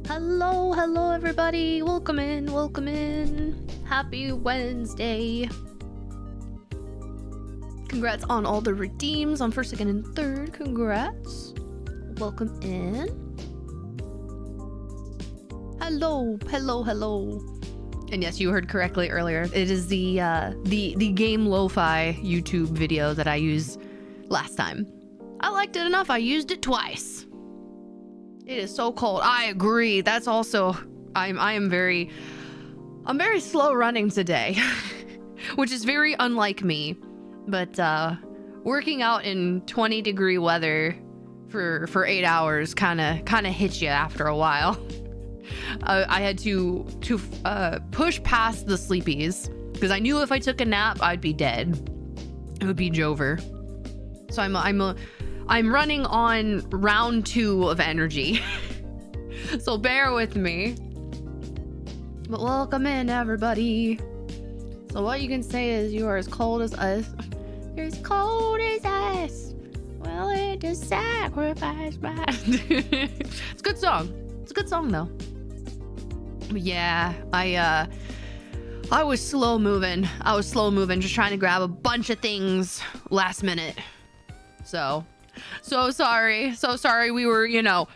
Hello, hello everybody. Welcome in, welcome in. Happy Wednesday. Congrats on all the redeems on 1st, 2nd, and 3rd. Congrats. Welcome in. Hello, hello, hello. And yes, you heard correctly earlier. It is the game lo-fi YouTube video that I used last time. I liked it enough. I used it twice. It is so cold. I agree. That's also I'm very slow running today, which is very unlike me. But working out in 20-degree weather for 8 hours kind of hits you after a while. I had to push past the sleepies because I knew if I took a nap, I'd be dead. It would be Jover. So I'm running on round 2 of energy. So bear with me. But welcome in, everybody. So what you can say is you are as cold as us. You're as cold as us. Willing to sacrifice my... It's a good song. It's a good song, though. But yeah, I was slow moving. Just trying to grab a bunch of things last minute. So sorry we were, 2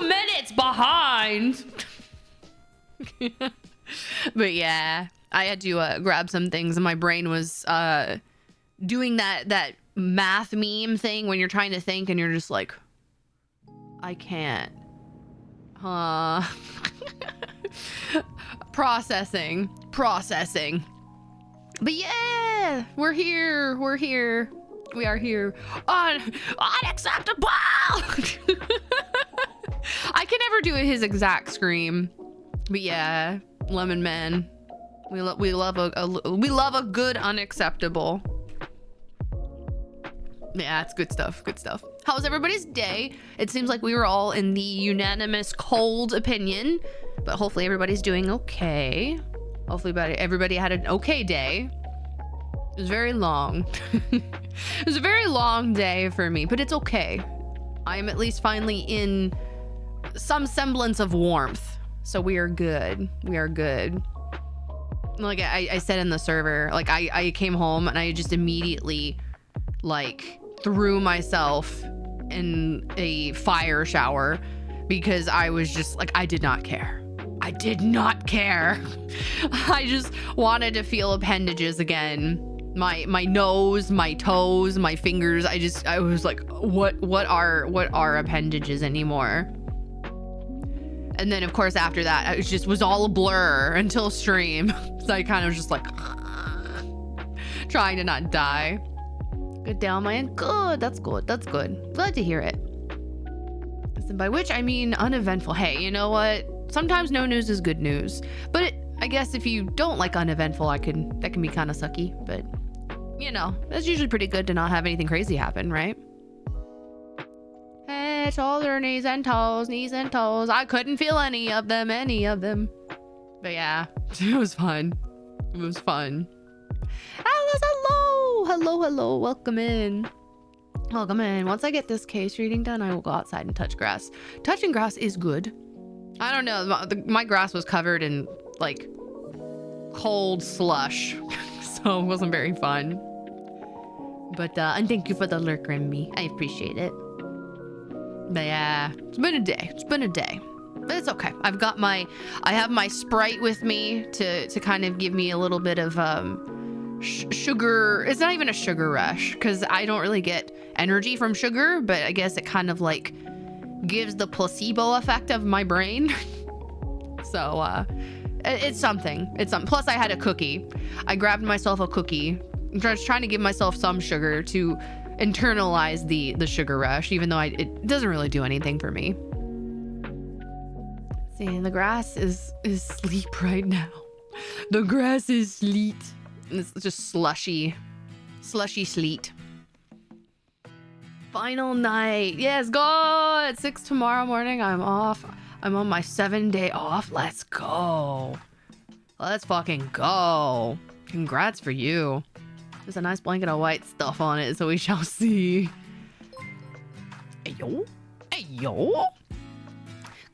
minutes behind. But yeah, I had to grab some things and my brain was doing that math meme thing when you're trying to think and you're just like, I can't. Processing. But yeah, we're here. We are here. Unacceptable! I can never do his exact scream. But yeah, Lemon Man. We love a good unacceptable. Yeah, it's good stuff. How was everybody's day? It seems like we were all in the unanimous cold opinion, but hopefully everybody's doing okay. Hopefully everybody had an okay day. It was very long. It was a very long day for me, but it's okay. I'm at least finally in some semblance of warmth. So we are good. Like I said in the server, like I came home and I just immediately like threw myself in a fire shower because I was just like, I did not care. I just wanted to feel appendages again. My nose, my toes, my fingers. I was like, what are appendages anymore? And then of course after that, it was all a blur until stream. So I kind of was just like trying to not die. Good down, man. Good. That's good. Glad to hear it. Listen, by which I mean uneventful. Hey, you know what? Sometimes no news is good news. But I guess if you don't like uneventful, that can be kind of sucky. But that's usually pretty good to not have anything crazy happen, right? Head, shoulder, knees and toes. I couldn't feel any of them. But yeah, it was fun. Alice, hello. Welcome in. Once I get this case reading done, I will go outside and touch grass. Touching grass is good. I don't know. My grass was covered in like cold slush, so it wasn't very fun. But and thank you for the lurk, Remy. I appreciate it. But yeah, it's been a day. But it's okay. I have my Sprite with me to kind of give me a little bit of sugar. It's not even a sugar rush because I don't really get energy from sugar, but I guess it kind of like gives the placebo effect of my brain. So it's something. Plus I had a cookie. I grabbed myself a cookie. I'm just trying to give myself some sugar to internalize the sugar rush, even though it doesn't really do anything for me. See, the grass is sleep right now. The grass is sleet. And it's just slushy sleet. Final night. Yes, go! At 6 tomorrow morning, I'm off. I'm on my 7-day off. Let's go. Let's fucking go. Congrats for you. There's a nice blanket of white stuff on it, so we shall see. Hey, yo.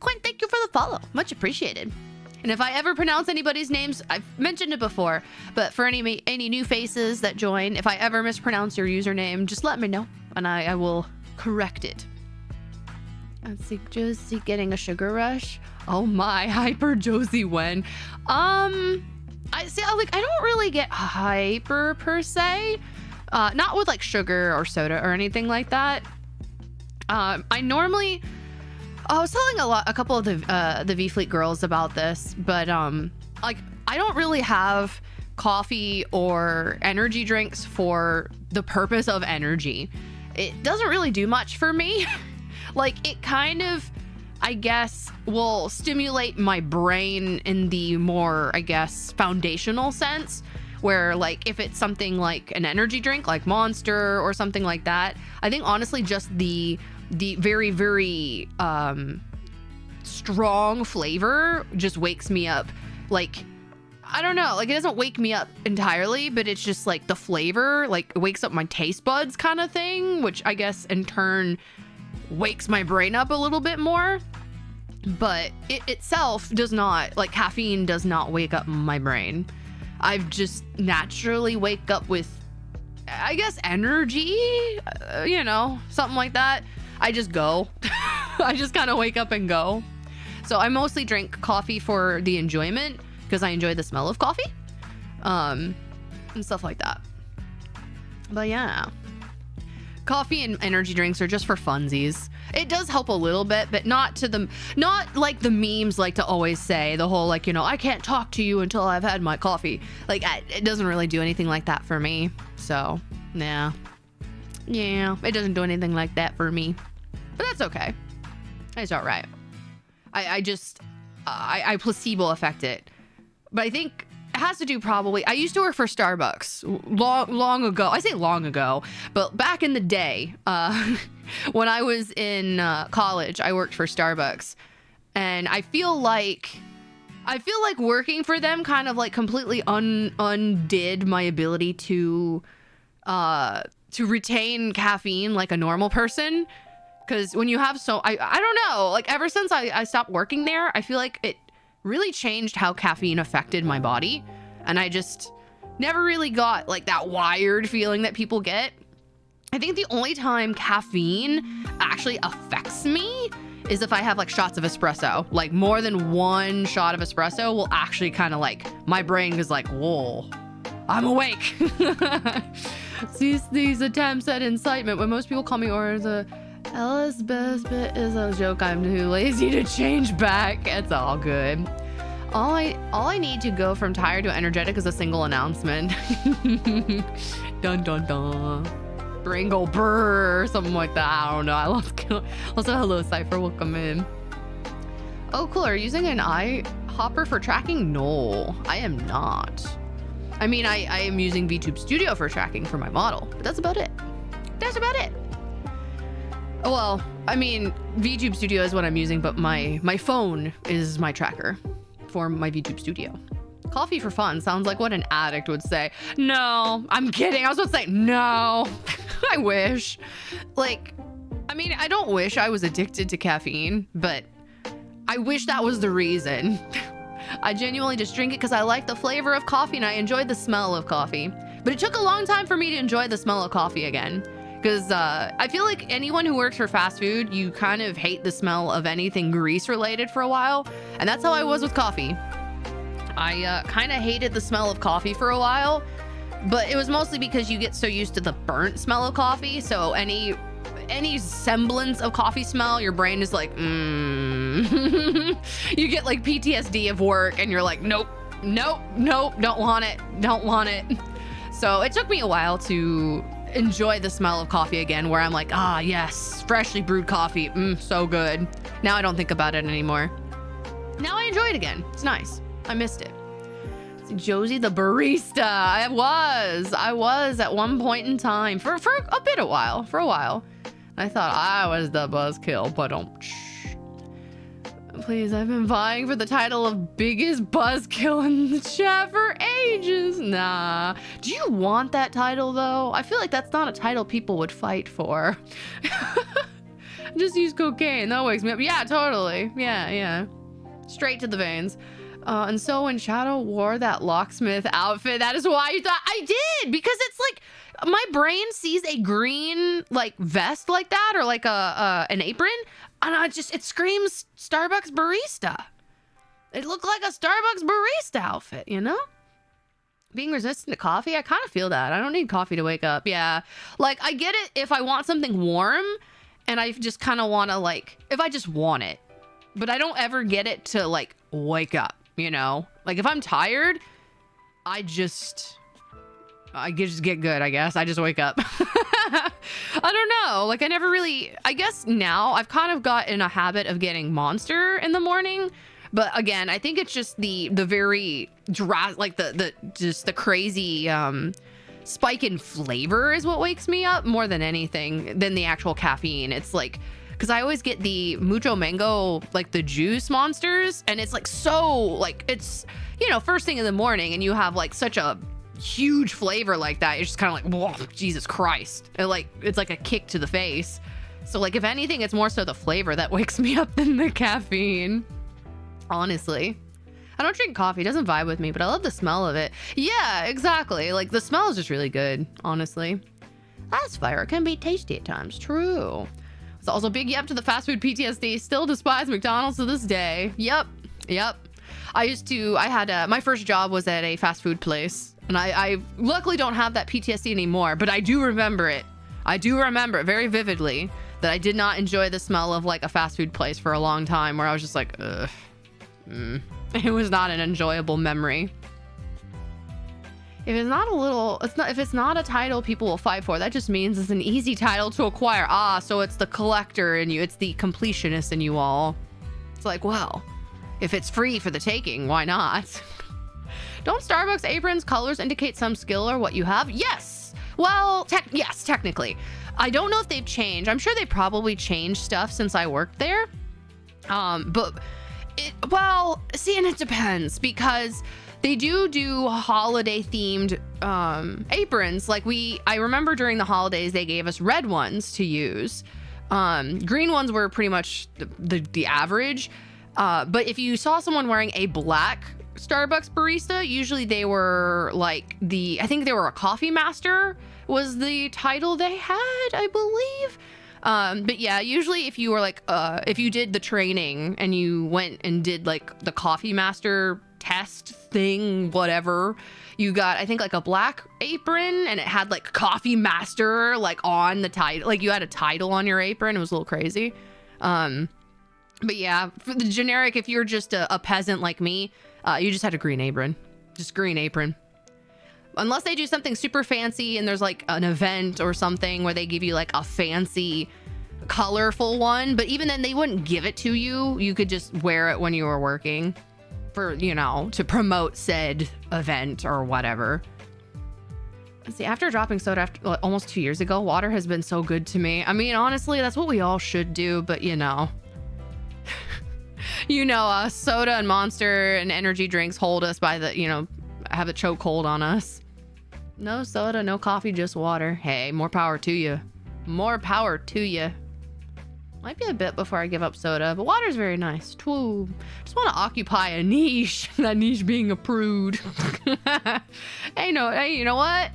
Quinn, thank you for for the follow. Much appreciated. And if I ever pronounce anybody's names, I've mentioned it before, but for any new faces that join, if I ever mispronounce your username, just let me know and I will correct it. Let's see, Josie getting a sugar rush. Oh my, hyper Josie when? I don't really get hyper per se. Not with like sugar or soda or anything like that. I was telling a couple of the VFleet girls about this, but like I don't really have coffee or energy drinks for the purpose of energy. It doesn't really do much for me. Like it kind of, I guess, will stimulate my brain in the more, I guess, foundational sense, where like if it's something like an energy drink like Monster or something like that, I think honestly just the very, very strong flavor just wakes me up. Like, I don't know, like it doesn't wake me up entirely, but it's just like the flavor like wakes up my taste buds kind of thing, which I guess in turn wakes my brain up a little bit more. But it itself does not, like caffeine does not wake up my brain. I've just naturally wake up with, I guess, energy, you know, something like that. I just go. I just kind of wake up and go. So I mostly drink coffee for the enjoyment because I enjoy the smell of coffee, and stuff like that. But yeah, coffee and energy drinks are just for funsies. It does help a little bit, but not like the memes like to always say, the whole like, you know, I can't talk to you until I've had my coffee. Like it doesn't really do anything like that for me. So yeah, it doesn't do anything like that for me, but that's okay. It's all right. I placebo affect it, but I think it has to do probably, I used to work for Starbucks long ago. I say long ago, but back in the day, when I was in college, I worked for Starbucks, and I feel like working for them kind of like completely undid my ability to retain caffeine like a normal person. Because when you have I don't know, like ever since I stopped working there, I feel like it really changed how caffeine affected my body. And I just never really got like that wired feeling that people get. I think the only time caffeine actually affects me is if I have like shots of espresso. Like more than one shot of espresso will actually kind of like, my brain is like, whoa, I'm awake. These attempts at incitement, when most people call me or as a Elizabeth is a joke, I'm too lazy to change back. It's all good. All I need to go from tired to energetic is a single announcement. Dun dun dun. Bringle brr, something like that. I don't know. I love also hello Cypher, welcome in. Oh cool, are you using an iHopper for tracking? No, I am not. I mean, I am using VTube Studio for tracking for my model, but that's about it. That's about it. Well, I mean, VTube Studio is what I'm using, but my phone is my tracker for my VTube Studio. Coffee for fun sounds like what an addict would say. No, I'm kidding. I was about to say no. I wish. Like, I mean, I don't wish I was addicted to caffeine, but I wish that was the reason. I genuinely just drink it because I like the flavor of coffee and I enjoy the smell of coffee. But it took a long time for me to enjoy the smell of coffee again. Because I feel like anyone who works for fast food, you kind of hate the smell of anything grease related for a while. And that's how I was with coffee. I kind of hated the smell of coffee for a while, but it was mostly because you get so used to the burnt smell of coffee. So any semblance of coffee smell, your brain is like, You get like PTSD of work and you're like, nope, don't want it. So it took me a while to enjoy the smell of coffee again, where I'm like, ah, yes, freshly brewed coffee, so good. Now I don't think about it anymore. Now I enjoy it again. It's nice. I missed it. Josie the barista. I was at one point in time for a while. I thought I was the buzzkill, but please, I've been vying for the title of biggest buzzkill in the chat for ages. Nah. Do you want that title though? I feel like that's not a title people would fight for. Just use cocaine. That wakes me up. Yeah, totally. Yeah. Straight to the veins. And so when Shadow wore that locksmith outfit, that is why you thought I did, because it's like my brain sees a green like vest like that, or like an apron, and it screams Starbucks barista. It looked like a Starbucks barista outfit, you know? Being resistant to coffee, I kind of feel that. I don't need coffee to wake up. Yeah. Like, I get it if I want something warm and I just kind of want to, like, if I just want it. But I don't ever get it to, like, wake up, you know? Like, if I'm tired, I just get good, I guess. I just wake up. I don't know. Like, I never really... I guess now I've kind of got in a habit of getting Monster in the morning. But again, I think it's just the very like the crazy spike in flavor is what wakes me up more than anything, than the actual caffeine. It's like, because I always get the mucho mango, like the juice Monsters, and it's like so like, it's, you know, first thing in the morning, and you have like such a huge flavor like that. You're just kind of like, whoa, Jesus Christ. It's like a kick to the face. So like, if anything, it's more so the flavor that wakes me up than the caffeine. Honestly, I don't drink coffee. It doesn't vibe with me, but I love the smell of it. Yeah, exactly. Like, the smell is just really good, honestly. That's fire. It can be tasty at times. True. It's also big yep to the fast food PTSD. Still despise McDonald's to this day. Yep. I had my first job was at a fast food place, and I luckily don't have that PTSD anymore, but I do remember it. I do remember it very vividly, that I did not enjoy the smell of like a fast food place for a long time, where I was just like, ugh. It was not an enjoyable memory. If it's not a title people will fight for, that just means it's an easy title to acquire. So it's the collector in you, it's the completionist in you all. It's like, well, if it's free for the taking, why not? Don't Starbucks aprons colors indicate some skill or what you have? Yes. Well, yes, technically. I don't know if they've changed. I'm sure they probably changed stuff since I worked there. But and it depends, because they do holiday themed aprons. Like I remember during the holidays, they gave us red ones to use. Green ones were pretty much the average. But if you saw someone wearing a black Starbucks barista, usually they were like I think they were a coffee master was the title they had, I believe. But yeah, usually if you were like, if you did the training and you went and did like the coffee master test thing, whatever, you got, I think, like a black apron, and it had like coffee master like on the title, like you had a title on your apron. It was a little crazy. But yeah, for the generic, if you're just a peasant like me, you just had a green apron, just green apron. Unless they do something super fancy and there's like an event or something where they give you like a fancy colorful one, but even then they wouldn't give it to you. You could just wear it when you were working for, you know, to promote said event or whatever. See, after dropping soda after almost 2 years ago, water has been so good to me. I mean, honestly, that's what we all should do, but you know, soda and Monster and energy drinks hold us by the, you know, have a chokehold on us. No soda, no coffee, just water. Hey, more power to you. More power to you. Might be a bit before I give up soda, but water's very nice. Twoo. Just want to occupy a niche. That niche being a prude. Hey, you know what?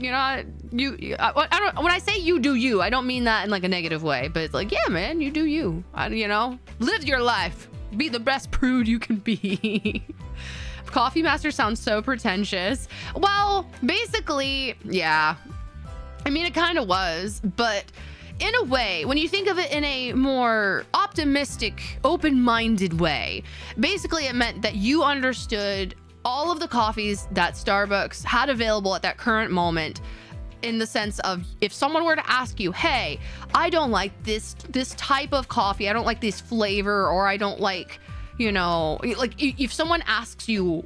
You know, I don't. When I say you do you, I don't mean that in like a negative way. But it's like, yeah, man, you do you. You know, live your life. Be the best prude you can be. Coffee master sounds so pretentious. Well, basically, yeah. I mean, it kind of was, but in a way, when you think of it in a more optimistic, open-minded way, basically it meant that you understood all of the coffees that Starbucks had available at that current moment, in the sense of, if someone were to ask you, hey, I don't like this type of coffee, I don't like this flavor, or I don't like, you know, like if someone asks you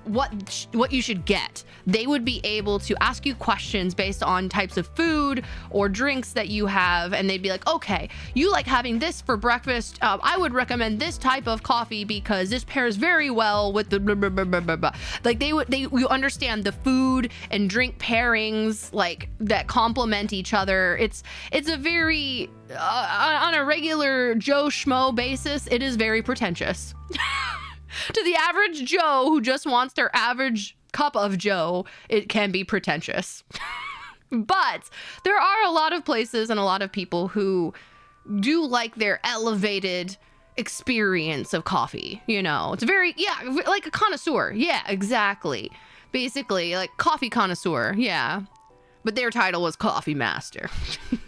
what you should get, they would be able to ask you questions based on types of food or drinks that you have, and they'd be like, okay, you like having this for breakfast, I would recommend this type of coffee because this pairs very well with the blah, blah, blah, blah, blah, blah. Like you understand the food and drink pairings like that complement each other. It's a very on a regular Joe Schmo basis, it is very pretentious. To the average Joe who just wants their average cup of Joe, it can be pretentious. But there are a lot of places and a lot of people who do like their elevated experience of coffee. You know, it's very, yeah, like a connoisseur. Yeah, exactly. Basically, like coffee connoisseur. Yeah. But their title was Coffee Master.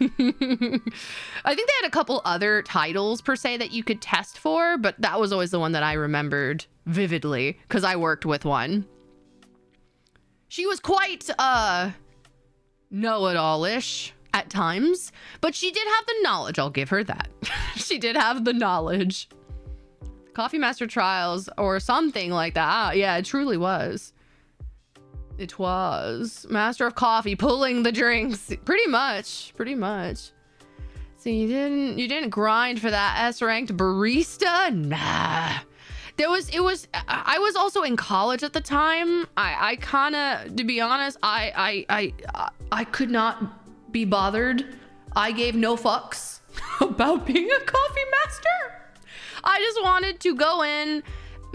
I think they had a couple other titles per se that you could test for, but that was always the one that I remembered vividly because I worked with one. She was quite know-it-all-ish at times, but she did have the knowledge. I'll give her that. She did have the knowledge. Coffee Master Trials or something like that. Yeah, it truly was. It was Master of Coffee, pulling the drinks. Pretty much. So you didn't grind for that S-ranked barista? Nah. I was also in college at the time. I kind of, to be honest, I could not be bothered. I gave no fucks about being a coffee master. I just wanted to go in,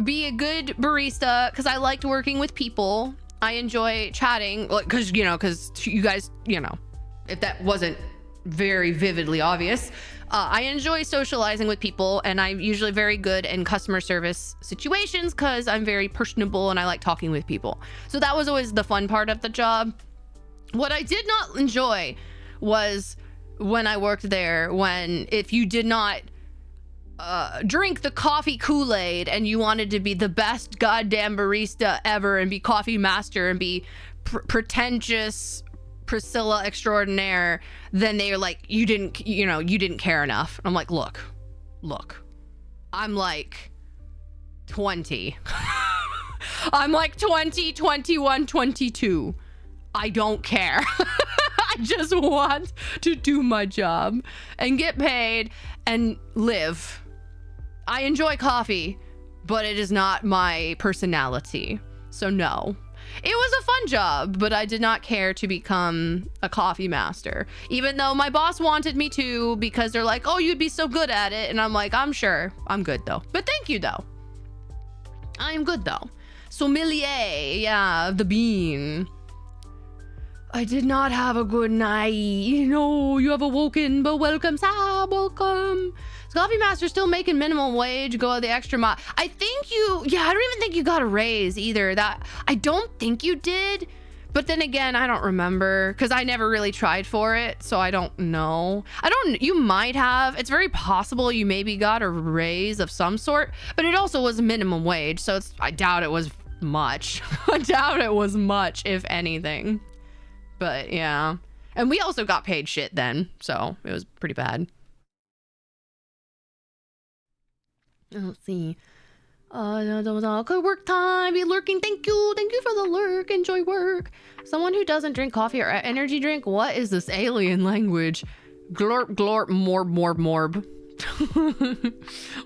be a good barista because I liked working with people. I enjoy chatting, because you guys, if that wasn't very vividly obvious, I enjoy socializing with people, and I'm usually very good in customer service situations because I'm very personable and I like talking with people. So that was always the fun part of the job. What I did not enjoy was when I worked there, if you did not drink the coffee Kool-Aid and you wanted to be the best goddamn barista ever and be coffee master and be pretentious Priscilla extraordinaire, then they're like, you didn't care enough. I'm like, look, I'm like 20. I'm like 20, 21, 22. I don't care. I just want to do my job and get paid and live. I enjoy coffee, but it is not my personality. So no. It was a fun job, but I did not care to become a coffee master, even though my boss wanted me to because they're like, oh, you'd be so good at it. And I'm like, I'm sure. I'm good though. But thank you though. I am good though. Sommelier, yeah, the bean. I did not have a good night. No, you have awoken, but welcome, welcome. Coffee Master still making minimum wage, go the extra mile. I don't even think you got a raise either. I don't think you did, but then again, I don't remember because I never really tried for it, so I don't know. You might have. It's very possible you maybe got a raise of some sort, but it also was minimum wage, so I doubt it was much. I doubt it was much, if anything. But yeah, and we also got paid shit then, so it was pretty bad. Let's see. Good work time. Be lurking. Thank you for the lurk. Enjoy work. Someone who doesn't drink coffee or energy drink. What is this alien language? Glorp glorp morb morb morb. Oh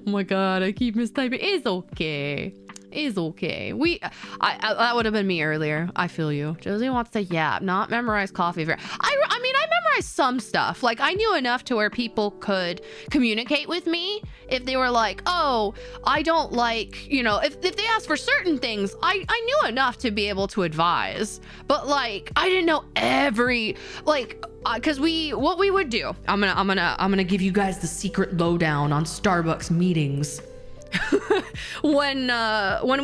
my god, I keep mistyping. It's okay. That would have been me earlier. I feel you. Josie wants to yap, not memorize coffee. I mean, I memorized some stuff. Like, I knew enough to where people could communicate with me if they were like, oh, I don't like, if they asked for certain things, I knew enough to be able to advise. But like, I didn't know because what we would do, I'm gonna give you guys the secret lowdown on Starbucks meetings. When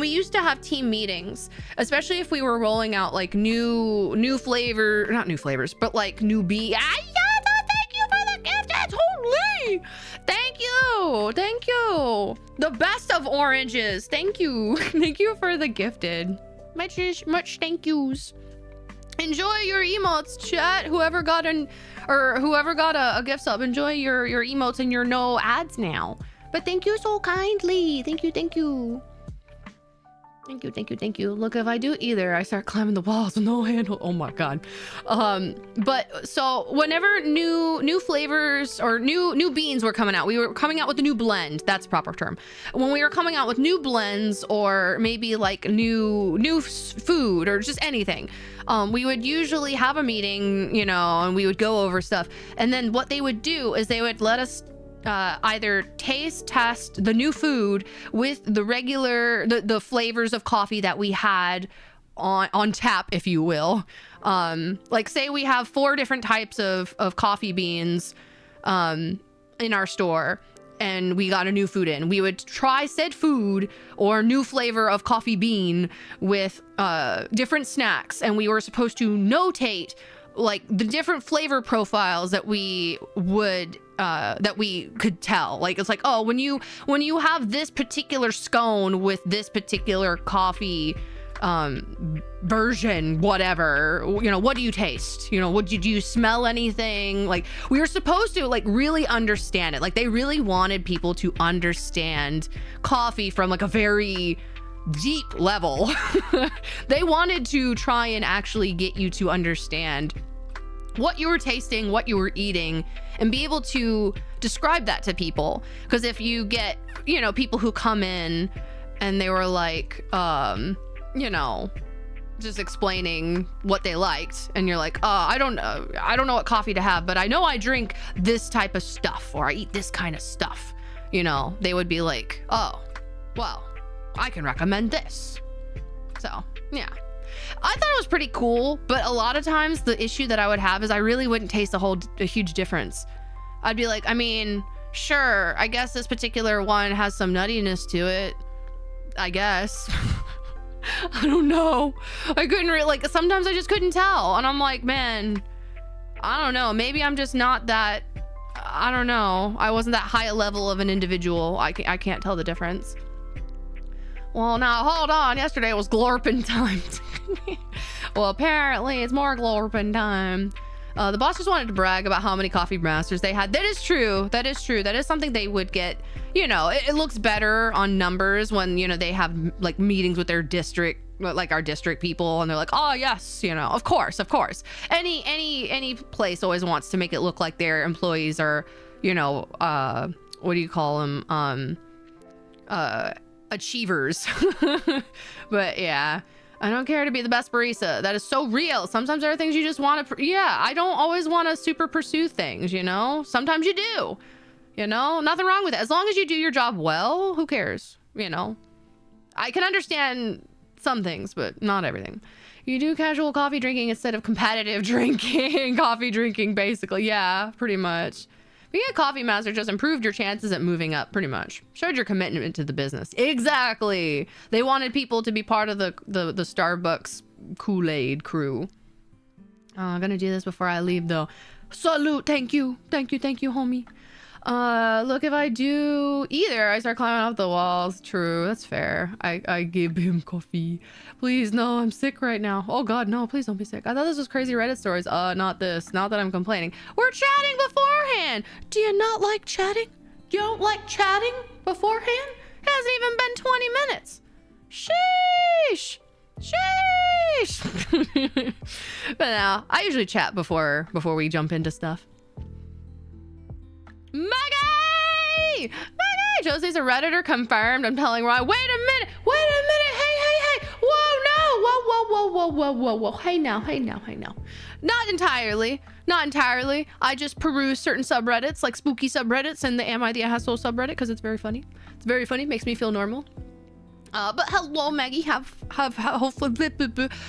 we used to have team meetings, especially if we were rolling out like new flavor, not new flavors, but like new thank you for the gift. That's holy. Thank you. The best of oranges. Thank you. Thank you for the gifted. Much thank yous. Enjoy your emotes, chat. Whoever got a gift sub, enjoy your emotes and your no ads now. But thank you so kindly. Thank you. Look, if I do either, I start climbing the walls with no handle. Oh my god. But so whenever new flavors or new beans were coming out, we were coming out with a new blend. That's the proper term. When we were coming out with new blends or maybe like new food or just anything, we would usually have a meeting, and we would go over stuff. And then what they would do is they would let us either test the new food with the regular the flavors of coffee that we had on tap, if you will. Like say we have 4 different types of coffee beans in our store, and we got a new food in. We would try said food or new flavor of coffee bean with different snacks, and we were supposed to notate like the different flavor profiles that we would that we could tell. Like it's like, oh, when you have this particular scone with this particular coffee version, whatever, you know, what do you taste? You know, did you smell anything? Like we were supposed to like really understand it. Like they really wanted people to understand coffee from like a very deep level. They wanted to try and actually get you to understand what you were tasting, what you were eating, and be able to describe that to people. Because if you get, you know, people who come in and they were like, you know, just explaining what they liked, and you're like, I don't know what coffee to have, but I know I drink this type of stuff, or I eat this kind of stuff, you know, they would be like, oh, well, I can recommend this. So yeah, I thought it was pretty cool, but a lot of times the issue that I would have is I really wouldn't taste a huge difference. I'd be like, I mean, sure, I guess this particular one has some nuttiness to it, I guess. I don't know. I couldn't really, like, sometimes I just couldn't tell. And I'm like, man, I don't know. Maybe I'm just not that, I don't know. I wasn't that high a level of an individual. I can't tell the difference. Well, now, hold on. Yesterday was glorping time. Well, apparently it's more glorping time. The boss just wanted to brag about how many coffee masters they had. That is true. That is true. That is something they would get. You know, it looks better on numbers when, you know, they have like meetings with their district, like our district people, and they're like, oh yes, you know, of course. Any place always wants to make it look like their employees are, you know, what do you call them? Achievers. But yeah. I don't care to be the best barista. That is so real. Sometimes there are things you just want to, yeah, I don't always want to super pursue things, you know? Sometimes you do, you know? Nothing wrong with it. As long as you do your job well, who cares, you know? I can understand some things, but not everything. You do casual coffee drinking instead of competitive drinking, coffee drinking, basically. Yeah, pretty much. Being a coffee master just improved your chances at moving up, pretty much. Showed your commitment to the business. Exactly. They wanted people to be part of the Starbucks Kool-Aid crew. Oh, I'm gonna do this before I leave, though. Salute. Thank you, homie. Look, if I do either, I start climbing off the walls. True, that's fair. I give him coffee. Please, no, I'm sick right now. Oh god, no, please don't be sick. I thought this was crazy Reddit stories. Not this. Not that I'm complaining. We're chatting beforehand. Do you not like chatting? You don't like chatting beforehand? It hasn't even been 20 minutes. Sheesh. But no, I usually chat before we jump into stuff. Maggie! Josie's a Redditor confirmed. I'm telling Ryan. Wait a minute. Hey. Whoa. Hey now. Not entirely. I just peruse certain subreddits, like spooky subreddits, and the Am I the Asshole subreddit, because it's very funny. Makes me feel normal. But hello, Maggie. Have hopefully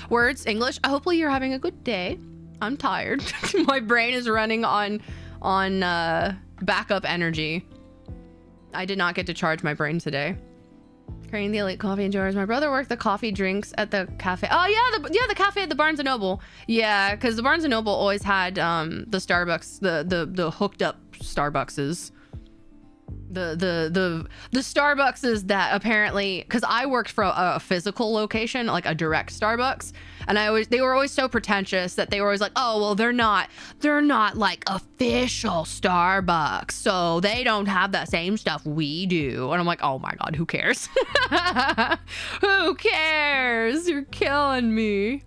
words English. Hopefully you're having a good day. I'm tired. My brain is running on backup energy. I did not get to charge my brain today. Carrying the elite coffee and jars. My brother worked the coffee drinks at the cafe. Oh yeah, the cafe at the Barnes & Noble. Yeah, because the Barnes & Noble always had the Starbucks, the hooked up Starbuckses. The Starbuckses that apparently, because I worked for a physical location, like a direct Starbucks, and they were always so pretentious that they were always like, oh well, they're not like official Starbucks, so they don't have that same stuff we do. And I'm like, oh my god, who cares? Who cares? You're killing me.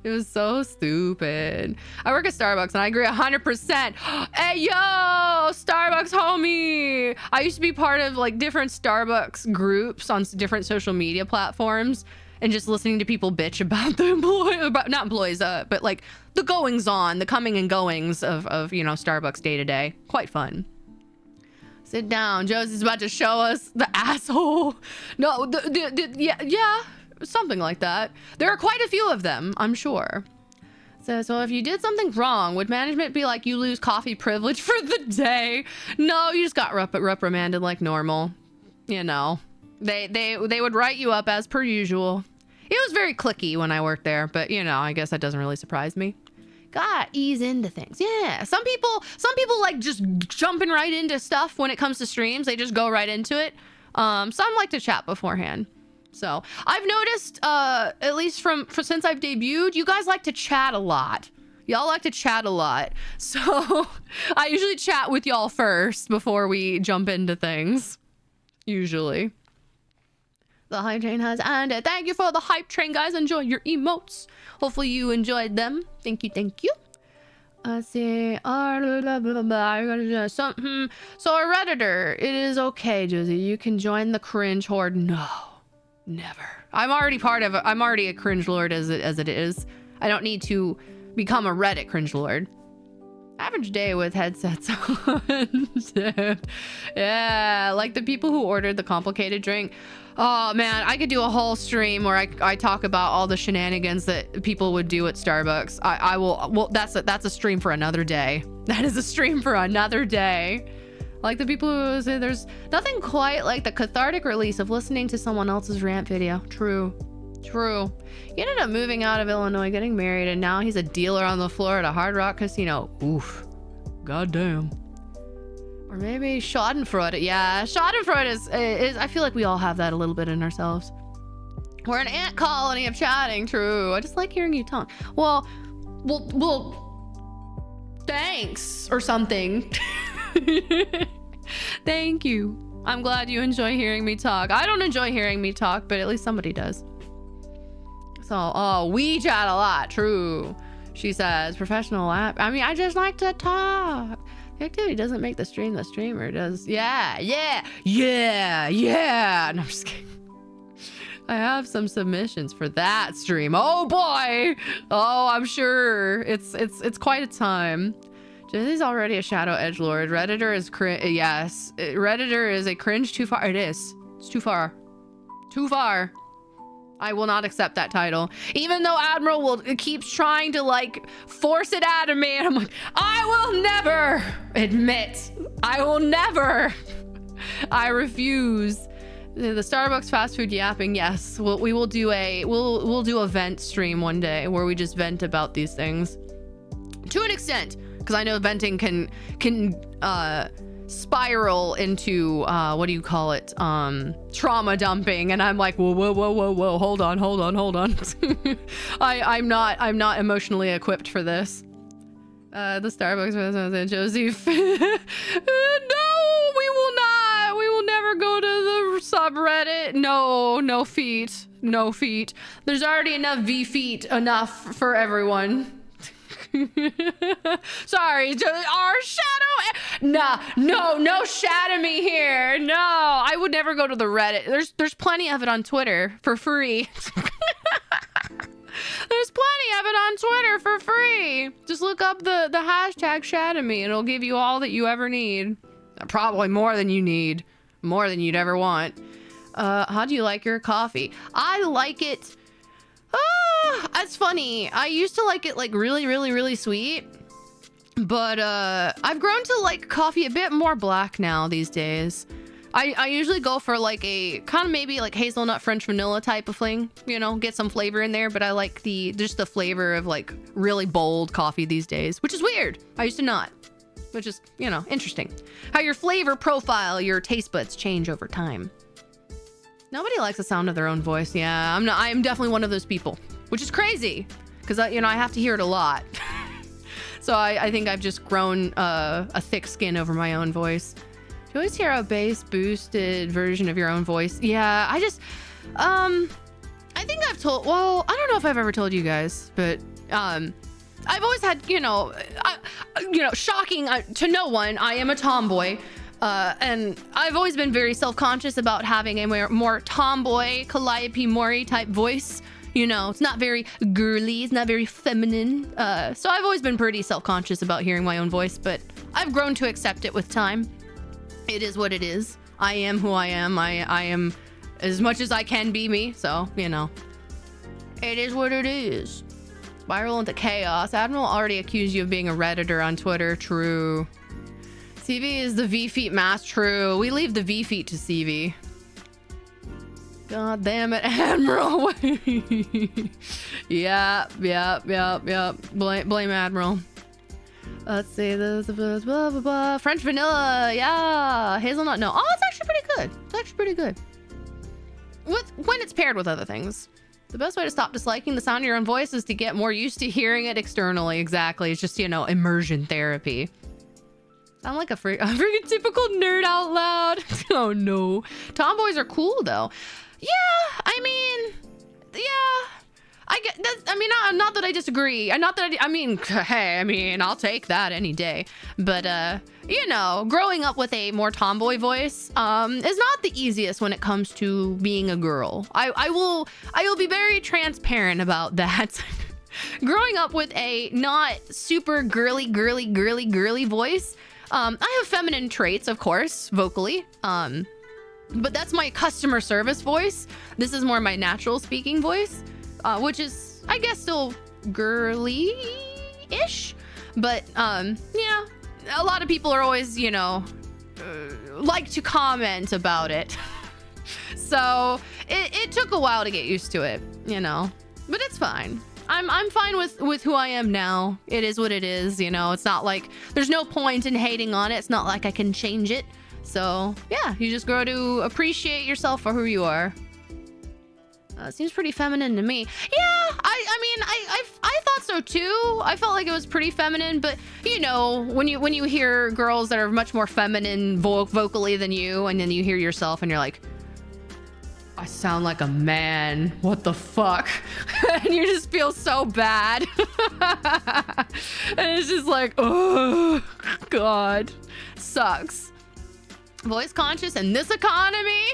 It was so stupid. I work at Starbucks and I agree 100%. Hey, yo, Starbucks homie. I used to be part of like different Starbucks groups on different social media platforms, and just listening to people bitch about the not employees, but like the goings on, the coming and goings of you know, Starbucks day to day. Quite fun. Sit down. Josie's about to show us the asshole. No, yeah, something like that. There are quite a few of them, I'm sure. So if you did something wrong, would management be like, you lose coffee privilege for the day? No, you just got reprimanded like normal. You know, they would write you up as per usual. It was very cliquey when I worked there, but you know, I guess that doesn't really surprise me. Gotta ease into things. Yeah, some people like just jumping right into stuff when it comes to streams. They just go right into it. Some like to chat beforehand. So I've noticed, at least since I've debuted, you guys like to chat a lot. Y'all like to chat a lot. So I usually chat with y'all first before we jump into things. Usually. The hype train has ended. Thank you for the hype train, guys. Enjoy your emotes. Hopefully you enjoyed them. Thank you, thank you. Let's see. So a Redditor. It is okay, Josie. You can join the cringe horde. No. Never. I'm already part of it. I'm already a cringe lord as it is. I don't need to become a Reddit cringe lord. Average day with headsets on. Yeah, like the people who ordered the complicated drink. Oh man, I could do a whole stream where I talk about all the shenanigans that people would do at Starbucks. I will. Well, that's a stream for another day. That is a stream for another day. Like the people who say there's nothing quite like the cathartic release of listening to someone else's rant video. True. He ended up moving out of Illinois, getting married, and now he's a dealer on the floor at a Hard Rock casino. Oof. Goddamn. Or maybe Schadenfreude. Yeah, Schadenfreude is I feel like we all have that a little bit in ourselves. We're an ant colony of chatting. True. I just like hearing you talk. Well, thanks or something. Thank you. I'm glad you enjoy hearing me talk. I don't enjoy hearing me talk, but at least somebody does. So, we chat a lot. True. She says, professional app. I mean, I just like to talk. The activity doesn't make the stream the streamer does. Yeah. No, I'm just kidding. I have some submissions for that stream. Oh boy. Oh, I'm sure it's quite a time. Josie's already a shadow edgelord. Redditor is yes. Redditor is a cringe too far. It is. It's too far. Too far. I will not accept that title. Even though Admiral keeps trying to like force it out of me, and I'm like, I will never admit. I will never. I refuse. The Starbucks fast food yapping. Yes, we will do we'll do a vent stream one day where we just vent about these things to an extent. Because I know venting can spiral into what do you call it, trauma dumping, and I'm like, whoa, hold on. I'm not emotionally equipped for this. The Starbucks Josie. No, we will never go to the subreddit. No feet. There's already enough VFleet enough for everyone. Sorry, our shadow. No shadow me here. No, I would never go to the Reddit. There's plenty of it on Twitter for free. There's plenty of it on Twitter for free. Just look up the hashtag shadow me and it'll give you all that you ever need. Probably more than you need. More than you'd ever want. How do you like your coffee? I like it. That's funny. I used to like it like really sweet, but I've grown to like coffee a bit more black now these days. I usually go for like a kind of maybe like hazelnut French vanilla type of thing, you know, get some flavor in there, but I like just the flavor of like really bold coffee these days, which is weird. I used to not, which is, you know, interesting how your flavor profile, your taste buds change over time. Nobody likes the sound of their own voice. Yeah, I'm definitely one of those people, which is crazy because I have to hear it a lot. So I think I've just grown a thick skin over my own voice. Do you always hear a bass boosted version of your own voice? Yeah, I think I've told, well, I don't know if I've ever told you guys, but I've always had, shocking to no one, I am a tomboy. And I've always been very self-conscious about having a more tomboy, Calliope Mori type voice. You know, it's not very girly, it's not very feminine. So I've always been pretty self-conscious about hearing my own voice, but I've grown to accept it with time. It is what it is. I am who I am. I am as much as I can be me. So, you know, it is what it is. Spiral into chaos. Admiral already accused you of being a Redditor on Twitter. True. CV is the VFleet mask. True. We leave the VFleet to CV. God damn it, Admiral. Yep. Blame Admiral. Let's see this. Blah, blah, blah. French vanilla. Yeah. Hazelnut. No. Oh, it's actually pretty good. It's actually pretty good. When it's paired with other things. The best way to stop disliking the sound of your own voice is to get more used to hearing it externally. Exactly. It's just, you know, immersion therapy. Sound like a freaking typical nerd out loud. Oh no. Tomboys are cool though. Yeah, I mean, yeah. I get that. I mean, not that I disagree. I mean, hey, I mean, I'll take that any day. But you know, growing up with a more tomboy voice is not the easiest when it comes to being a girl. I will be very transparent about that. Growing up with a not super girly voice, I have feminine traits, of course, vocally. But that's my customer service voice. This is more my natural speaking voice, which is, I guess, still girly-ish. But, yeah, a lot of people are always, you know, like to comment about it. So it took a while to get used to it, you know, but it's fine. I'm fine with who I am now. It is what it is, you know. It's not like there's no point in hating on it. It's not like I can change it. So yeah, you just grow to appreciate yourself for who you are. It seems pretty feminine to me. Yeah, I mean, I thought so too. I felt like it was pretty feminine, but you know, when you hear girls that are much more feminine vocally than you, and then you hear yourself and you're like, I sound like a man. What the fuck? And you just feel so bad. And it's just like, oh God, sucks. Voice conscious in this economy.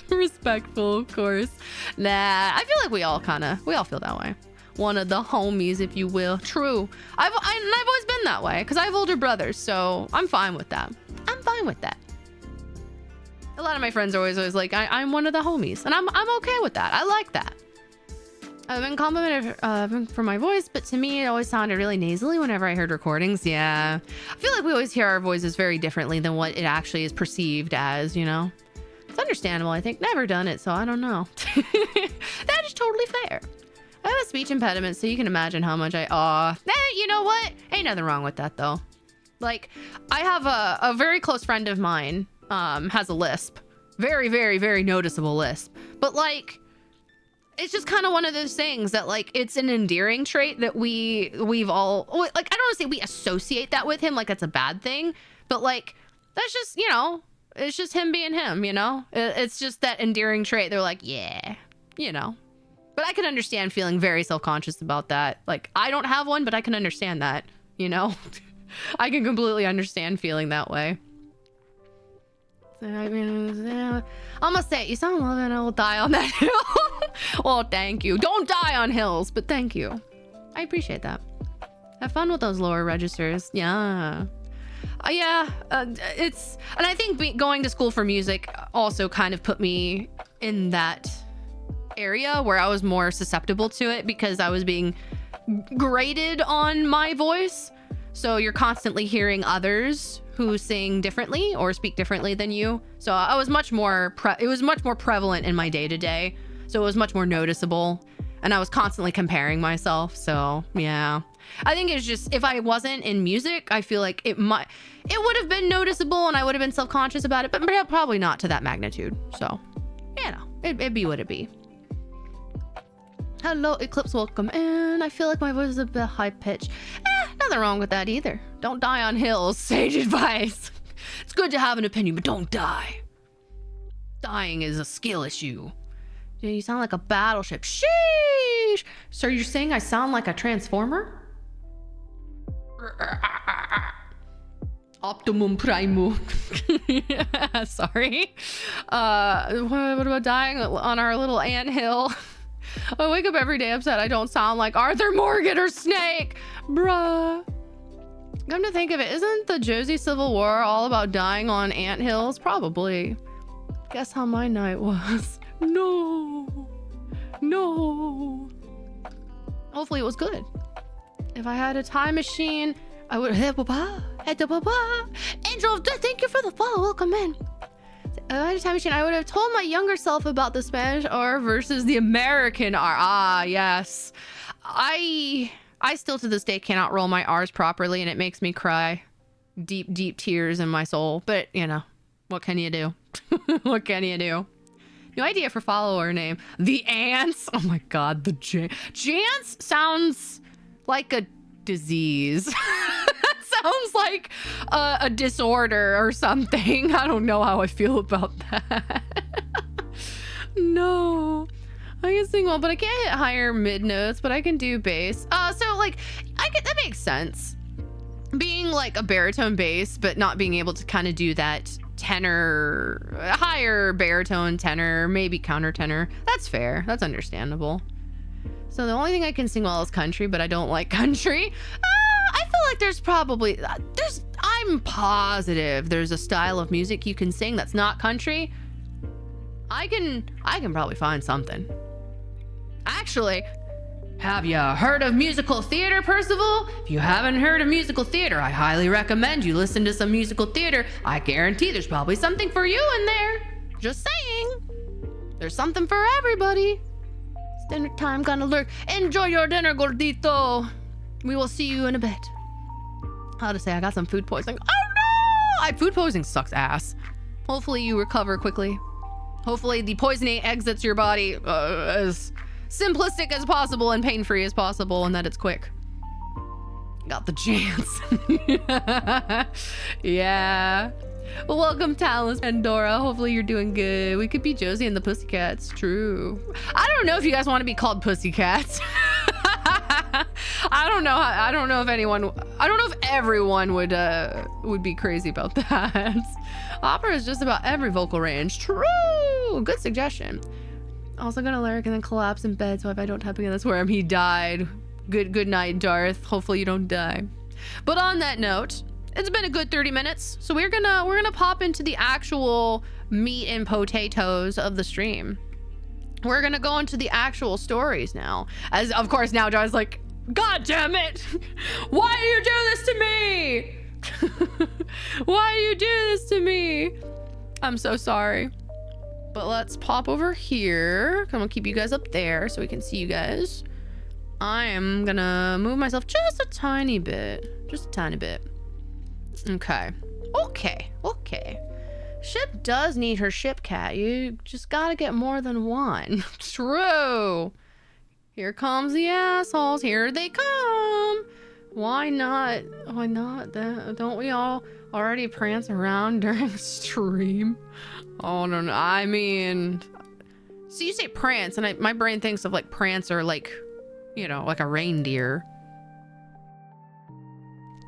Respectful, of course. Nah, I feel like we all feel that way. One of the homies, if you will. True. I've always been that way because I have older brothers, so I'm fine with that. I'm fine with that. A lot of my friends are always like, I'm one of the homies, and I'm okay with that. I like that. I've been complimented for my voice, but to me, it always sounded really nasally whenever I heard recordings. Yeah. I feel like we always hear our voices very differently than what it actually is perceived as, you know? It's understandable, I think. Never done it, so I don't know. That is totally fair. I have a speech impediment, so you can imagine how much you know what? Ain't nothing wrong with that, though. Like, I have a very close friend of mine has a lisp. Very, very, very noticeable lisp. But, like, it's just kind of one of those things that, like, it's an endearing trait that we've all, like, I don't want to say we associate that with him like that's a bad thing, but, like, that's just, you know, it's just him being him, you know? It's just that endearing trait. They're like, yeah, you know. But I can understand feeling very self-conscious about that. Like, I don't have one, but I can understand that, you know? I can completely understand feeling that way. I mean, yeah. I'm gonna say it. You sound loving and I will die on that hill. Well, thank you. Don't die on hills, but thank you. I appreciate that. Have fun with those lower registers. Yeah. And I think going to school for music also kind of put me in that area where I was more susceptible to it because I was being graded on my voice. So you're constantly hearing others who sing differently or speak differently than you. So I was much more, it was much more prevalent in my day-to-day. So it was much more noticeable. And I was constantly comparing myself. So yeah, I think it's just, if I wasn't in music, I feel like it would have been noticeable and I would have been self-conscious about it, but probably not to that magnitude. So, you know, it'd be what it be. Hello, Eclipse, welcome in. I feel like my voice is a bit high-pitched. Nothing wrong with that either. Don't die on hills. Sage advice. It's good to have an opinion, but don't die. Dying is a skill issue. Yeah, you sound like a battleship. Sheesh! So you're saying I sound like a transformer? Optimum Primal. Sorry. What about dying on our little anthill? I wake up every day upset I don't sound like Arthur Morgan or Snake. Bruh. Come to think of it, isn't the Josie Civil War all about dying on anthills? Probably. Guess how my night was. No. No. Hopefully it was good. If I had a time machine, I would Angel, thank you for the follow. Welcome in. If I had a time machine, I would have told my younger self about the Spanish R versus the American R. Ah, yes. I still to this day cannot roll my R's properly, and it makes me cry. Deep, deep tears in my soul. But, you know, what can you do? What can you do? New idea for follower name. The Ants. Oh my god, the Jance sounds like a disease. Sounds like a disorder or something. I don't know how I feel about that. No. I can sing well, but I can't hit higher mid notes, but I can do bass. So like, that makes sense. Being like a baritone bass, but not being able to kind of do that tenor, higher baritone tenor, maybe countertenor. That's fair. That's understandable. So the only thing I can sing well is country, but I don't like country. I feel like I'm positive there's a style of music you can sing that's not country. I can probably find something. Actually, have you heard of musical theater, Percival? If you haven't heard of musical theater, I highly recommend you listen to some musical theater. I guarantee there's probably something for you in there. Just saying. There's something for everybody. It's dinner time, gonna lurk. Enjoy your dinner, gordito. We will see you in a bit. How to say, I got some food poisoning. Oh no! Food poisoning sucks ass. Hopefully you recover quickly. Hopefully the poisoning exits your body as simplistic as possible and pain-free as possible, and that it's quick. Got the chance. Yeah. Well, welcome, Talus and Dora. Hopefully you're doing good. We could be Josie and the Pussycats. True. I don't know if you guys want to be called Pussycats. I don't know if everyone would be crazy about that. Opera is just about every vocal range. True. Good suggestion. Also gonna lyric and then collapse in bed, so if I don't tap again, that's where he died. Good night, Darth. Hopefully you don't die. But on that note, it's been a good 30 minutes, so we're gonna pop into the actual meat and potatoes of the stream. We're gonna go into the actual stories now. As of course now Darth's like, God damn it! Why do you do this to me? Why do you do this to me? I'm so sorry. But let's pop over here. I'm gonna keep you guys up there so we can see you guys. I am gonna move myself just a tiny bit. Just a tiny bit. Okay. Okay. Ship does need her ship cat. You just gotta get more than one. True. Here comes the assholes. Here they come. Why not? Why not? Don't we all already prance around during stream? Oh, no. I mean, so you say prance, and my brain thinks of like Prancer, like, you know, like a reindeer.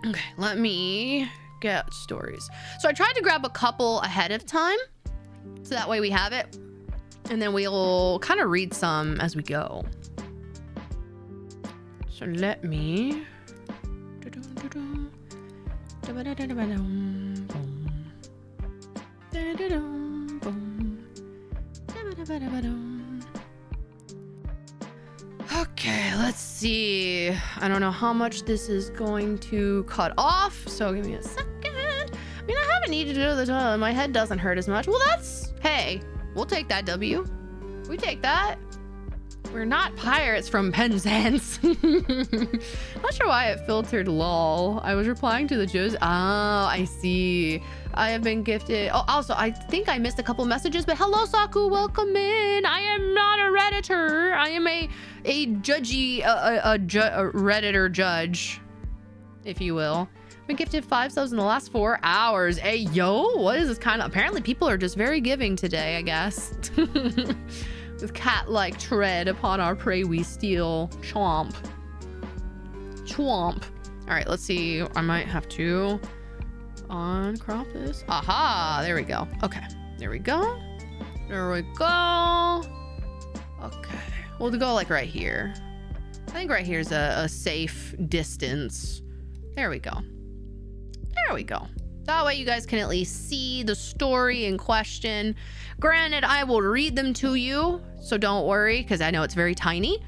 Okay, let me get stories. So I tried to grab a couple ahead of time, so that way we have it, and then we'll kind of read some as we go. So let me. Okay, let's see. I don't know how much this is going to cut off, so give me a second. I mean, I haven't needed to go to the toilet. My head doesn't hurt as much. Well, hey, we'll take that W. We take that. We're not pirates from Penzance. Not sure why it filtered lol. I was replying to the Josie. Oh, I see. I have been gifted. Oh, also, I think I missed a couple messages, but hello, Saku. Welcome in. I am not a Redditor. I am a judgy, a Redditor judge, if you will. I've been gifted 5 subs in the last 4 hours. Hey, yo, what is this kind of? Apparently, people are just very giving today, I guess. With cat-like tread upon our prey we steal. Chomp. Chomp. All right, let's see. I might have to uncrop this. Aha, there we go. Okay, there we go. There we go. Okay, we'll go like right here. I think right here is a safe distance. There we go. There we go. That way you guys can at least see the story in question. Granted, I will read them to you, so don't worry, because I know it's very tiny.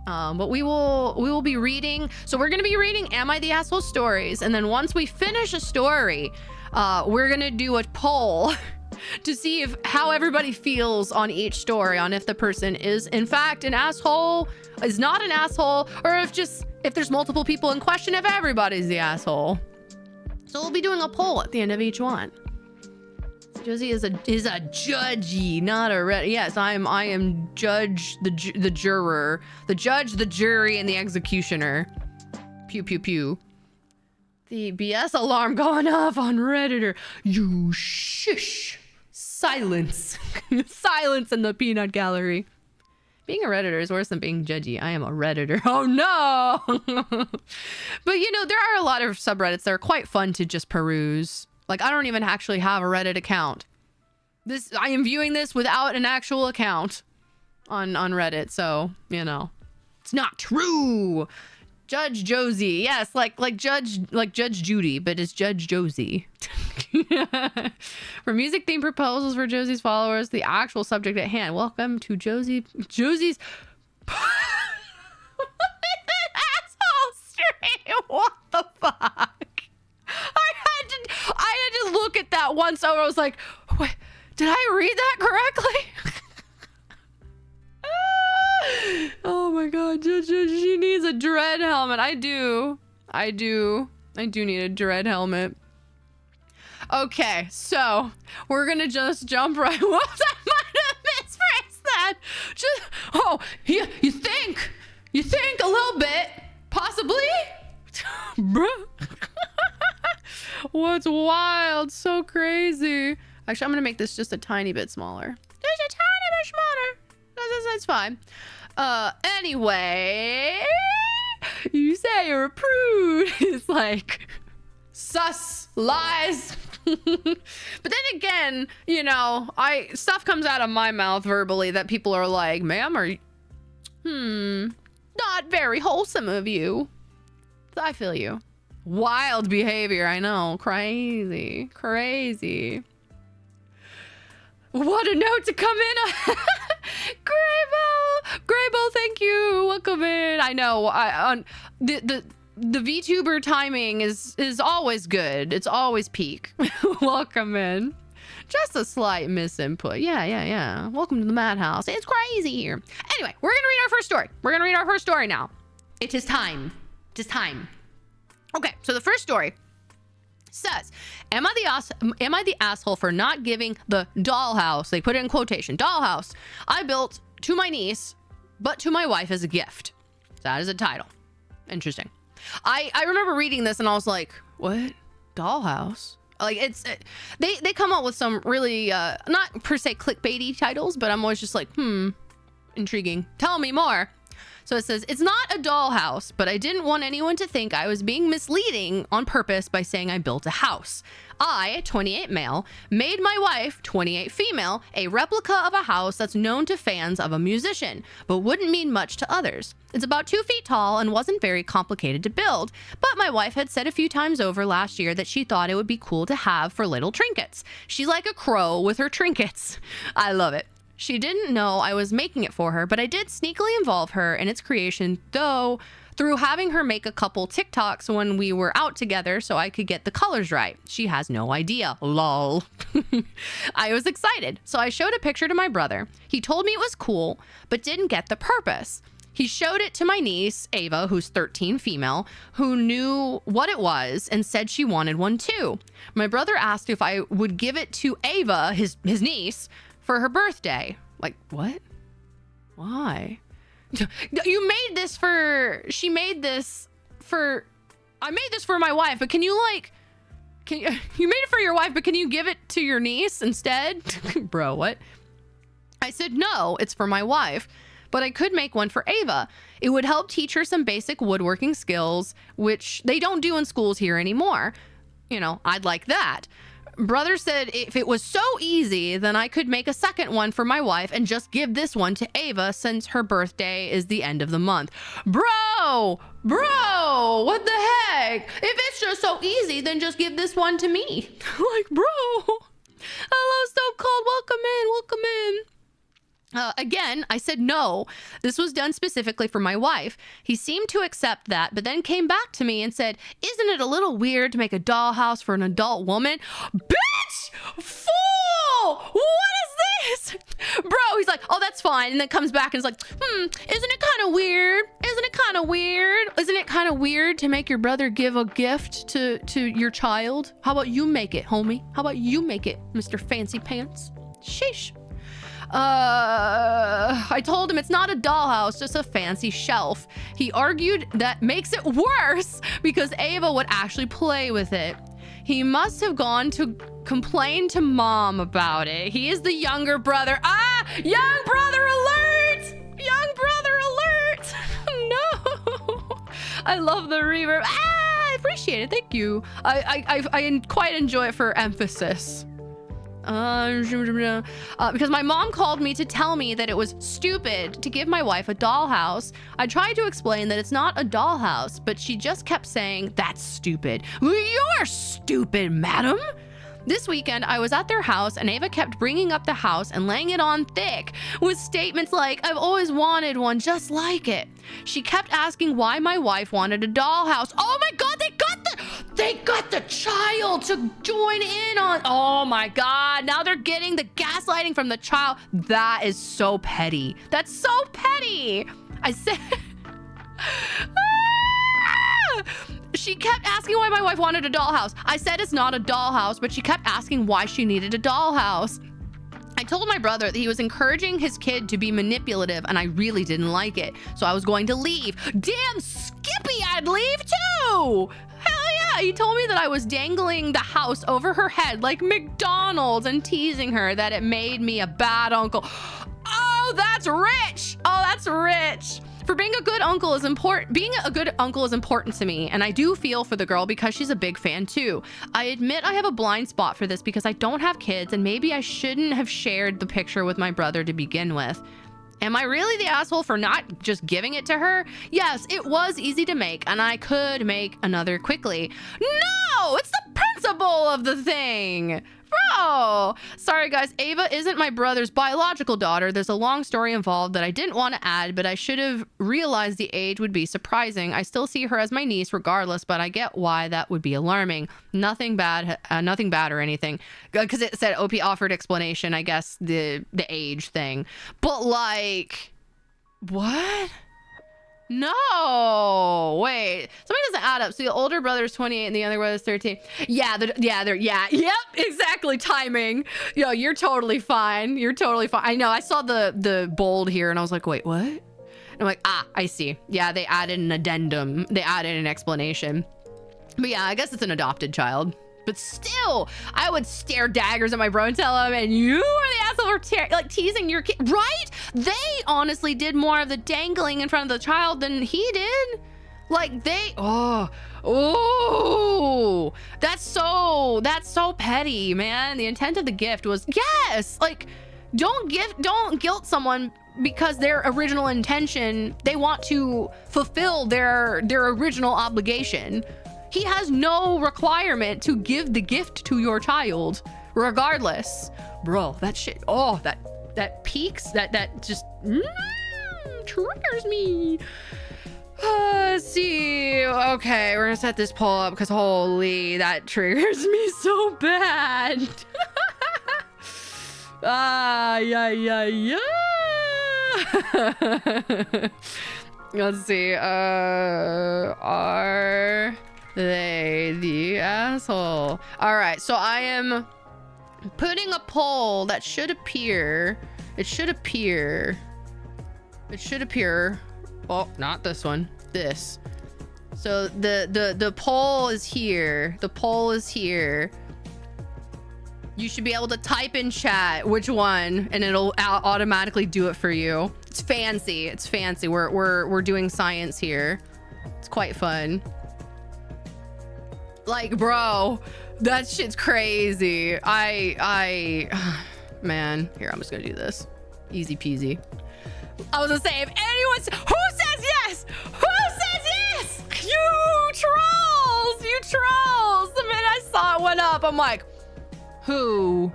But we will be reading. So we're going to be reading Am I the Asshole Stories. And then once we finish a story, we're going to do a poll to see how everybody feels on each story, on if the person is in fact an asshole, is not an asshole, or if there's multiple people in question, if everybody's the asshole. So we'll be doing a poll at the end of each one. Josie is a judgy, not a red. Yes, I am judge, the juror, the judge, the jury, and the executioner. Pew pew pew. The BS alarm going off on Redditor. You shush. Silence. Silence in the peanut gallery. Being a Redditor is worse than being judgy. I am a Redditor. Oh no. But you know, there are a lot of subreddits that are quite fun to just peruse. Like, I don't even actually have a Reddit account. I am viewing this without an actual account on Reddit, so, you know. It's not true. Judge Josie. Yes, like Judge Judy, but it's Judge Josie. For music theme proposals for Josie's followers, the actual subject at hand. Welcome to Josie's asshole stream. What the fuck? I had to look at that once over. I was like, wait, did I read that correctly? Oh my god, she needs a dread helmet. I do need a dread helmet. Okay, so we're gonna just jump right. Whoops, I might have misphrased that. You think a little bit, possibly? Bruh. What's wild? So crazy. Actually, I'm gonna make this just a tiny bit smaller. Just a tiny bit smaller. That's fine. Anyway, you say you're a prude. It's like sus lies. But then again, you know, stuff comes out of my mouth verbally that people are like, ma'am, are you not very wholesome of you. I feel you. Wild behavior, I know. Crazy. What a note to come in. Graybell, thank you. Welcome in. I know. The VTuber timing is always good. It's always peak. Welcome in. Just a slight misinput. Yeah. Welcome to the madhouse. It's crazy here. Anyway, we're gonna read our first story. Now. It is time. Okay, so the first story says, am I the asshole for not giving the dollhouse, they put it in quotation, dollhouse, I built to my niece, but to my wife as a gift? That is a title. Interesting. I remember reading this and I was like, what? Dollhouse? Like, they come up with some really, not per se clickbaity titles, but I'm always just like, intriguing. Tell me more. So it says, it's not a dollhouse, but I didn't want anyone to think I was being misleading on purpose by saying I built a house. I, 28 male, made my wife, 28 female, a replica of a house that's known to fans of a musician, but wouldn't mean much to others. It's about 2 feet tall and wasn't very complicated to build, but my wife had said a few times over last year that she thought it would be cool to have for little trinkets. She's like a crow with her trinkets. I love it. She didn't know I was making it for her, but I did sneakily involve her in its creation, though, through having her make a couple TikToks when we were out together so I could get the colors right. She has no idea. Lol. I was excited, so I showed a picture to my brother. He told me it was cool, but didn't get the purpose. He showed it to my niece, Ava, who's 13 female, who knew what it was and said she wanted one too. My brother asked if I would give it to Ava, his niece, for her birthday. Like, what? Why? You made this for... I made this for my wife, but you made it for your wife, but can you give it to your niece instead? Bro, what? I said, no, it's for my wife, but I could make one for Ava. It would help teach her some basic woodworking skills, which they don't do in schools here anymore. You know, I'd like that. brother said if it was so easy, then I could make a second one for my wife and just give this one to Ava since her birthday is the end of the month. Bro, what the heck? If it's just so easy, then just give this one to me. Like, bro. Hello, Stone Cold. Welcome in. Again, I said no. This was done specifically for my wife. He seemed to accept that, but then came back to me and said, isn't it a little weird to make a dollhouse for an adult woman? Bitch! Fool! What is this? Bro, he's like, oh, that's fine. And then comes back and is like, isn't it kind of weird? Isn't it kind of weird? Isn't it kind of weird to make your brother give a gift to your child? How about you make it, homie? How about you make it, Mr. Fancy Pants? Sheesh. I told him it's not a dollhouse, just a fancy shelf. He argued that makes it worse because Ava would actually play with it. He must have gone to complain to mom about it. He is the younger brother. Young brother alert! Young brother alert! No! I love the reverb. I appreciate it. Thank you. I quite enjoy it for emphasis. Because my mom called me to tell me that it was stupid to give my wife a dollhouse. I tried to explain that it's not a dollhouse, but she just kept saying, that's stupid. You're stupid, madam. This weekend, I was at their house and Ava kept bringing up the house and laying it on thick with statements like, I've always wanted one just like it. She kept asking why my wife wanted a dollhouse. Oh my God, they got the child to join in on. Oh my God, now they're getting the gaslighting from the child. That is so petty. That's so petty. I said, She kept asking why my wife wanted a dollhouse. I said it's not a dollhouse, but she kept asking why she needed a dollhouse. I told my brother that he was encouraging his kid to be manipulative, and I really didn't like it. So I was going to leave. Damn Skippy, I'd leave too! Hell yeah! He told me that I was dangling the house over her head like McDonald's and teasing her that it made me a bad uncle. Oh, that's rich! Oh, that's rich! For being a good uncle is important. Being a good uncle is important to me, and I do feel for the girl because she's a big fan too. I admit I have a blind spot for this because I don't have kids, and maybe I shouldn't have shared the picture with my brother to begin with. Am I really the asshole for not just giving it to her? Yes, it was easy to make, and I could make another quickly. No, it's the principle of the thing. Bro, sorry guys, Ava isn't my brother's biological daughter. There's a long story involved that I didn't want to add, but I should have realized the age would be surprising. I still see her as my niece regardless, but I get why that would be alarming. Nothing bad or anything. Because it said OP offered explanation, I guess, the age thing. But like, what? No, wait, something doesn't add up. So the older brother's 28 and the younger brother's 13. Yeah, yep, exactly. Timing. Yo, you're totally fine. You're totally fine. I know, I saw the bold here and I was like, wait, what? And I'm like, I see. Yeah, they added an addendum. They added an explanation. But yeah, I guess it's an adopted child. But still, I would stare daggers at my bro and tell him, and you are the asshole for like teasing your kid, right? They honestly did more of the dangling in front of the child than he did. Like they, that's so petty, man. The intent of the gift was, yes, like don't guilt someone because their original intention, they want to fulfill their original obligation. He has no requirement to give the gift to your child, regardless. Bro, that shit, that peaks, that just triggers me. Let's see. Okay, we're gonna set this poll up because holy, that triggers me so bad. Yeah. Let's see. Are they the asshole? All right, so I am putting a poll that should appear. It should appear. Oh, not this one. This. So the poll is here. The poll is here. You should be able to type in chat which one, and it'll automatically do it for you. It's fancy. It's fancy. We're doing science here. It's quite fun. Like, bro, That shit's crazy. Man, here, I'm just gonna do this. Easy peasy. I was gonna say, if anyone, who says yes? Who says yes? You trolls, you trolls. The minute I saw it went up, I'm like, who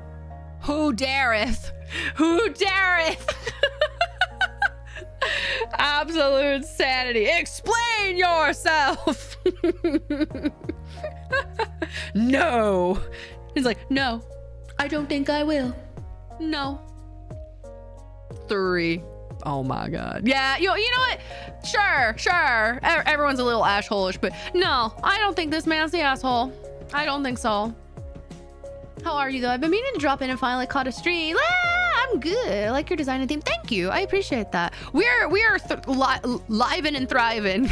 dareth? Who dareth? Absolute sanity. Explain yourself. No. He's like, no, I don't think I will. No. 3. Oh my God. Yeah, you know what? Sure. Everyone's a little asshole-ish, but no, I don't think this man's the asshole. I don't think so. How are you though? I've been meaning to drop in and finally caught a stream. I'm good. I like your design and theme. Thank you. I appreciate that. We are living and thriving.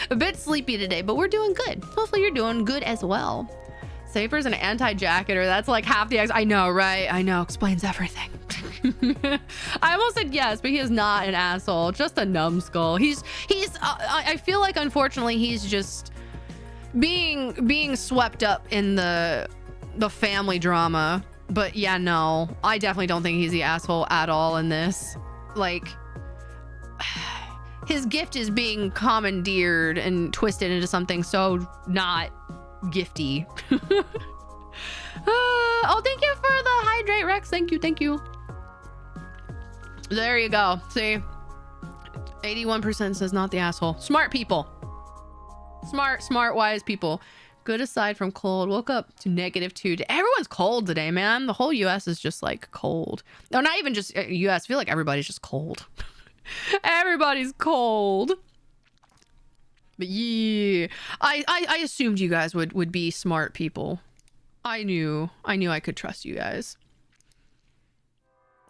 A bit sleepy today, but we're doing good. Hopefully you're doing good as well. Safer's an anti-jacketer. That's like half the I know, right? I know. Explains everything. I almost said yes, but he is not an asshole. Just a numbskull. I feel like unfortunately he's just being swept up in the family drama. But yeah, no, I definitely don't think he's the asshole at all in this. Like, his gift is being commandeered and twisted into something so not gifty. Oh, thank you for the hydrate, Rex. Thank you. There you go. See, 81% says not the asshole. Smart people. Smart, wise people. Good aside from cold. Woke up to -2. Everyone's cold today, man. The whole US is just like cold. No, not even just US. I feel like everybody's just cold. Everybody's cold. But yeah, I assumed you guys would be smart people. I knew I could trust you guys.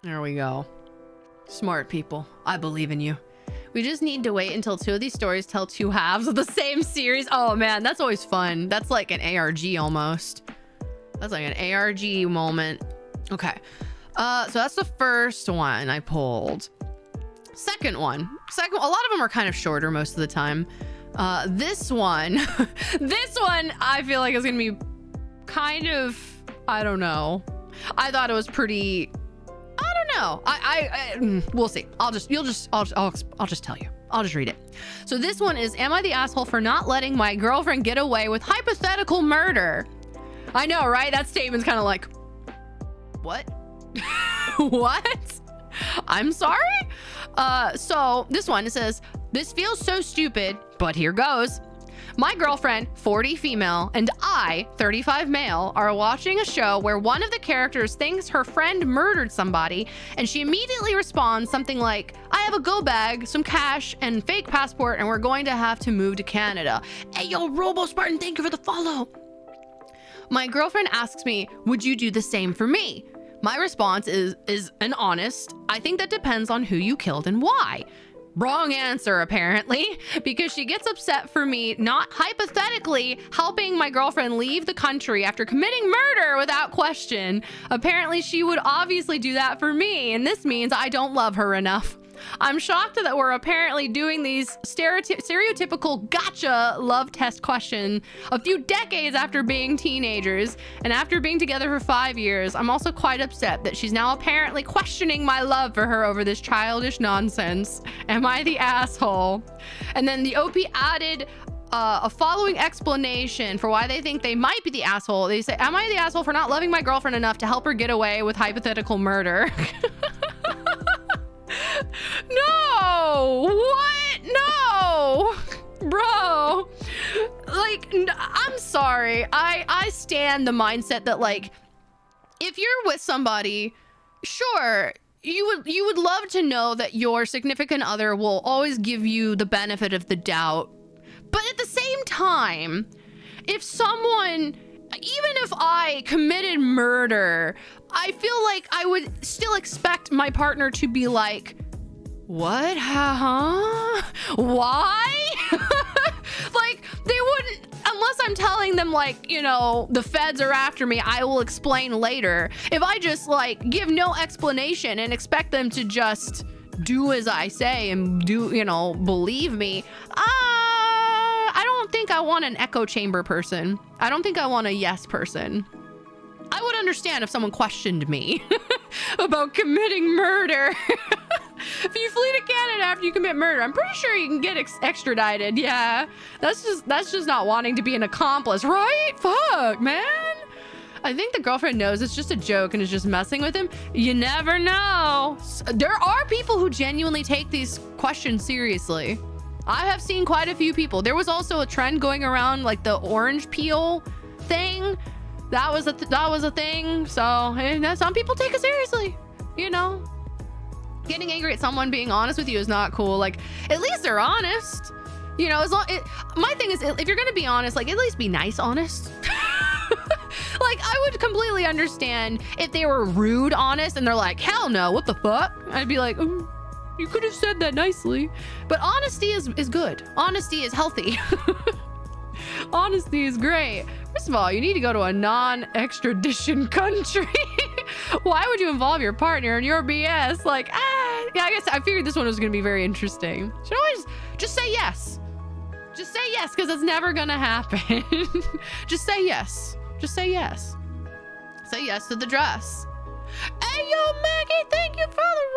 There we go. Smart people. I believe in you. We just need to wait until 2 of these stories tell 2 halves of the same series. Oh man, that's always fun. That's like an ARG almost. That's like an ARG moment. Okay. So that's the first one I pulled. Second one, a lot of them are kind of shorter most of the time. This one, I feel like is gonna be kind of, I don't know. I thought it was pretty, I don't know. We'll see. I'll just tell you. I'll just read it. So this one is, am I the asshole for not letting my girlfriend get away with hypothetical murder? I know, right? That statement's kind of like, what? What? I'm sorry? So this one, it says, this feels so stupid, but here goes. My girlfriend, 40 female, and I, 35 male, are watching a show where one of the characters thinks her friend murdered somebody, and she immediately responds something like, I have a go bag, some cash, and fake passport, and we're going to have to move to Canada. Hey, yo, Robo Spartan, thank you for the follow. My girlfriend asks me, would you do the same for me? My response is an honest, I think that depends on who you killed and why. Wrong answer, apparently, because she gets upset for me not hypothetically helping my girlfriend leave the country after committing murder without question. Apparently, she would obviously do that for me, and this means I don't love her enough. I'm shocked that we're apparently doing these stereotypical gotcha love test question a few decades after being teenagers, and after being together for 5 years. I'm also quite upset that she's now apparently questioning my love for her over this childish nonsense. Am I the asshole? And then the OP added a following explanation for why they think they might be the asshole. They say, am I the asshole for not loving my girlfriend enough to help her get away with hypothetical murder? No! What? No! Bro! Like, I'm sorry. I stand the mindset that, like, if you're with somebody, sure, you would love to know that your significant other will always give you the benefit of the doubt. But at the same time, if someone, even if I committed murder, I feel like I would still expect my partner to be like, what? Huh? Why? Like, they wouldn't, unless I'm telling them, like, you know, the feds are after me, I will explain later. If I just, like, give no explanation and expect them to just do as I say and do, you know, believe me, I don't think I want an echo chamber person. I don't think I want a yes person. I would understand if someone questioned me about committing murder. If you flee to Canada after you commit murder, I'm pretty sure you can get extradited. Yeah, that's just not wanting to be an accomplice, right? Fuck, man. I think the girlfriend knows it's just a joke and is just messing with him. You never know. There are people who genuinely take these questions seriously. I have seen quite a few people. There was also a trend going around, like the orange peel thing. That was a thing. So some people take it seriously, you know. Getting angry at someone being honest with you is not cool. Like, at least they're honest. You know, my thing is, if you're gonna be honest, like, at least be nice honest. Like, I would completely understand if they were rude honest and they're like, hell no, what the fuck? I'd be like, you could have said that nicely. But honesty is good. Honesty is healthy. Honesty is great. First of all, you need to go to a non-extradition country. Why would you involve your partner in your BS? Like, yeah, I guess I figured this one was going to be very interesting. Should always just say yes. Just say yes, because it's never going to happen. Just say yes. Just say yes. Say yes to the dress. Hey, yo, Maggie, thank you for the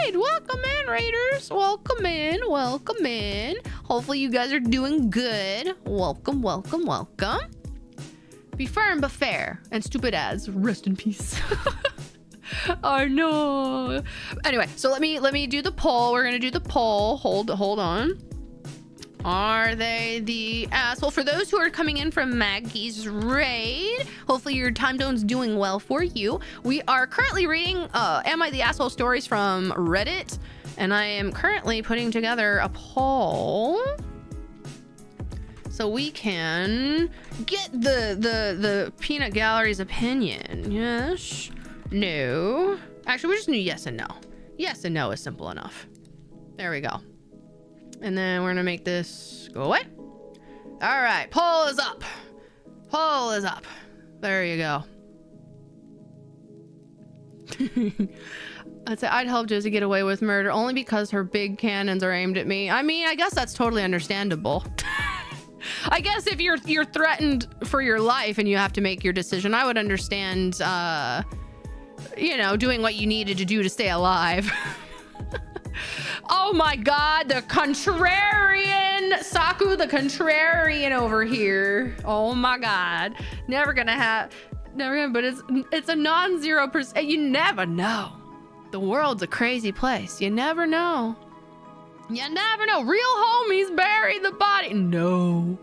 raid. Welcome in, raiders. Welcome in. Welcome in. Hopefully you guys are doing good. Welcome, welcome, welcome. Be firm but fair. And stupid ads. Rest in peace. Oh no. Anyway, so let me do the poll. We're gonna do the poll. Hold on. Are they the asshole? For those who are coming in from Maggie's raid, hopefully your time zone's doing well for you. We are currently reading Am I the Asshole stories from Reddit, and I am currently putting together a poll so we can get the peanut gallery's opinion. Yes, no, actually we just need yes and no. Yes and no is simple enough. There we go. And then we're gonna make this go away. All right, poll is up. Poll is up. There you go. I'd say I'd help Josie get away with murder only because her big cannons are aimed at me. I mean, I guess that's totally understandable. I guess if you're threatened for your life and you have to make your decision, I would understand, you know, doing what you needed to do to stay alive. Oh my god, the contrarian! Saku the contrarian over here. Oh my god. Never gonna, but it's a non-zero percent. You never know. The world's a crazy place. You never know. You never know. Real homies bury the body. No.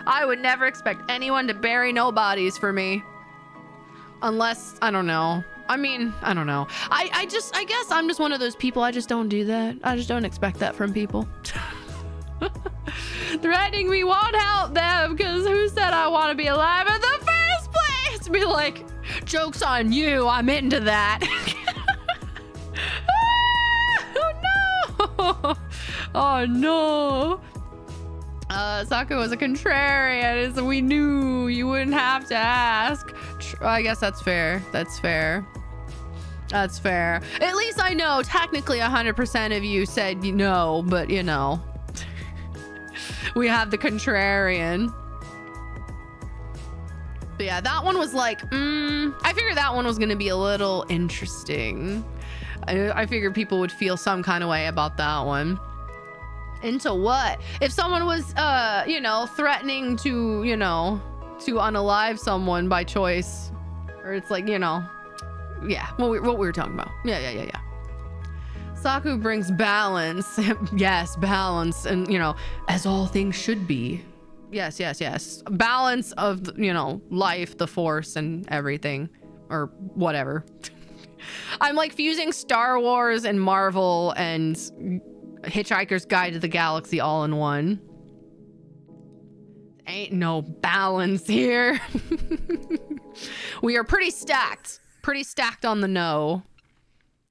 I would never expect anyone to bury no bodies for me. Unless, I don't know. I mean, I don't know. I guess I'm just one of those people. I just don't do that. I just don't expect that from people. Threatening me won't help them, because who said I want to be alive in the first place? Be like, joke's on you. I'm into that. Oh no. Oh no. Saku was a contrarian, so we knew you wouldn't have to ask. I guess that's fair. That's fair. That's fair. At least I know technically 100% of you said no, but you know, we have the contrarian. But yeah, that one was like, I figured that one was going to be a little interesting. I figured people would feel some kind of way about that one. Into what? If someone was, you know, threatening to, you know, to unalive someone by choice, or it's like, you know, yeah, what we were talking about. Yeah. Saku brings balance. Yes, balance, and you know, as all things should be. Yes. Balance of, you know, life, the force, and everything, or whatever. I'm like fusing Star Wars and Marvel and Hitchhiker's Guide to the Galaxy all in one. Ain't no balance here. We are pretty stacked on the no.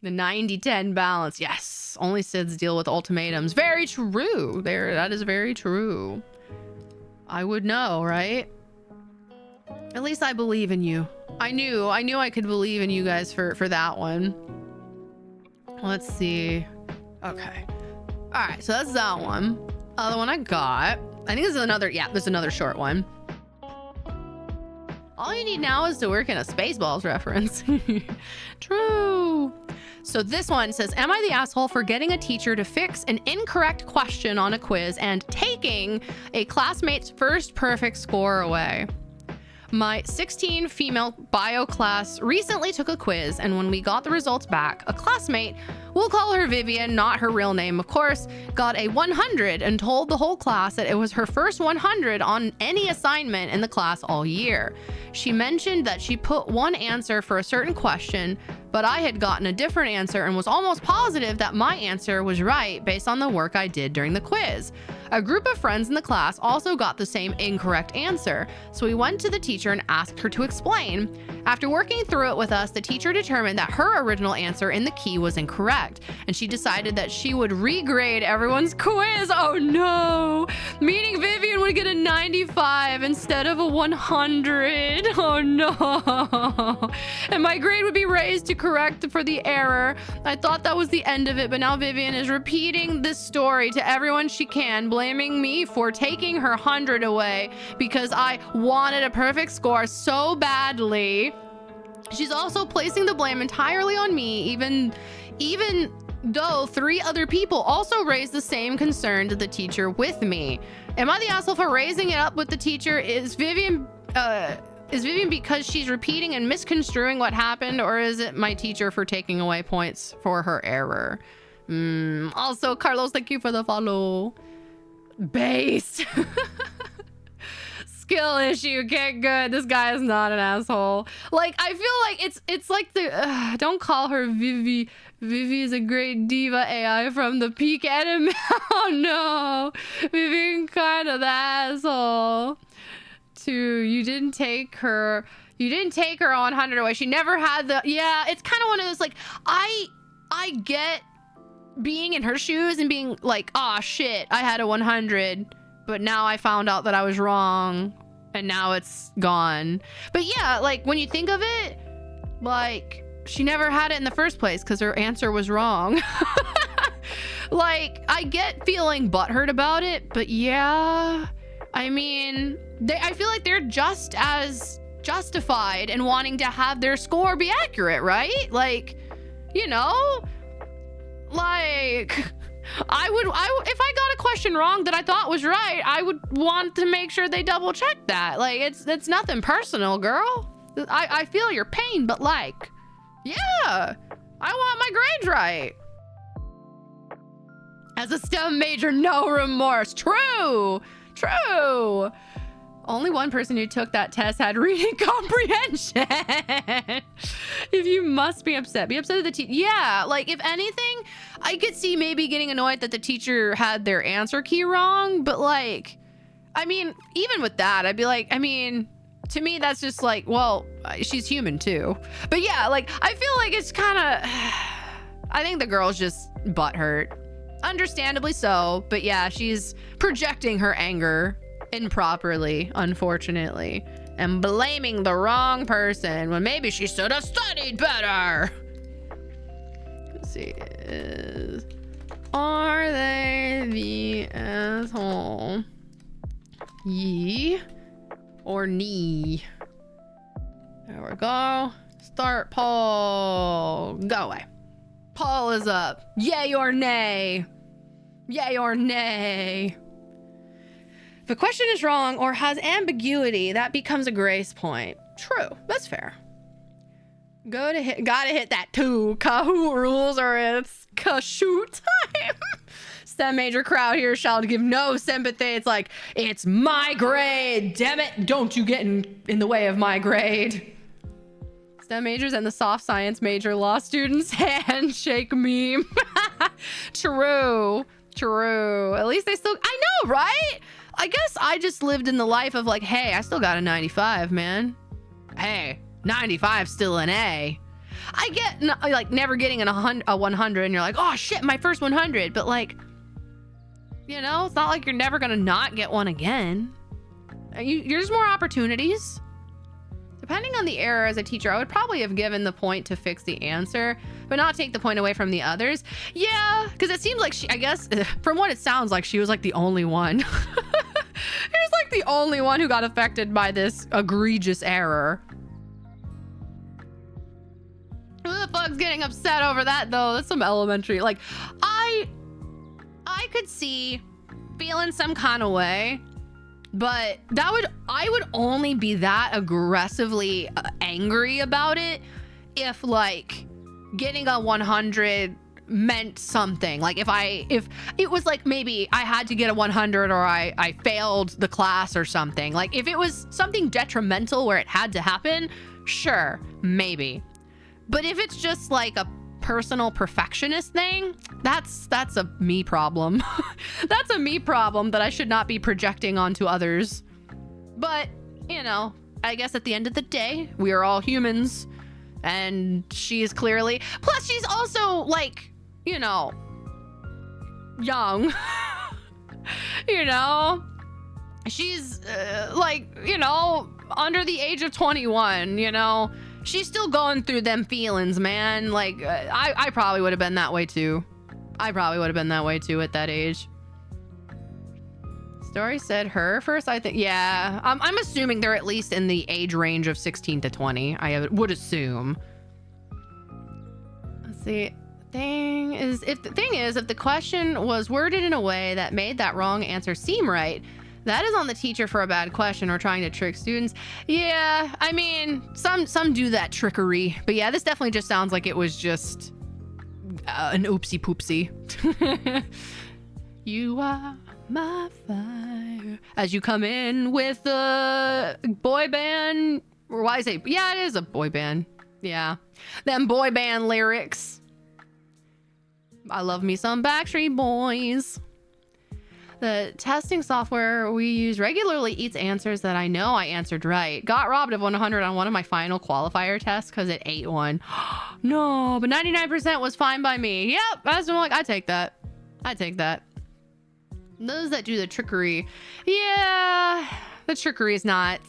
The 90-10 balance. Yes, only Sids deal with ultimatums. Very true. That is very true. I would know, right? At least I believe in you. I knew I could believe in you guys for that one. Let's see. Okay. All right, so that's that one. Other one I got I think this is another, yeah, there's another short one. All you need now is to work in a Spaceballs reference. True. So this one says, am I the asshole for getting a teacher to fix an incorrect question on a quiz and taking a classmate's first perfect score away? My 16 female bio class recently took a quiz, and when we got the results back, a classmate, we'll call her Vivian, not her real name of course, got a 100 and told the whole class that it was her first 100 on any assignment in the class all year. She mentioned that she put one answer for a certain question, but I had gotten a different answer and was almost positive that my answer was right based on the work I did during the quiz. A group of friends in the class also got the same incorrect answer, so we went to the teacher and asked her to explain. After working through it with us, the teacher determined that her original answer in the key was incorrect, and she decided that she would regrade everyone's quiz. Oh no! Meaning Vivian would get a 95 instead of a 100. Oh no! And my grade would be raised to correct for the error. I thought that was the end of it, but now Vivian is repeating this story to everyone she can, blaming me for taking her 100 away because I wanted a perfect score so badly. She's also placing the blame entirely on me, even though 3 other people also raised the same concern to the teacher with me. Am I the asshole for raising it up with the teacher? Is Vivian because she's repeating and misconstruing what happened, or is it my teacher for taking away points for her error? Also, Carlos, thank you for the follow. Base. Skill issue, get good. This guy is not an asshole. Like, I feel like it's like the don't call her Vivi. Vivi is a great diva AI from the peak anime. Oh no, Vivi kind of the asshole. You didn't take her 100 away. She never had the, yeah, it's kind of one of those, like, I get being in her shoes and being like, oh shit, I had a 100, but now I found out that I was wrong and now it's gone. But yeah, like when you think of it, like she never had it in the first place because her answer was wrong. Like, I get feeling butthurt about it, but yeah, I mean, I feel like they're just as justified in wanting to have their score be accurate, right? Like, you know, like I would if I got a question wrong that I thought was right, I would want to make sure they double check that. Like, it's nothing personal, girl. I feel your pain, but like, yeah, I want my grades right. As a STEM major, no remorse. True. Only one person who took that test had reading comprehension. If you must be upset at the teacher. Yeah, like if anything, I could see maybe getting annoyed that the teacher had their answer key wrong. But like, I mean, even with that, I'd be like, I mean, to me, that's just like, well, she's human too. But yeah, like, I feel like it's kind of, I think the girl's just butthurt. Understandably so, but yeah, she's projecting her anger improperly, unfortunately, and blaming the wrong person when maybe she should have studied better. Let's see, are they the asshole? Ye or knee? There we go. Start poll. Go away. Poll is up. Yay or nay? Yay or nay? If a question is wrong or has ambiguity, that becomes a grace point. True, that's fair. Gotta hit that 2 Kahoot rules or it's Kahoot time. STEM major crowd here shall give no sympathy. It's like, it's my grade, damn it. Don't you get in the way of my grade. STEM majors and the soft science major law students handshake meme. True. At least they still, I know, right? I guess I just lived in the life of like, hey, I still got a 95, man. Hey, 95 still an A. I get like never getting a 100 and you're like, oh shit, my first 100. But like, you know, it's not like you're never gonna not get one again. There's more opportunities. Depending on the error as a teacher, I would probably have given the point to fix the answer, but not take the point away from the others. Yeah, because it seems like she, I guess, from what it sounds like, she was like the only one. the only one who got affected by this egregious error. Who the fuck's getting upset over that though? That's some elementary. Like, I could see feeling some kind of way, but I would only be that aggressively angry about it if like getting a 100 meant something. Like if it was like maybe I had to get a 100 or I failed the class or something. Like if it was something detrimental where it had to happen, sure, maybe. But if it's just like a personal perfectionist thing, that's a me problem. That's a me problem that I should not be projecting onto others. But, you know, I guess at the end of the day, we are all humans, and she is clearly, plus she's also like, you know, young. You know, she's like, you know, under the age of 21, you know. She's still going through them feelings, man. Like, I probably would have been that way too. I probably would have been that way too at that age. Story said her first, I think. Yeah, I'm assuming they're at least in the age range of 16 to 20. I would assume. Let's see. If the question was worded in a way that made that wrong answer seem right, that is on the teacher for a bad question or trying to trick students. Yeah, I mean, some do that trickery. But yeah, this definitely just sounds like it was just an oopsie poopsie. You are my fire. As you come in with the boy band, or why I say, yeah, it is a boy band. Yeah, them boy band lyrics. I love me some Backstreet Boys. The testing software we use regularly eats answers that I know I answered right. Got robbed of 100 on one of my final qualifier tests because it ate one. No, but 99% was fine by me. Yep, that's like, I take that. I take that. Those that do the trickery, yeah, the trickery is not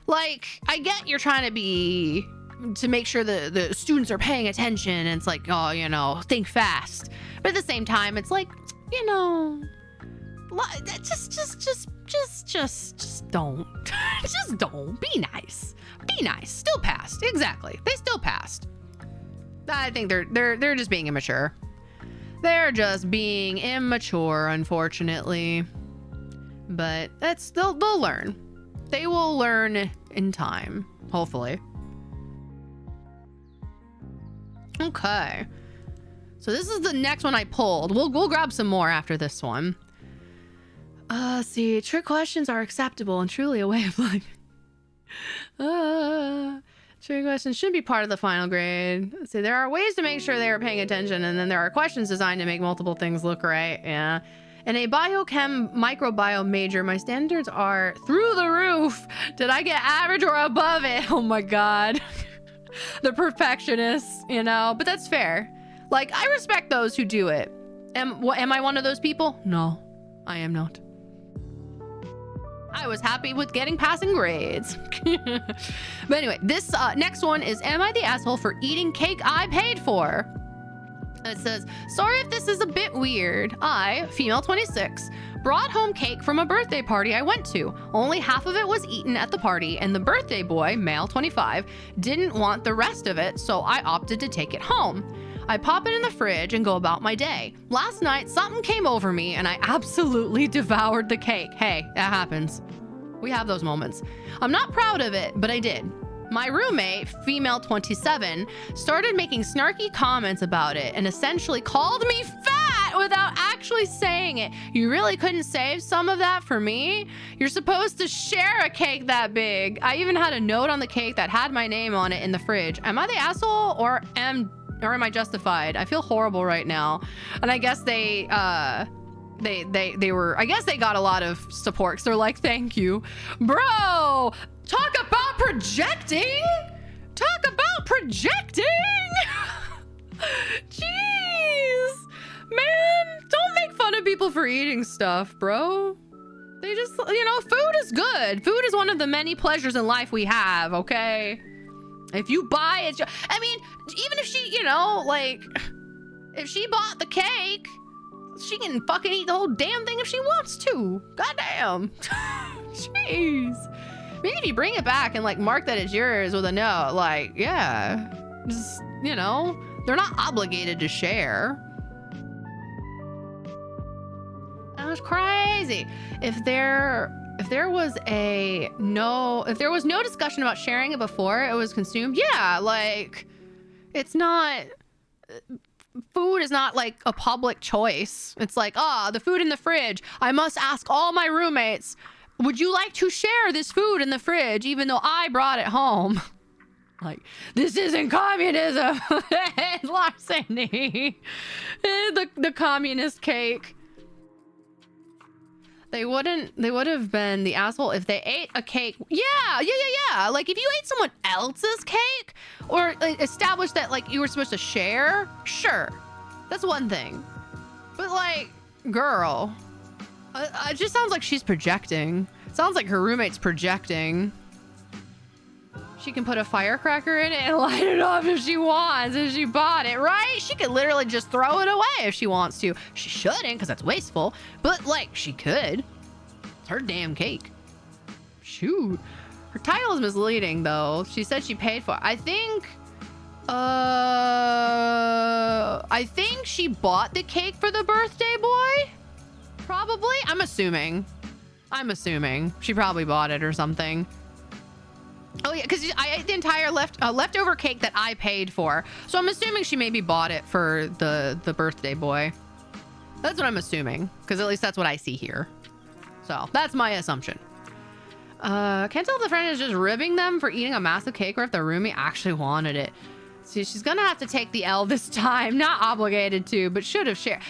like, I get you're trying to make sure the students are paying attention, and it's like, oh, you know, think fast. But at the same time, it's like, you know, just don't. Just don't. Be nice. Be nice. Still passed. Exactly. They still passed. I think they're just being immature. They're just being immature, unfortunately. But they'll learn. They will learn in time, hopefully. Okay. So this is the next one I pulled. We'll grab some more after this one. See, trick questions are acceptable and truly a way of life. Trick questions should be part of the final grade. See, there are ways to make sure they are paying attention, and then there are questions designed to make multiple things look right. Yeah. In a biochem microbiome major, my standards are through the roof. Did I get average or above it? Oh my God. The perfectionists, you know, but that's fair. Like, I respect those who do it. Am I one of those people? No, I am not. I was happy with getting passing grades. But anyway, this next one is, am I the asshole for eating cake I paid for? It says, sorry if this is a bit weird. I, female 26, brought home cake from a birthday party I went to. Only half of it was eaten at the party, and the birthday boy, male 25, didn't want the rest of it, so I opted to take it home. I pop it in the fridge and go about my day. Last night, something came over me and I absolutely devoured the cake. Hey, that happens. We have those moments. I'm not proud of it, but I did. My roommate, female 27, started making snarky comments about it and essentially called me fat without actually saying it. You really couldn't save some of that for me? You're supposed to share a cake that big. I even had a note on the cake that had my name on it in the fridge. Am I the asshole or am I justified? I feel horrible right now. And I guess they were, I guess they got a lot of support. So they're like, thank you. Bro, talk about projecting. Talk about projecting. Jeez, man, don't make fun of people for eating stuff, bro. They just, you know, food is good. Food is one of the many pleasures in life we have, okay? If you buy it, I mean, even if she, you know, like, if she bought the cake, she can fucking eat the whole damn thing if she wants to. Goddamn. Jeez. Maybe if you bring it back and like mark that it's yours with a note, like, yeah, just, you know, they're not obligated to share. That was crazy. If there was no discussion about sharing it before it was consumed, yeah, like, it's not, food is not like a public choice. It's like, the food in the fridge, I must ask all my roommates, would you like to share this food in the fridge even though I brought it home? Like, this isn't communism. Larceny. The communist cake. They would have been the asshole if they ate a cake. Yeah. Like, if you ate someone else's cake or established that, like, you were supposed to share, sure. That's one thing. But, like, girl, it just sounds like she's projecting. Sounds like her roommate's projecting. She can put a firecracker in it and light it up if she wants, if she bought it, right? She could literally just throw it away if she wants to. She shouldn't, because that's wasteful, but like, she could. It's her damn cake. Shoot. Her title is misleading though. She said she paid for it. I think she bought the cake for the birthday boy. Probably. I'm assuming. She probably bought it or something. Oh yeah, because I ate the entire leftover cake that I paid for. So I'm assuming she maybe bought it for the birthday boy. That's what I'm assuming, because at least that's what I see here. So that's my assumption. Can't tell if the friend is just ribbing them for eating a massive cake or if the roomie actually wanted it. See, she's gonna have to take the L this time. Not obligated to, but should have shared.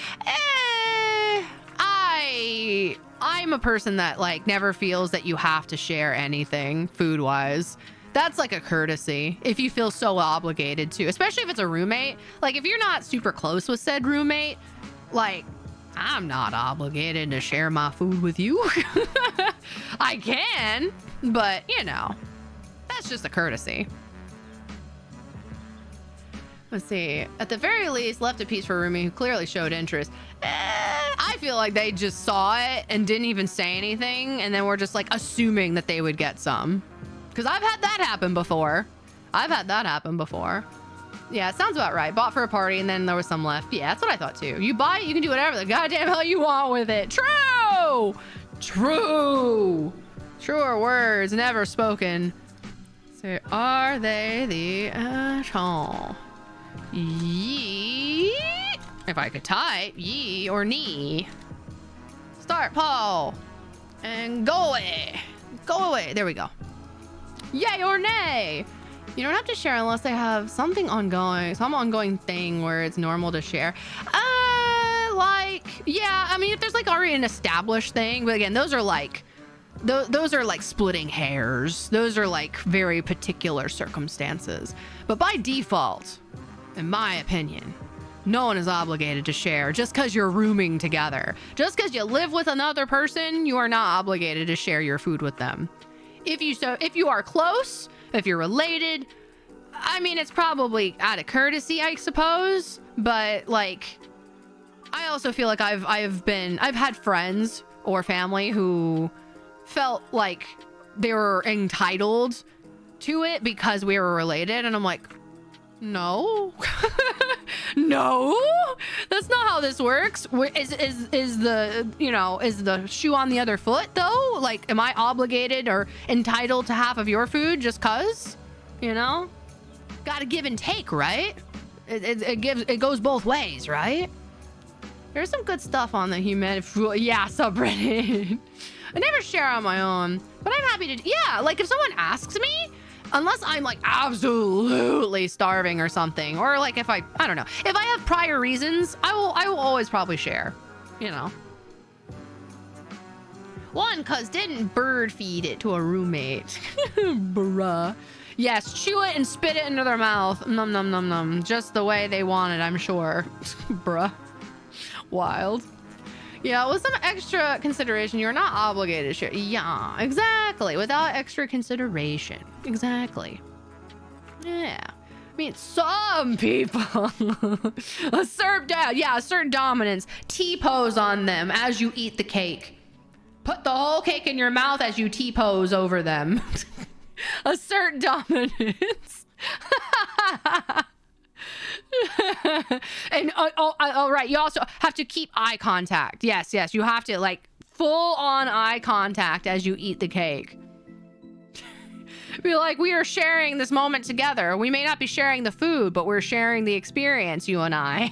I'm a person that like never feels that you have to share anything food wise. That's like a courtesy if you feel so obligated to, especially if it's a roommate. Like if you're not super close with said roommate, like I'm not obligated to share my food with you. I can, but you know, that's just a courtesy. Let's see. At the very least, left a piece for a roomie who clearly showed interest. I feel like they just saw it and didn't even say anything, and then we're just like assuming that they would get some. Because I've had that happen before. Yeah, it sounds about right. Bought for a party and then there was some left. Yeah, that's what I thought too. You buy it, you can do whatever the goddamn hell you want with it. True! Truer words never spoken. So are they the asshole? Yee. If I could type, yee or knee. Start poll. And go away. Go away. There we go. Yay or nay. You don't have to share unless they have something ongoing, some ongoing thing where it's normal to share. Like, yeah, I mean, if there's like already an established thing, but again, those are like splitting hairs. Those are like very particular circumstances. But by default, in my opinion, no one is obligated to share just because you're rooming together. Just because you live with another person, you are not obligated to share your food with them. If you are close, if you're related, I mean, it's probably out of courtesy, I suppose. But like, I also feel like I've had friends or family who felt like they were entitled to it because we were related, and I'm like, no. No, that's not how this works. Is the shoe on the other foot though? Like, am I obligated or entitled to half of your food just cause? You know, gotta give and take, right? It goes both ways, right? There's some good stuff on the subreddit. I never share on my own, but I'm happy to. Yeah, like if someone asks me. Unless I'm like absolutely starving or something, or like if I don't know, if I have prior reasons, I will always probably share, you know. One, cause didn't bird feed it to a roommate. Bruh. Yes, chew it and spit it into their mouth. Num num num num. Just the way they want it, I'm sure. Bruh. Wild. Yeah, with some extra consideration, you're not obligated to share. Yeah, exactly. Without extra consideration. Exactly. Yeah. I mean, some people assert dominance. T-pose on them as you eat the cake. Put the whole cake in your mouth as you T-pose over them. Assert dominance. And all right, you also have to keep eye contact. Yes, you have to like full on eye contact as you eat the cake. Be like, we are sharing this moment together. We may not be sharing the food, but we're sharing the experience, you and I.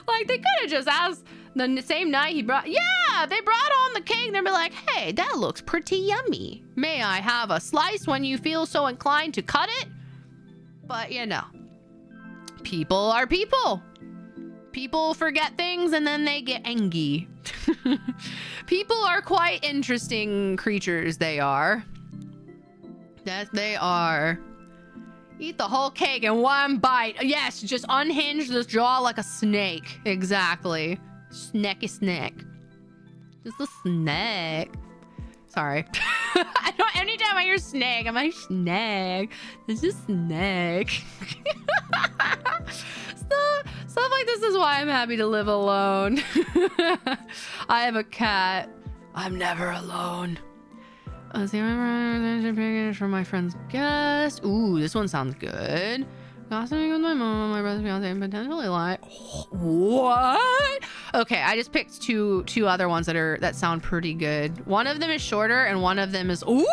Like, they could have just asked the same night he brought, yeah, they brought on the cake. They'd be like, hey, that looks pretty yummy. May I have a slice when you feel so inclined to cut it? But, you know, people are people. People forget things and then they get angry. People are quite interesting creatures, they are. That they are. Eat the whole cake in one bite. Yes, just unhinge the jaw like a snake. Exactly. Snacky snack. Just a snack. Sorry. I don't, anytime I hear snake, I'm like, snack. It's just snack. Stuff like this is why I'm happy to live alone. I have a cat. I'm never alone. Let's see, from my friend's guest. Ooh, this one sounds good. Gossiping with my mom, my brother's fiance, and potentially lie. What? Okay, I just picked two other ones that sound pretty good. One of them is shorter, and one of them is ooh.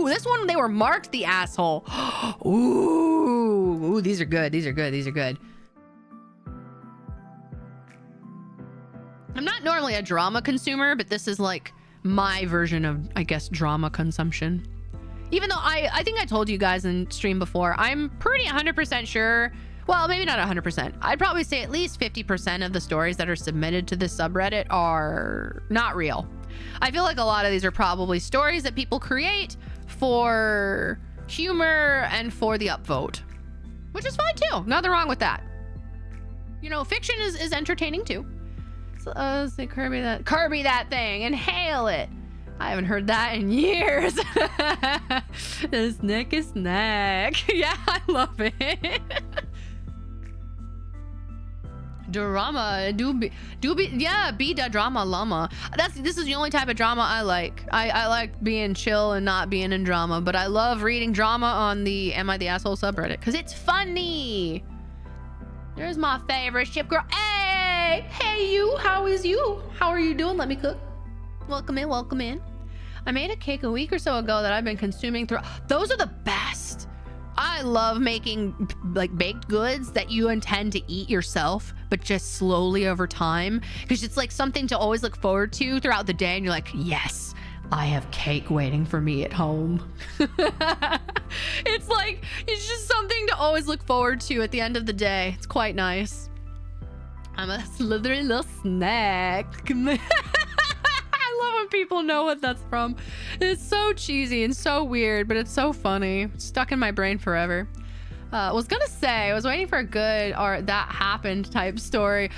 This one they were marked the asshole. Ooh, these are good. These are good. I'm not normally a drama consumer, but this is like my version of, I guess, drama consumption. Even though I think I told you guys in stream before, I'm pretty 100% sure, well, maybe not 100%. I'd probably say at least 50% of the stories that are submitted to this subreddit are not real. I feel like a lot of these are probably stories that people create for humor and for the upvote, which is fine too. Nothing wrong with that. You know, fiction is entertaining too. So say Kirby that thing, inhale it. I haven't heard that in years. The snack is snack. Yeah, I love it. Drama, yeah, be da drama llama. This is the only type of drama I like. I like being chill and not being in drama, but I love reading drama on the Am I the Asshole subreddit because it's funny. There's my favorite ship girl. Hey you, how is you? How are you doing? Let me cook. Welcome in. I made a cake a week or so ago that I've been consuming through. Those are the best. I love making like baked goods that you intend to eat yourself, but just slowly over time, because it's like something to always look forward to throughout the day. And you're like, yes, I have cake waiting for me at home. It's just something to always look forward to at the end of the day. It's quite nice. I'm a slithery little snack. I love when people know what that's from. It's so cheesy and so weird, but it's so funny. It's stuck in my brain forever. I was gonna say, I was waiting for a good or that happened type story.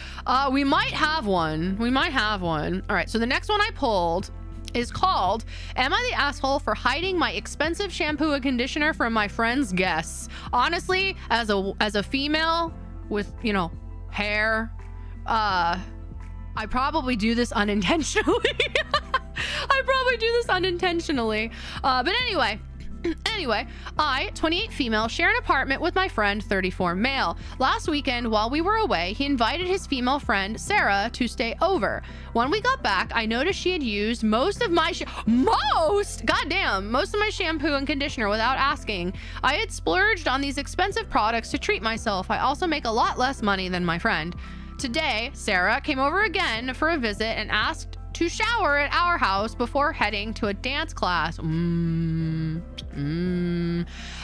We might have one. All right, so the next one I pulled is called, Am I the Asshole for Hiding My Expensive Shampoo and Conditioner from My Friend's Guests? Honestly, as a female with, you know, hair, I probably do this unintentionally. But anyway, I, 28 female, share an apartment with my friend, 34 male. Last weekend, while we were away, he invited his female friend, Sarah, to stay over. When we got back, I noticed she had used most of my shampoo and conditioner without asking. I had splurged on these expensive products to treat myself. I also make a lot less money than my friend. Today, Sarah came over again for a visit and asked to shower at our house before heading to a dance class.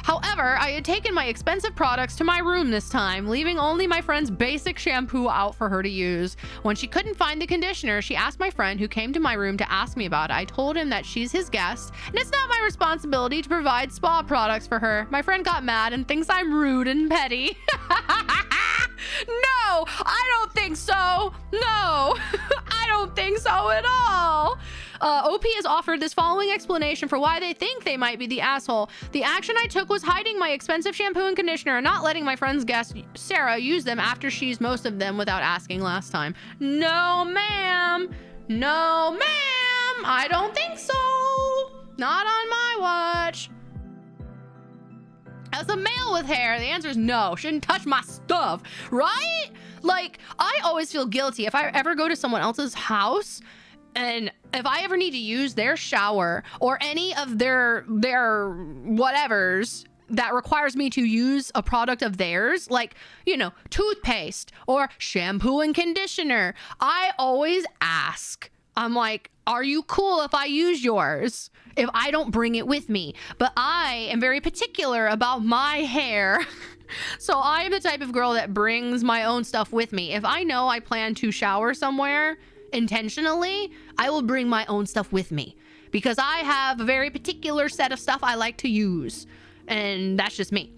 However, I had taken my expensive products to my room this time, leaving only my friend's basic shampoo out for her to use. When she couldn't find the conditioner, she asked my friend who came to my room to ask me about it. I told him that she's his guest, and it's not my responsibility to provide spa products for her. My friend got mad and thinks I'm rude and petty. No, I don't think so. No, I don't think so at all. OP has offered this following explanation for why they think they might be the asshole. The action I took was hiding my expensive shampoo and conditioner and not letting my friend's guest, Sarah, use them after she used most of them without asking last time. No, ma'am. No, ma'am. I don't think so. Not on my watch. As a male with hair, the answer is no. Shouldn't touch my stuff, right? Like, I always feel guilty if I ever go to someone else's house and if I ever need to use their shower or any of their whatevers that requires me to use a product of theirs, like, you know, toothpaste or shampoo and conditioner, I always ask. I'm like, are you cool if I use yours? If I don't bring it with me? But I am very particular about my hair. So I am the type of girl that brings my own stuff with me. If I know I plan to shower somewhere intentionally, I will bring my own stuff with me because I have a very particular set of stuff I like to use. And that's just me.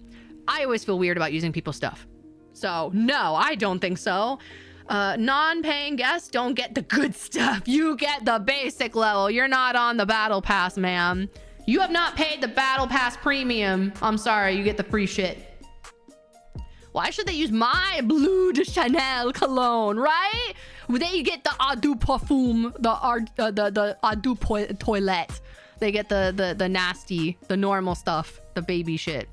I always feel weird about using people's stuff. So no, I don't think so. Non-paying guests don't get the good stuff. You get the basic level. You're not on the battle pass, ma'am. You have not paid the battle pass premium. I'm sorry, you get the free shit. Why should they use my Bleu de Chanel cologne, right? They get the Eau de Parfum, the Eau de Toilette. They get the nasty, the normal stuff, the baby shit.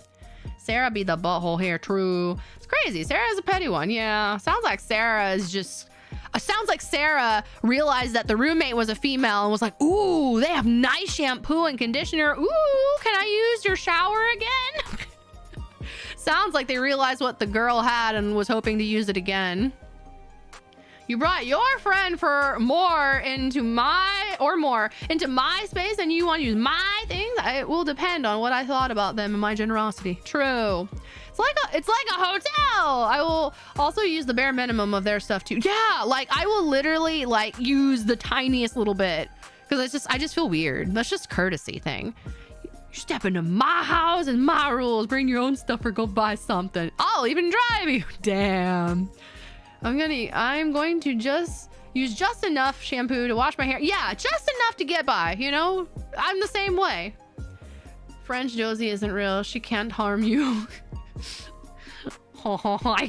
Sarah be the butthole here, true. It's crazy. Sarah's a petty one, yeah. Sounds like Sarah is just... sounds like Sarah realized that the roommate was a female and was like, ooh, they have nice shampoo and conditioner. Ooh, can I use your shower again? Sounds like they realized what the girl had and was hoping to use it again. You brought your friend for more into my space and you want to use my things? It will depend on what I thought about them and my generosity. True. It's like a hotel. I will also use the bare minimum of their stuff too. Yeah, like I will literally like use the tiniest little bit because I just feel weird. That's just a courtesy thing. You step into my house and my rules. Bring your own stuff or go buy something. I'll even drive you. Damn. I'm going to just use just enough shampoo to wash my hair. Yeah, just enough to get by, you know? I'm the same way. French Josie isn't real. She can't harm you. I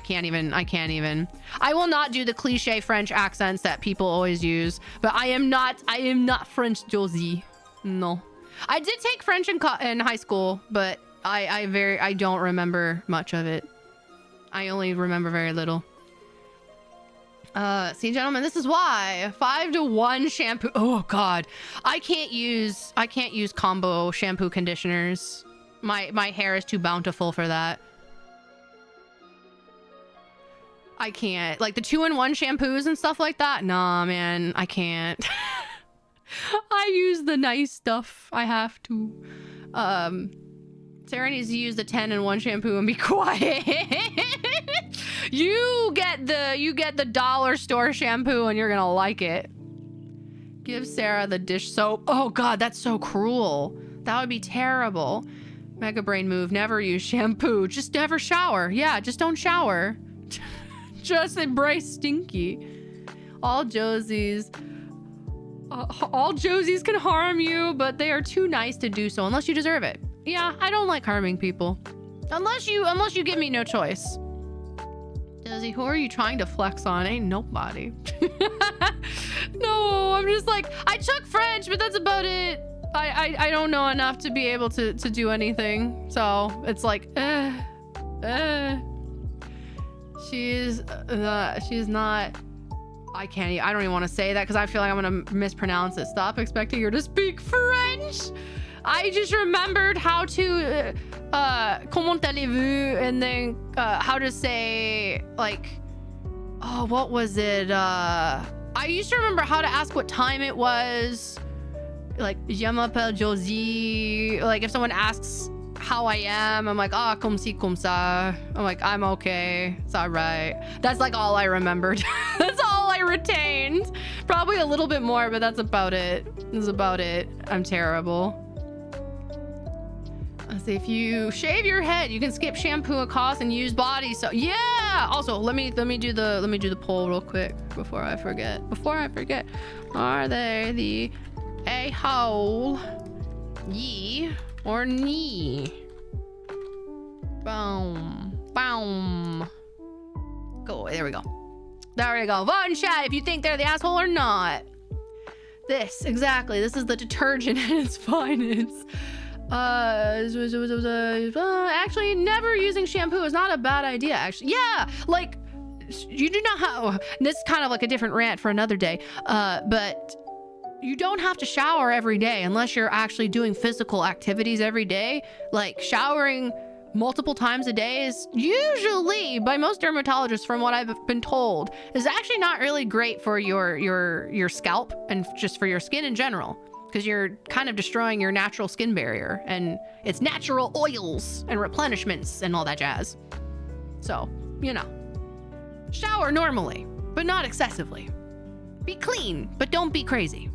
can't even. I will not do the cliche French accents that people always use, but I am not French Josie. No. I did take French in high school, but I don't remember much of it. I only remember very little. See, gentlemen, this is why 5-to-1 shampoo. Oh God, I can't use combo shampoo conditioners. My hair is too bountiful for that. I can't, like the 2-in-1 shampoos and stuff like that. Nah, man, I can't. I use the nice stuff. I have to. Sarah needs to use the 10-in-1 shampoo and be quiet. You get the dollar store shampoo and you're gonna like it. Give Sarah the dish soap. Oh God, that's so cruel. That would be terrible. Mega brain move. Never use shampoo. Just never shower. Yeah, just don't shower. Just embrace stinky. All Josies can harm you, but they are too nice to do so unless you deserve it. Yeah, I don't like harming people. Unless you give me no choice. Josie, who are you trying to flex on? Ain't nobody. No, I'm just like, I took French, but that's about it. I don't know enough to be able to do anything. So it's like, she's not, I don't even want to say that because I feel like I'm going to mispronounce it. Stop expecting her to speak French. I just remembered how to, comment allez-vous, and then, how to say, like, oh, what was it? I used to remember how to ask what time it was. Like, je m'appelle Josie. Like, if someone asks how I am, I'm like, ah, comme ci, comme ça. I'm like, I'm okay. It's all right. That's like all I remembered. That's all I retained. Probably a little bit more, but that's about it. That's about it. I'm terrible. Let's see, if you shave your head, you can skip shampoo and cost and use body soap. Yeah. Also, let me do the poll real quick before I forget. Are they the a-hole, ye, or knee? Boom. Boom. Go. There we go. There we go. Vote in chat if you think they're the asshole or not. This, exactly. This is the detergent at its finest. Actually, never using shampoo is not a bad idea, actually. Yeah, like, you do not have, this is kind of like a different rant for another day, but you don't have to shower every day unless you're actually doing physical activities every day. Like, showering multiple times a day is usually, by most dermatologists, from what I've been told, is actually not really great for your scalp and just for your skin in general, because you're kind of destroying your natural skin barrier and its natural oils and replenishments and all that jazz. So, you know, shower normally, but not excessively. Be clean, but don't be crazy.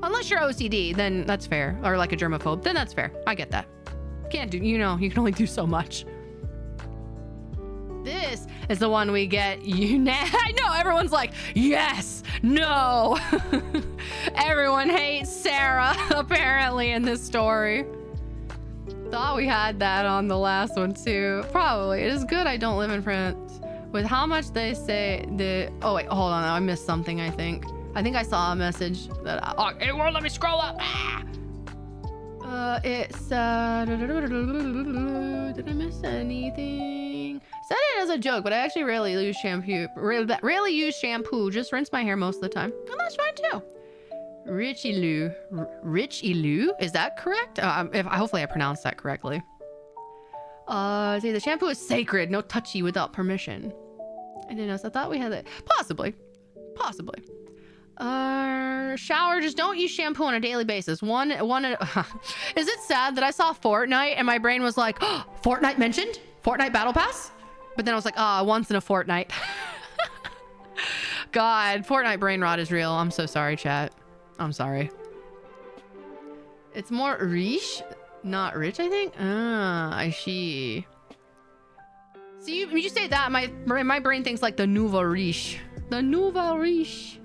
Unless you're OCD, then that's fair. Or like a germaphobe, then that's fair. I get that. Can't do, you know, you can only do so much. This is the one we get. I know, everyone's like, yes, no. Everyone hates Sarah, apparently, in this story. Thought we had that on the last one, too. Probably. It is good I don't live in France. With how much they say the... Oh, wait, hold on. I missed something, I think. I think I saw a message that... it won't let me scroll up. It's... did I miss anything? Said it as a joke, but I actually rarely use shampoo. Rarely use shampoo. Just rinse my hair most of the time. And that's fine, too. Rich Ilu. Is that correct? Hopefully I pronounced that correctly. See, the shampoo is sacred. No touchy without permission. I didn't know, so I thought we had it. Possibly. Shower, just don't use shampoo on a daily basis. Is it sad that I saw Fortnite and my brain was like, oh, Fortnite mentioned? Fortnite Battle Pass? But then I was like, once in a fortnight. God, Fortnite brain rot is real. I'm so sorry, chat. I'm sorry. It's more riche, not rich, I think. I see. See, when you say that, my brain thinks like the nouveau riche. The nouveau riche.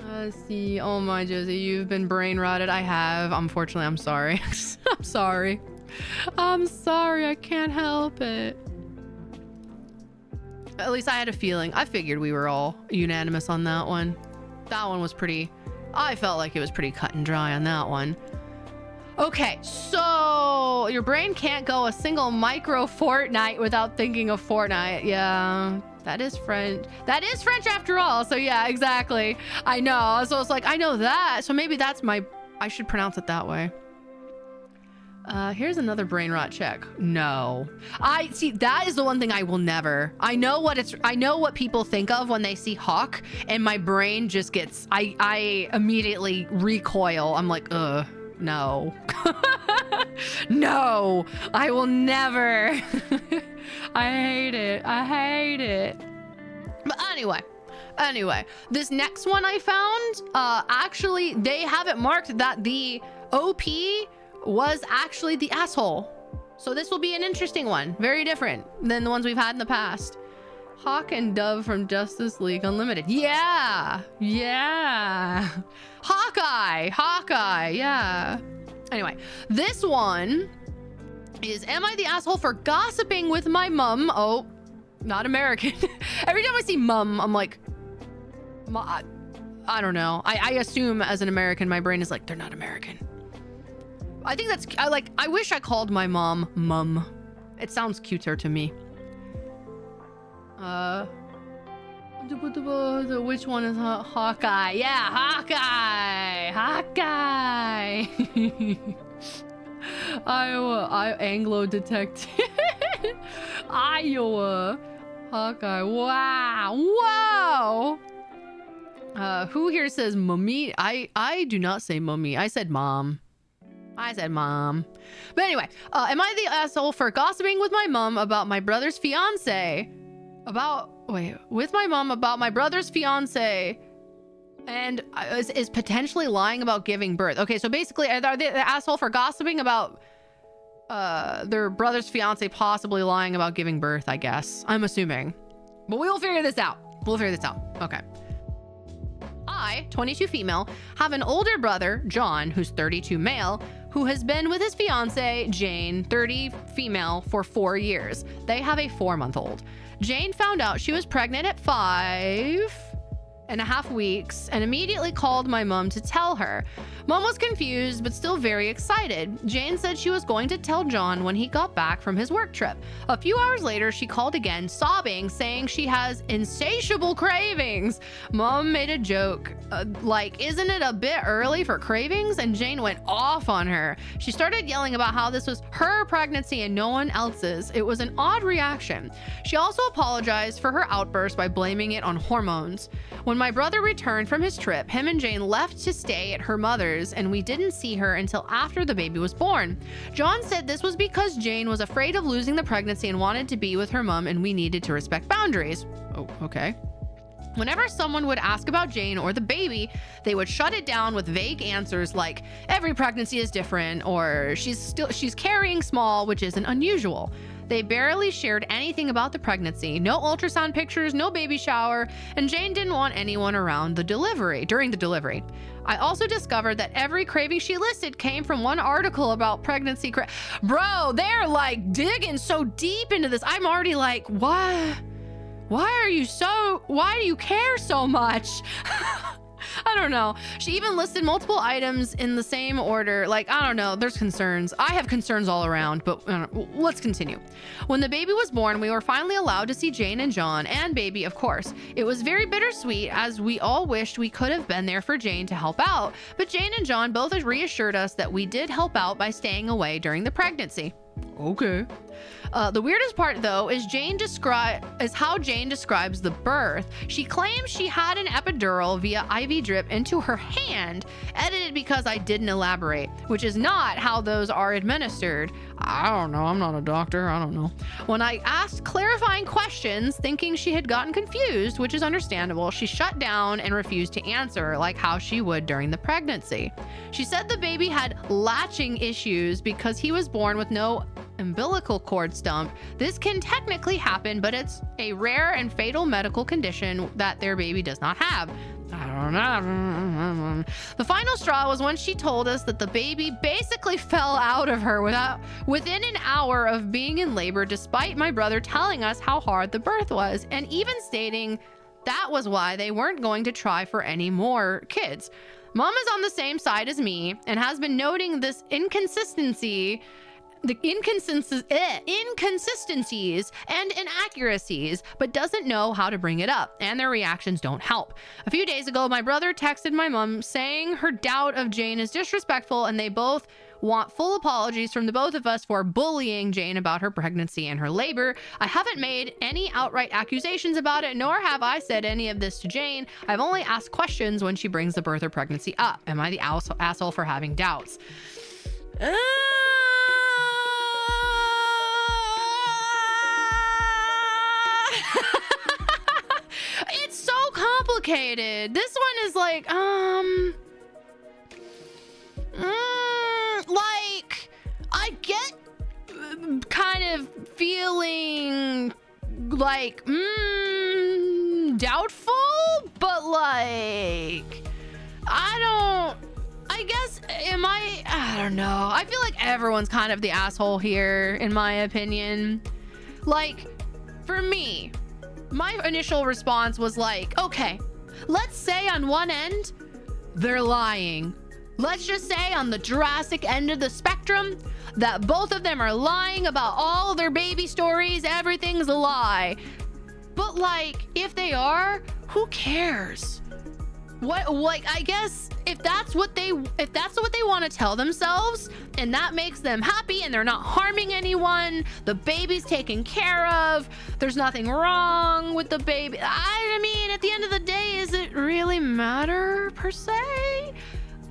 Let's see. Oh my, Josie, you've been brain rotted. I have. Unfortunately, I'm sorry. I'm sorry. I'm sorry. I can't help it. At least I had a feeling. I figured we were all unanimous on that one. That one was pretty... I felt like it was pretty cut and dry on that one. Okay, so your brain can't go a single micro fortnight without thinking of Fortnite. Yeah, that is French. That is French after all. So yeah, exactly. I know. So it's like, I know that. So maybe that's my... I should pronounce it that way. Here's another brain rot check. No. I see, that is the one thing I will never. I know what people think of when they see Hawk, and my brain just gets, I immediately recoil. I'm like, no. No, I will never. I hate it. But anyway, this next one I found, actually they have it marked that the OP was actually the asshole. So this will be an interesting one. Very different than the ones we've had in the past. Hawk and Dove from Justice League Unlimited. Yeah. Hawkeye, yeah. Anyway, this one is, am I the asshole for gossiping with my mum? Oh, not American. Every time I see mum, I'm like, I don't know. I assume as an American, my brain is like, they're not American. I think that's, I wish I called my mum. It sounds cuter to me. Which one is Hawkeye? Yeah, Hawkeye. Iowa, Anglo detective. Iowa, Hawkeye. Wow. Who here says mummy? I do not say mummy. I said mom. But anyway, am I the asshole for gossiping with my mom about my brother's fiance? With my mom about my brother's fiance, and is potentially lying about giving birth. Okay, so basically, are they the asshole for gossiping about their brother's fiance possibly lying about giving birth? I guess. I'm assuming, but we'll figure this out. Okay. I, 22 female, have an older brother, John, who's 32 male, who has been with his fiance, Jane, 30 female, for 4 years. They have a 4-month-old. Jane found out she was pregnant at 5 4.5 weeks and immediately called my mom to tell her. Mom was confused but still very excited. Jane said she was going to tell John when he got back from his work trip. A few hours later, she called again, sobbing, saying she has insatiable cravings. Mom made a joke, like, isn't it a bit early for cravings? And Jane went off on her. She started yelling about how this was her pregnancy and no one else's. It was an odd reaction. She also apologized for her outburst by blaming it on hormones. When my brother returned from his trip, him and Jane left to stay at her mother's, and we didn't see her until after the baby was born. John said this was because Jane was afraid of losing the pregnancy and wanted to be with her mom, and we needed to respect boundaries. Oh, okay. Whenever someone would ask about Jane or the baby, they would shut it down with vague answers like, every pregnancy is different, or she's carrying small, which isn't unusual. They barely shared anything about the pregnancy, no ultrasound pictures, no baby shower, and Jane didn't want anyone around during the delivery. I also discovered that every craving she listed came from one article about pregnancy. Bro, they're like digging so deep into this. I'm already like, what? Why do you care so much? I don't know. She even listed multiple items in the same order. Like, I don't know. There's concerns. I have concerns all around, but let's continue. When the baby was born, we were finally allowed to see Jane and John and baby, of course. It was very bittersweet as we all wished we could have been there for Jane to help out. But Jane and John both reassured us that we did help out by staying away during the pregnancy. Okay. The weirdest part, though, is how Jane describes the birth. She claims she had an epidural via IV drip into her hand, edited because I didn't elaborate, which is not how those are administered. I don't know. I'm not a doctor. I don't know. When I asked clarifying questions, thinking she had gotten confused, which is understandable, she shut down and refused to answer, like how she would during the pregnancy. She said the baby had latching issues because he was born with no umbilical cord stump. This can technically happen, but it's a rare and fatal medical condition that their baby does not have. I don't know. The final straw was when she told us that the baby basically fell out of her within an hour of being in labor, despite my brother telling us how hard the birth was, and even stating that was why they weren't going to try for any more kids. Mom is on the same side as me and has been noting this inconsistencies and inaccuracies, but doesn't know how to bring it up, and their reactions don't help. A few days ago, my brother texted my mom saying her doubt of Jane is disrespectful, and they both want full apologies from the both of us for bullying Jane about her pregnancy and her labor. I haven't made any outright accusations about it, nor have I said any of this to Jane. I've only asked questions when she brings the birth or pregnancy up. Am I the asshole for having doubts? It's so complicated. This one is like, like, I get kind of feeling like, doubtful, but like, I don't know. I feel like everyone's kind of the asshole here, in my opinion. Like, for me, my initial response was like, okay, let's say on one end, they're lying. Let's just say on the Jurassic end of the spectrum, that both of them are lying about all their baby stories, everything's a lie. But like, if they are, who cares? What, like, I guess if that's what they want to tell themselves and that makes them happy and they're not harming anyone, the baby's taken care of, there's nothing wrong with the baby. I mean, at the end of the day, does it really matter per se?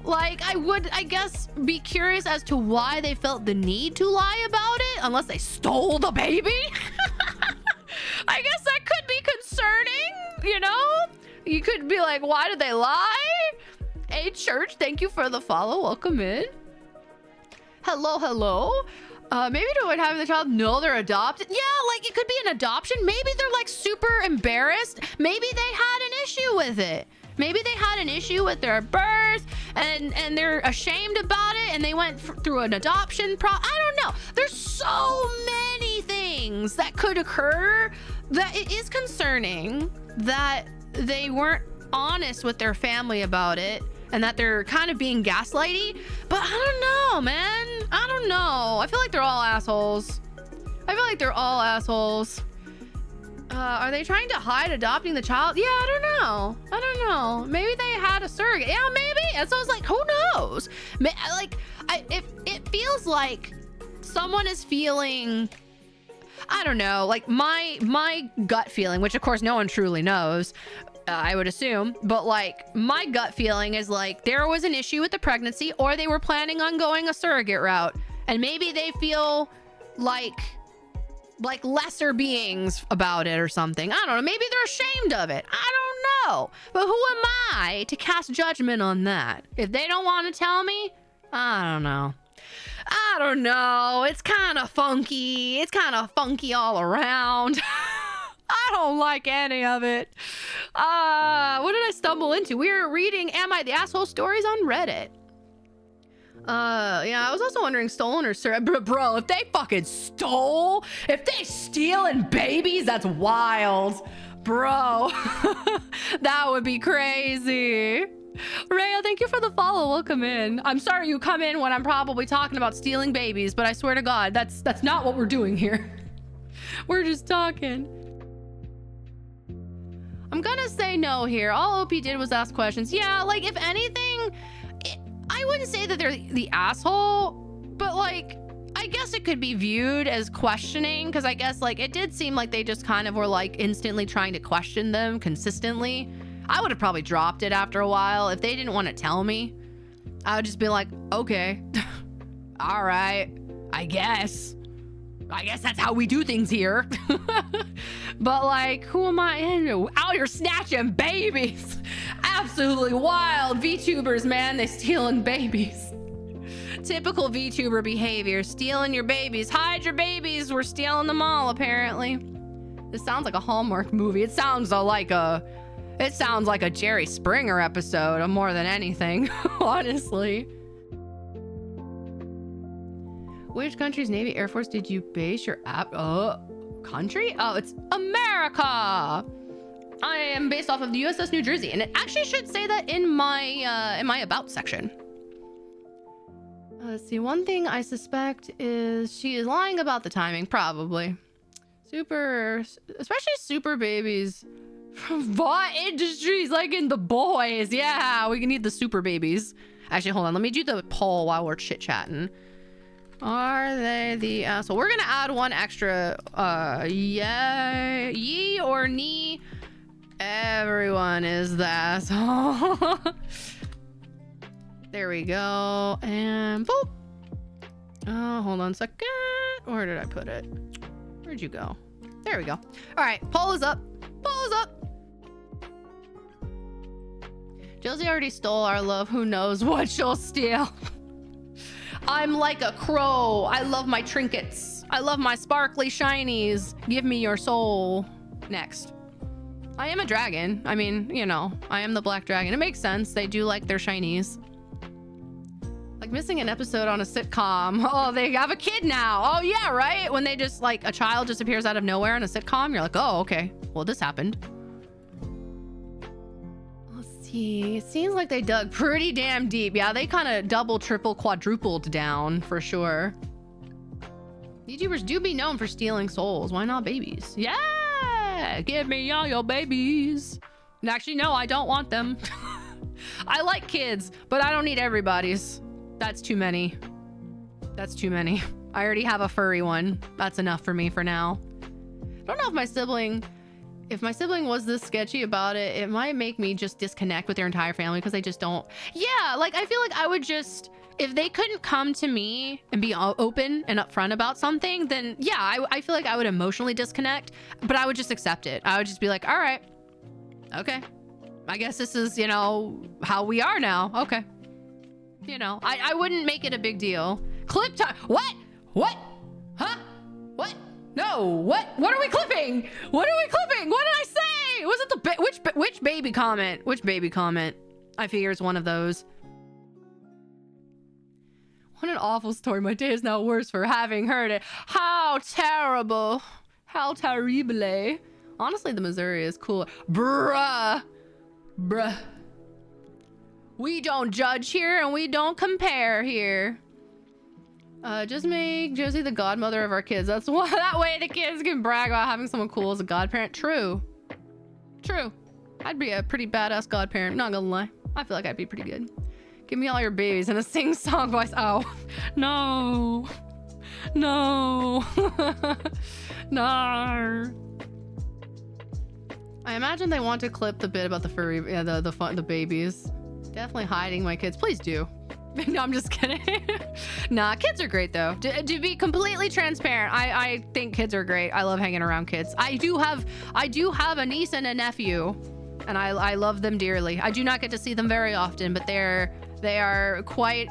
Like, I would, I guess, be curious as to why they felt the need to lie about it, unless they stole the baby. I guess that could be concerning, you know? You could be like, why did they lie? Hey, Church, thank you for the follow. Welcome in. Hello. Maybe they would have the child. No, they're adopted. Yeah, like it could be an adoption. Maybe they're like super embarrassed. Maybe they had an issue with it. Maybe they had an issue with their birth and they're ashamed about it and they went through an adoption I don't know. There's so many things that could occur that it is concerning that they weren't honest with their family about it and that they're kind of being gaslighty. But I don't know, man. I don't know. I feel like they're all assholes. Are they trying to hide adopting the child? Yeah, I don't know. Maybe they had a surrogate. Yeah, maybe. And so I was like, who knows? It feels like someone is feeling, I don't know, like my gut feeling, which of course no one truly knows, I would assume, but like my gut feeling is like there was an issue with the pregnancy, or they were planning on going a surrogate route, and maybe they feel like lesser beings about it or something. I don't know. Maybe they're ashamed of it. I don't know. But who am I to cast judgment on that? If they don't want to tell me, I don't know. It's kind of funky. It's kind of funky all around. I don't like any of it. What did I stumble into? We were reading Am I the Asshole Stories on Reddit. Yeah, I was also wondering stolen or bro, if they fucking stole, if they stealing babies, that's wild, bro. That would be crazy. Rhea, thank you for the follow. Welcome in. I'm sorry you come in when I'm probably talking about stealing babies, but I swear to God, that's not what we're doing here. We're just talking. I'm gonna say no here. All OP did was ask questions. Yeah, like if anything, I wouldn't say that they're the asshole, but like, I guess it could be viewed as questioning, because I guess like it did seem like they just kind of were like instantly trying to question them consistently. I would have probably dropped it after a while. If they didn't want to tell me, I would just be like, okay, all right, I guess that's how we do things here. But like, who am I out here snatching babies? Absolutely wild VTubers, man. They stealing babies. Typical VTuber behavior, stealing your babies. Hide your babies. We're stealing them all, apparently. This sounds like a Hallmark movie. It sounds like a Jerry Springer episode more than anything, honestly. Which country's Navy Air Force did you base your country? Oh, it's America. I am based off of the USS New Jersey, and it actually should say that in my about section. Let's see. One thing I suspect is she is lying about the timing, probably. Especially super babies from Vought Industries, like in The Boys. Yeah, we can need the super babies. Actually, hold on. Let me do the poll while we're chit-chatting. Are they the asshole? We're gonna add one extra. Yeah, ye or nee. Everyone is the asshole. There we go. And boop. Hold on a second. Where did I put it? Where'd you go? There we go. All right, poll is up. Poll is up. Josie already stole our love. Who knows what she'll steal? I'm like a crow. I love my trinkets. I love my sparkly shinies. Give me your soul. Next. I am a dragon. I mean, you know, I am the black dragon. It makes sense. They do like their shinies. Like missing an episode on a sitcom. Oh, they have a kid now. Oh, yeah, right? When they just like a child just appears out of nowhere in a sitcom. You're like, oh, okay. Well, this happened. It seems like they dug pretty damn deep. Yeah, they kind of double, triple, quadrupled down for sure. YouTubers do be known for stealing souls. Why not babies? Yeah, give me all your babies. And actually, no, I don't want them. I like kids, but I don't need everybody's. That's too many. That's too many. I already have a furry one. That's enough for me for now. I don't know if my sibling was this sketchy about it, it might make me just disconnect with their entire family because they just don't. Yeah, like I feel like I would just, if they couldn't come to me and be open and upfront about something, then yeah, I feel like I would emotionally disconnect, but I would just accept it. I would just be like, all right, okay, I guess this is, you know, how we are now. Okay. You know, I wouldn't make it a big deal. Clip time. What? Huh? What? No, what are we clipping? What are we clipping? What did I say? Was it the which baby comment? Which baby comment? I figure it's one of those. What an awful story. My day is now worse for having heard it. How terrible. How terrible. Honestly, the Missouri is cooler. Bruh. Bruh. We don't judge here and we don't compare here. Just make Josie the godmother of our kids. That's why that way the kids can brag about having someone cool as a godparent. True. True. I'd be a pretty badass godparent, not gonna lie. I feel like I'd be pretty good. Give me all your babies in a sing-song voice. Oh, no. No. No. I imagine they want to clip the bit about the furry, the babies. Definitely hiding my kids. Please do. No, I'm just kidding. Nah, kids are great though. To be completely transparent, I think kids are great. I love hanging around kids. I do have a niece and a nephew, and I love them dearly. I do not get to see them very often, but they are quite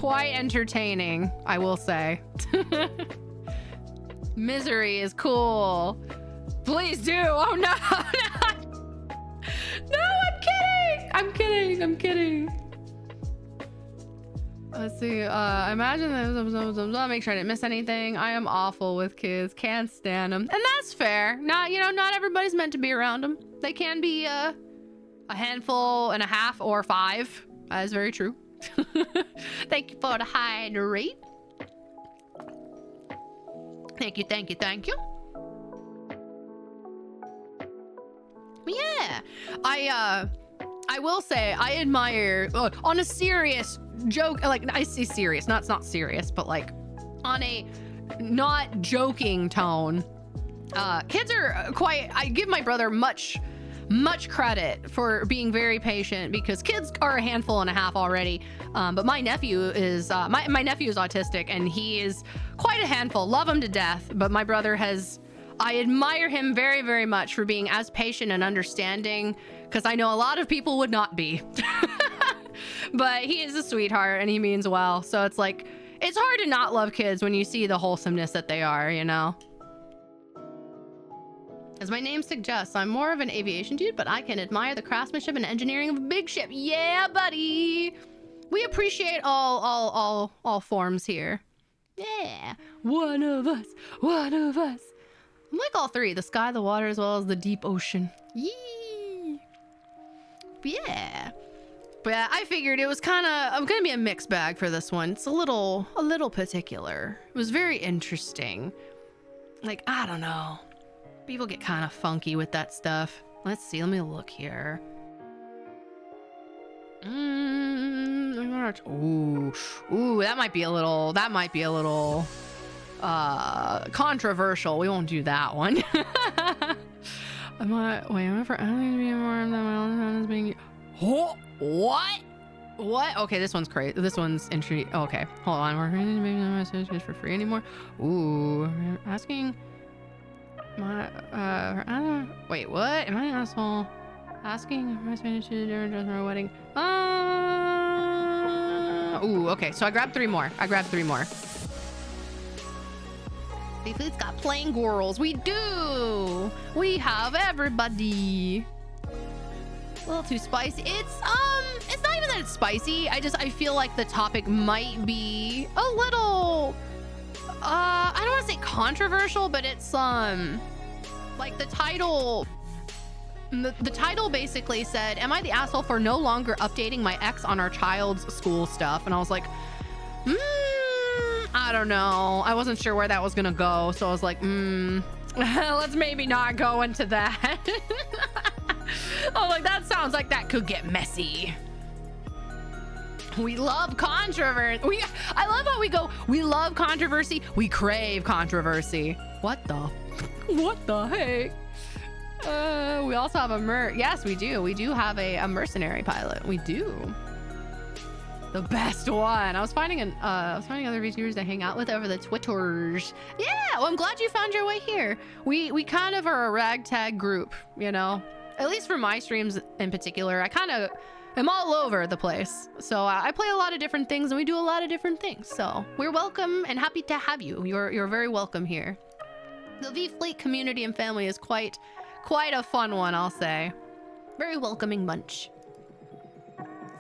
entertaining, I will say. Misery is cool. Please do. Oh no. No, I'm kidding. Let's see. Imagine this. Make sure I didn't miss anything. I am awful with kids. Can't stand them, and that's fair. Not everybody's meant to be around them. They can be a handful and a half or 5. That is very true. Thank you for the hydrate. Thank you. Yeah, I will say I admire on a serious joke, like I say serious, it's not serious, but like on a not joking tone. Kids are quite. I give my brother much credit for being very patient, because kids are a handful and a half already. But my nephew is my nephew is autistic, and he is quite a handful. Love him to death, but my brother has. I admire him very, very much for being as patient and understanding, because I know a lot of people would not be. But he is a sweetheart and he means well. So it's like, it's hard to not love kids when you see the wholesomeness that they are, you know? As my name suggests, I'm more of an aviation dude, but I can admire the craftsmanship and engineering of a big ship. Yeah, buddy. We appreciate all forms here. Yeah. One of us. I'm like all three, the sky, the water, as well as the deep ocean. Yee. Yeah. But I figured it was I'm gonna be a mixed bag for this one. It's a little particular. It was very interesting. Like, I don't know. People get kind of funky with that stuff. Let's see, let me look here. Ooh, that might be a little controversial. We won't do that one. Am I for anything to be more than my own time is being? Oh, what? Okay, this one's crazy. This one's interesting. Okay, hold on. We're going to make my message for free anymore. Ooh, asking my wait, what? Am I an asshole? Asking if my Spanish to do just my wedding. Ooh, okay. So I grabbed 3 more. VFleet's got plain girls. We do. We have everybody. A little too spicy. It's not even that it's spicy. I feel like the topic might be a little I don't want to say controversial, but it's like the title basically said, am I the asshole for no longer updating my ex on our child's school stuff? And I was like, I don't know. I wasn't sure where that was gonna go, so I was like, let's maybe not go into that. I was like, that sounds like that could get messy. We love controversy. I love how we go, we love controversy, we crave controversy. What the heck? We also have yes, we do. We do have a mercenary pilot. We do. The best one. I was finding other VTubers to hang out with over the Twitters. Yeah, well, I'm glad you found your way here. We kind of are a ragtag group, you know? At least for my streams in particular, I kind of am all over the place. So I play a lot of different things and we do a lot of different things. So we're welcome and happy to have you. You're very welcome here. The VFleet community and family is quite a fun one, I'll say. Very welcoming bunch.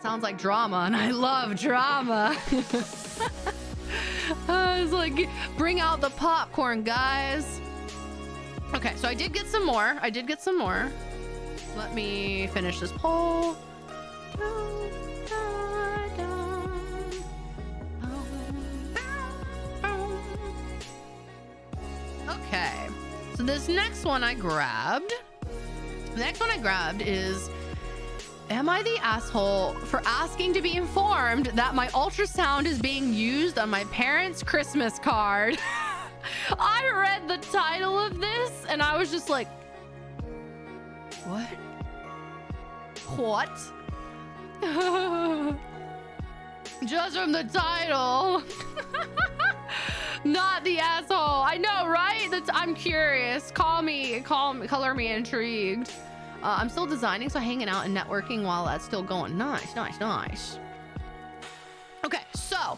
Sounds like drama, and I love drama. It's like, bring out the popcorn, guys. Okay, so I did get some more. Let me finish this poll. Okay, so this next one I grabbed. The next one I grabbed is, am I the asshole for asking to be informed that my ultrasound is being used on my parents' Christmas card? I read the title of this and I was just like, what? What? Just from the title. Not the asshole. I know, right? I'm curious. Color me intrigued. I'm still designing, so hanging out and networking while that's still going. Nice. Okay, so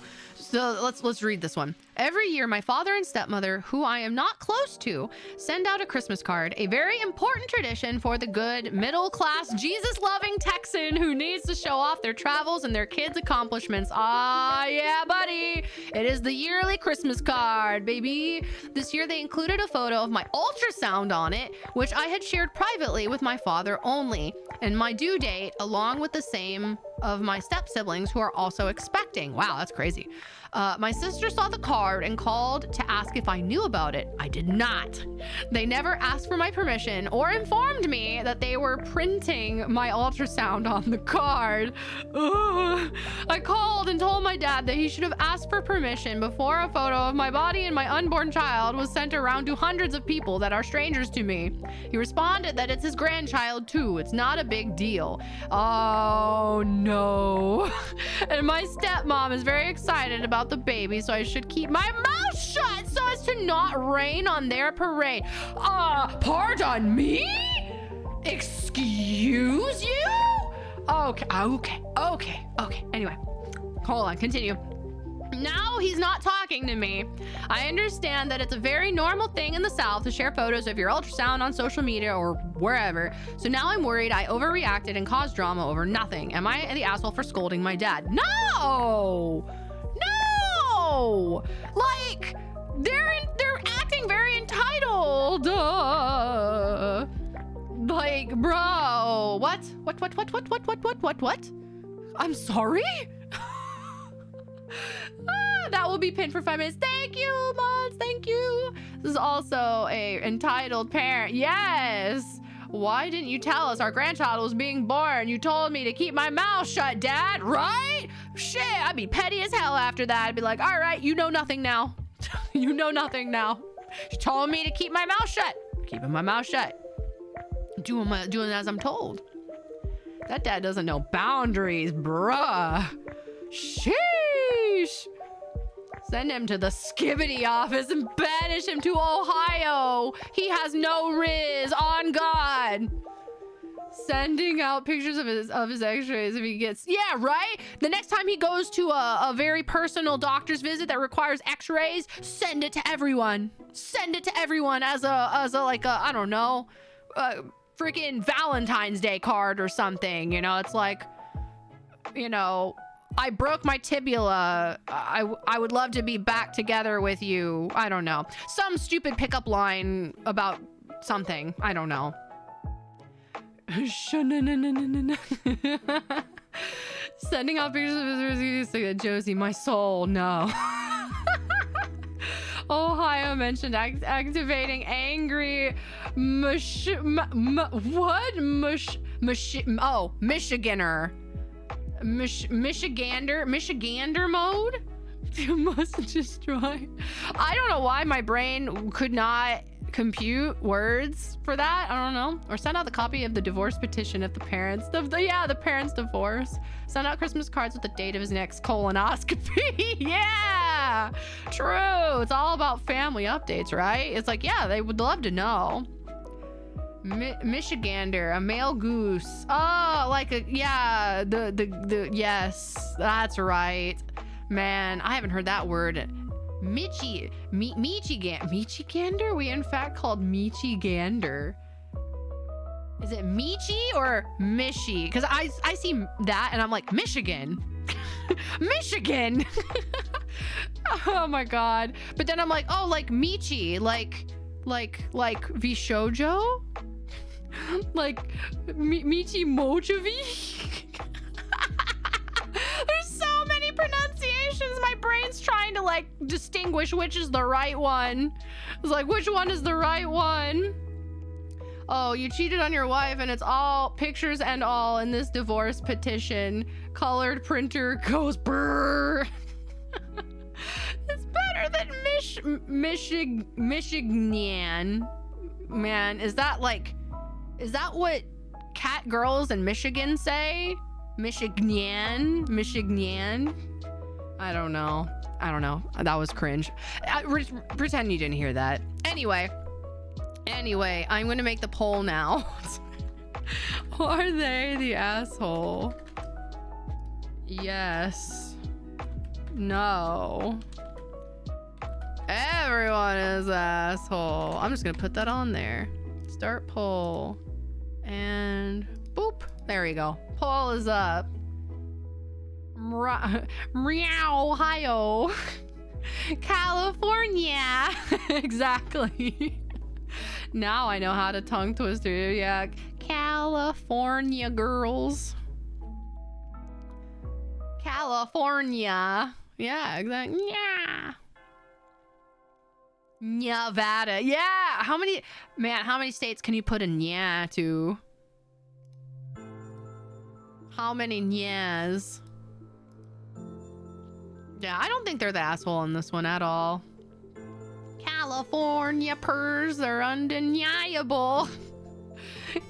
let's read this one. Every year, my father and stepmother, who I am not close to, send out a Christmas card, a very important tradition for the good, middle-class, Jesus-loving Texan who needs to show off their travels and their kids' accomplishments. Ah, yeah, buddy. It is the yearly Christmas card, baby. This year, they included a photo of my ultrasound on it, which I had shared privately with my father only, and my due date, along with the same of my step-siblings who are also expecting. Wow, that's crazy. My sister saw the card and called to ask if I knew about it. I did not. They never asked for my permission or informed me that they were printing my ultrasound on the card. Ugh. I called and told my dad that he should have asked for permission before a photo of my body and my unborn child was sent around to hundreds of people that are strangers to me. He responded that it's his grandchild too. It's not a big deal. Oh no. And my stepmom is very excited about the baby, so I should keep my mouth shut so as to not rain on their parade. Pardon me? Excuse you? Okay. Anyway, hold on, continue. Now he's not talking to me. I understand that it's a very normal thing in the South to share photos of your ultrasound on social media or wherever. So now I'm worried I overreacted and caused drama over nothing. Am I the asshole for scolding my dad? No! Like, they're acting very entitled. Like, bro, what? I'm sorry? That will be pinned for 5 minutes. Thank you, mods. Thank you. This is also a entitled parent. Yes. Why didn't you tell us our grandchild was being born? You told me to keep my mouth shut, Dad, right? Shit, I'd be petty as hell after that. I'd be like, all right, you know nothing now. You know nothing now. You told me to keep my mouth shut. Keeping my mouth shut. Doing as I'm told. That dad doesn't know boundaries, bruh. Sheesh. Send him to the skibbity office and banish him to Ohio. He has no riz, on God. Sending out pictures of his x-rays if he gets, yeah, right? The next time he goes to a very personal doctor's visit that requires x-rays, send it to everyone. Send it to everyone as a like a, I don't know, freaking Valentine's Day card or something. You know, it's like, you know, I broke my tibia. I would love to be back together with you. I don't know. Some stupid pickup line about something. I don't know. Sending out pictures of his Josie, my soul, no. Ohio mentioned activating angry Michigander. Michigander mode? Must destroy. I don't know why my brain could not compute words for that. I don't know. Or send out the copy of the divorce petition if the parents, the parents divorce. Send out Christmas cards with the date of his next colonoscopy. Yeah, true. It's all about family updates, right? It's like, yeah, they would love to know. Michigander, a male goose. Oh, like a, yeah, the yes, that's right. Man, I haven't heard that word. Michigander? We in fact called Michigander. Is it Michi or Michi? Because I see that and I'm like, Michigan. Michigan. Oh my God. But then I'm like, oh, like Michi, like Vishojo? Like, Michi Mojovi? There's so many pronunciations. My brain's trying to like distinguish which is the right one. It's like, which one is the right one? Oh, you cheated on your wife and it's all pictures and all in this divorce petition. Colored printer goes brrr. It's better than Michigan. Man, is that what cat girls in Michigan say? Michigan? I don't know. That was cringe. Pretend you didn't hear that. Anyway, I'm gonna make the poll now. Are they the asshole? Yes. No. Everyone is asshole. I'm just gonna put that on there. Start poll. And boop. There we go. Poll is up. Meow, Ohio. California. Exactly. Now I know how to tongue twister. Yeah. California girls. California. Yeah, exactly. Yeah. Nevada. Yeah. How many states can you put a nya to? How many nyas? Yeah, I don't think they're the asshole in this one at all. California purrs, they're undeniable.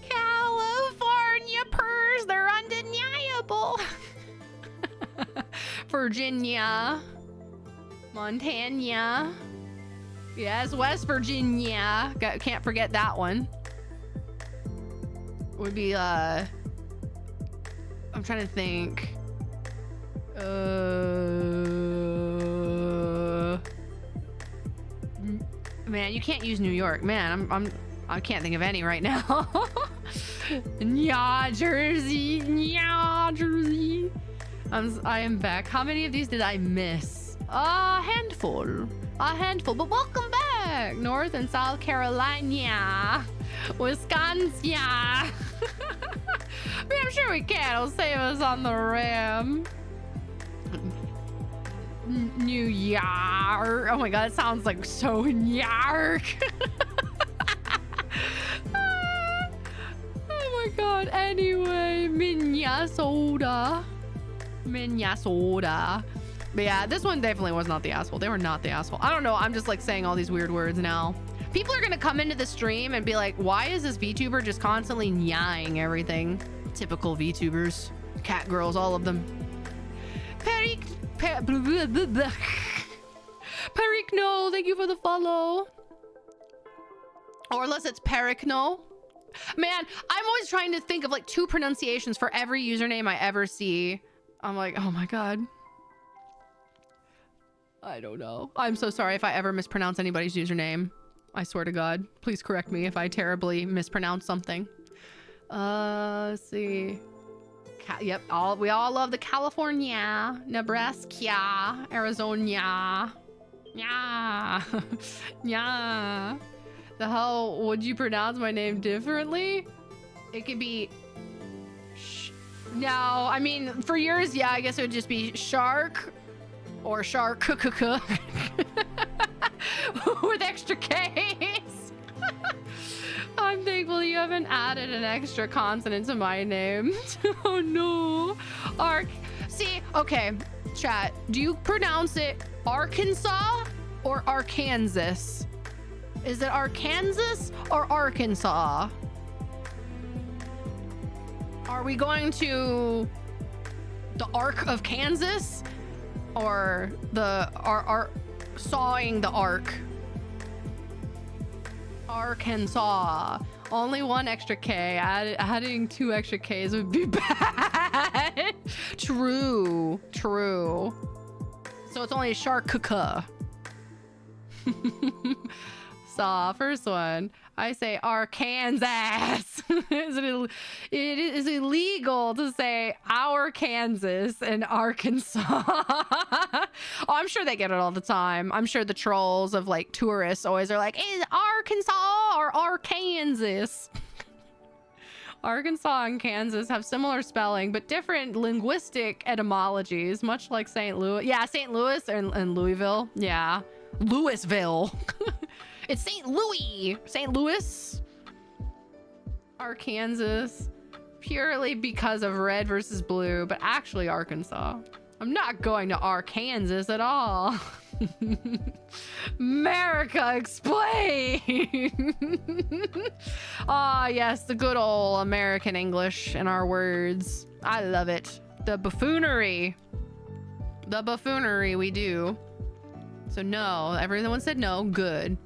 California purrs, they're undeniable. Virginia. Montana. Yes, West Virginia. Can't forget that one. Would be, I'm trying to think. Man, you can't use New York. Man, I can't think of any right now. Yeah, Jersey. Yeah, Jersey. I am back. How many of these did I miss? A handful. But welcome back. North and South Carolina. Wisconsin. I mean, I'm sure we can. It'll save us on the RAM. New York. Oh my god, it sounds like so York. Oh my god. Anyway, Minnesota. But yeah, this one definitely was not the asshole. They were not the asshole. I don't know. I'm just like saying all these weird words now. People are gonna come into the stream and be like, why is this VTuber just constantly nying everything? Typical VTubers. Cat girls, all of them. Perikno, thank you for the follow. Or unless it's Perikno. Man, I'm always trying to think of like 2 pronunciations for every username I ever see. I'm like, oh my god. I don't know. I'm so sorry if I ever mispronounce anybody's username. I swear to God. Please correct me if I terribly mispronounce something. Let's see. Yep, we all love the California, Nebraska, Arizona. Yeah. Yeah. The hell would you pronounce my name differently? It could be no, I mean for yours, yeah, I guess it would just be shark or shark with extra K's. I'm thankful you haven't added an extra consonant to my name. Oh no. See, okay, chat. Do you pronounce it Arkansas or Arkansas? Is it Arkansas or Arkansas? Are we going to the Ark of Kansas or the sawing the ark? Arkansas. Only 1 extra K. Adding 2 extra Ks would be bad. True. So it's only a shark. Saw first one. I say Arkansas. It is illegal to say our Kansas and Arkansas. Oh, I'm sure they get it all the time. I'm sure the trolls of like tourists always are like, is Arkansas or Arkansas? Arkansas and Kansas have similar spelling, but different linguistic etymologies, much like St. Louis. Yeah, St. Louis and Louisville. Yeah, Louisville. It's St. Louis. St. Louis. Arkansas. Purely because of red versus blue, but actually Arkansas. I'm not going to Arkansas at all. America, explain. Ah, yes, the good old American English in our words. I love it. The buffoonery. The buffoonery we do. So no, everyone said no. Good.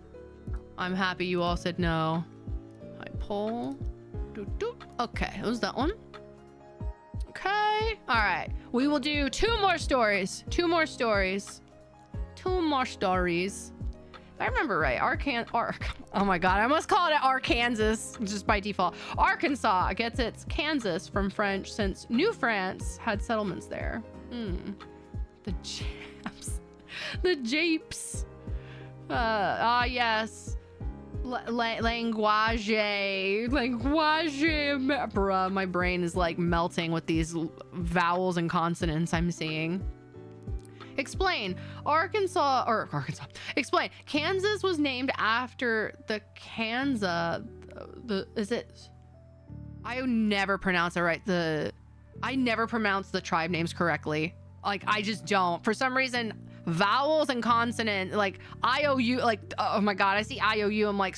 I'm happy you all said no. I pull. Okay, it was that one. Okay. All right. We will do 2 more stories. 2 more stories. 2 more stories. If I remember right, oh my god, I almost called it Arkansas just by default. Arkansas gets its Kansas from French since New France had settlements there. The Japs. The Japes. Yes. Language. Bruh, my brain is like melting with these vowels and consonants I'm seeing. Explain. Explain. Kansas was named after the Kansas. Is it? I never pronounce it right. I never pronounce the tribe names correctly. Like, I just don't. For some reason, vowels and consonant, like IOU, like, oh my god, I see IOU, I'm like,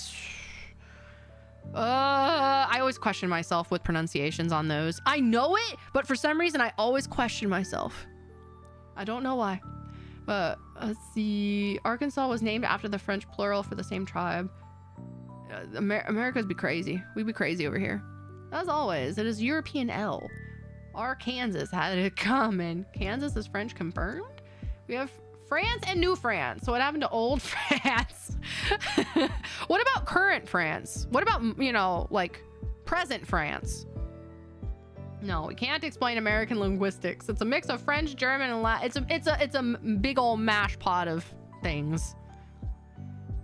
I always question myself with pronunciations on those. I know it, but for some reason, I always question myself. I don't know why. But let's see. Arkansas was named after the French plural for the same tribe. America's be crazy. We be crazy over here. As always, it is European L. Arkansas had it coming. Kansas is French confirmed. We have France and New France. So what happened to old France? What about current France? What about, you know, like present France? No, we can't explain American linguistics. It's a mix of French, German, and Latin. It's a big old mash pot of things.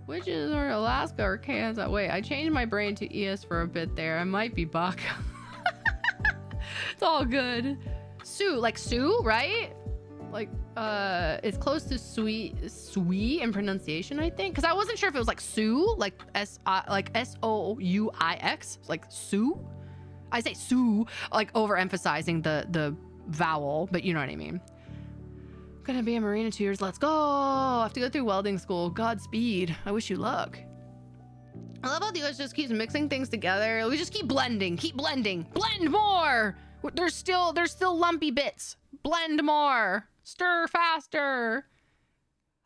Which is or Alaska or Kansas? Wait, I changed my brain to ES for a bit there. I might be Buck. It's all good. Sioux, like Sioux, right? Like, it's close to sweet in pronunciation, I think. Because I wasn't sure if it was like Sioux, like S-O-U-I-X, like Sioux. I say Sioux, like overemphasizing the vowel, but you know what I mean. Gonna be a Marine in 2 years. Let's go. I have to go through welding school. Godspeed. I wish you luck. I love how the US just keeps mixing things together. We just keep blending. Keep blending. Blend more. There's still lumpy bits. Blend more. Stir faster.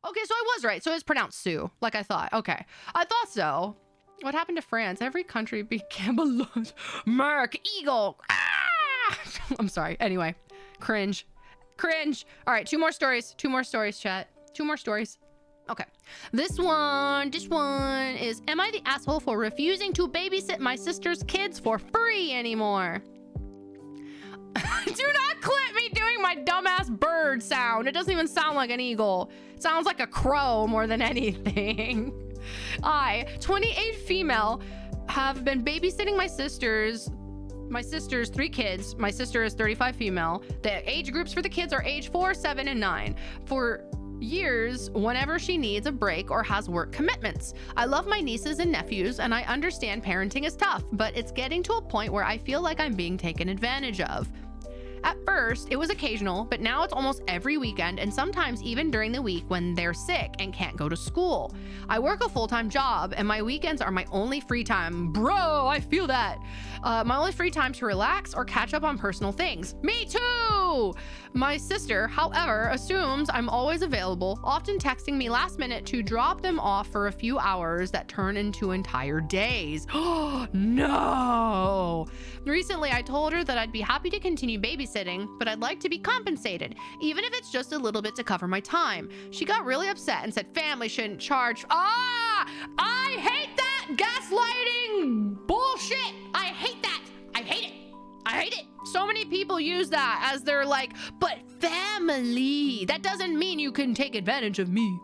Okay, so I was right. So it's pronounced Sioux, like I thought. Okay, I thought so. What happened to France? Every country became Camelot. Merc. Eagle. Ah! I'm sorry. Anyway, cringe. Cringe. All right, 2 more stories. 2 more stories, chat. 2 more stories. Okay. This one is, am I the asshole for refusing to babysit my sister's kids for free anymore? Do not clip me doing my dumbass bird sound. It doesn't even sound like an eagle. It sounds like a crow more than anything. I, 28 female, have been babysitting my sister's 3 kids. My sister is 35 female. The age groups for the kids are age 4, 7, and 9. For years, whenever she needs a break or has work commitments. I love my nieces and nephews, and I understand parenting is tough, but it's getting to a point where I feel like I'm being taken advantage of. At first, it was occasional, but now it's almost every weekend and sometimes even during the week when they're sick and can't go to school. I work a full-time job and my weekends are my only free time. Bro, I feel that. My only free time to relax or catch up on personal things. Me too! My sister, however, assumes I'm always available, often texting me last minute to drop them off for a few hours that turn into entire days. Oh, no! Recently, I told her that I'd be happy to continue babysitting, but I'd like to be compensated, even if it's just a little bit to cover my time. She got really upset and said family shouldn't charge. Ah! I hate that gaslighting bullshit! I hate that! I hate it! I hate it! So many people use that as their like, but family, that doesn't mean you can take advantage of me.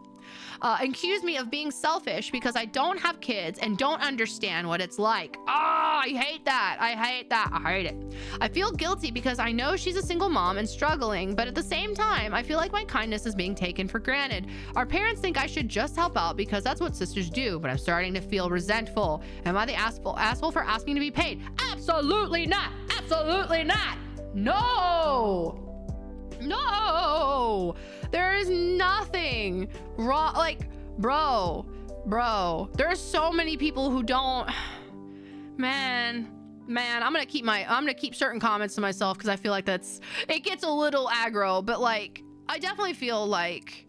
accuse me of being selfish because I don't have kids and don't understand what it's like. Oh, I hate that. I hate that. I hate it. I feel guilty because I know she's a single mom and struggling, but at the same time, I feel like my kindness is being taken for granted. Our parents think I should just help out because that's what sisters do, but I'm starting to feel resentful. Am I the asshole for asking to be paid? Absolutely not. Absolutely not. No. No, there is nothing wrong. Like, bro, there's so many people who don't, man, I'm gonna keep certain comments to myself because I feel like it gets a little aggro, but like, I definitely feel like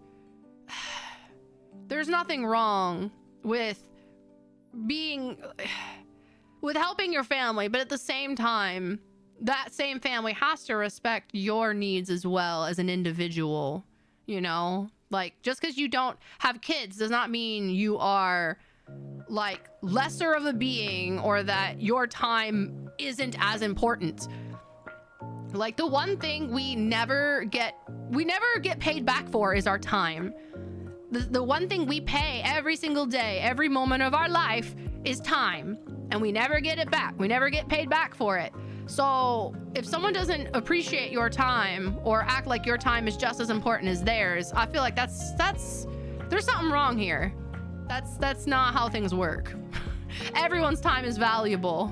there's nothing wrong with helping your family, but at the same time, that same family has to respect your needs as well as an individual, you know? Like, just because you don't have kids does not mean you are like lesser of a being or that your time isn't as important. Like, the one thing we never get paid back for is our time. The one thing we pay every single day, every moment of our life is time, and we never get it back. We never get paid back for it. So if someone doesn't appreciate your time or act like your time is just as important as theirs, I feel like there's something wrong here. That's not how things work. Everyone's time is valuable.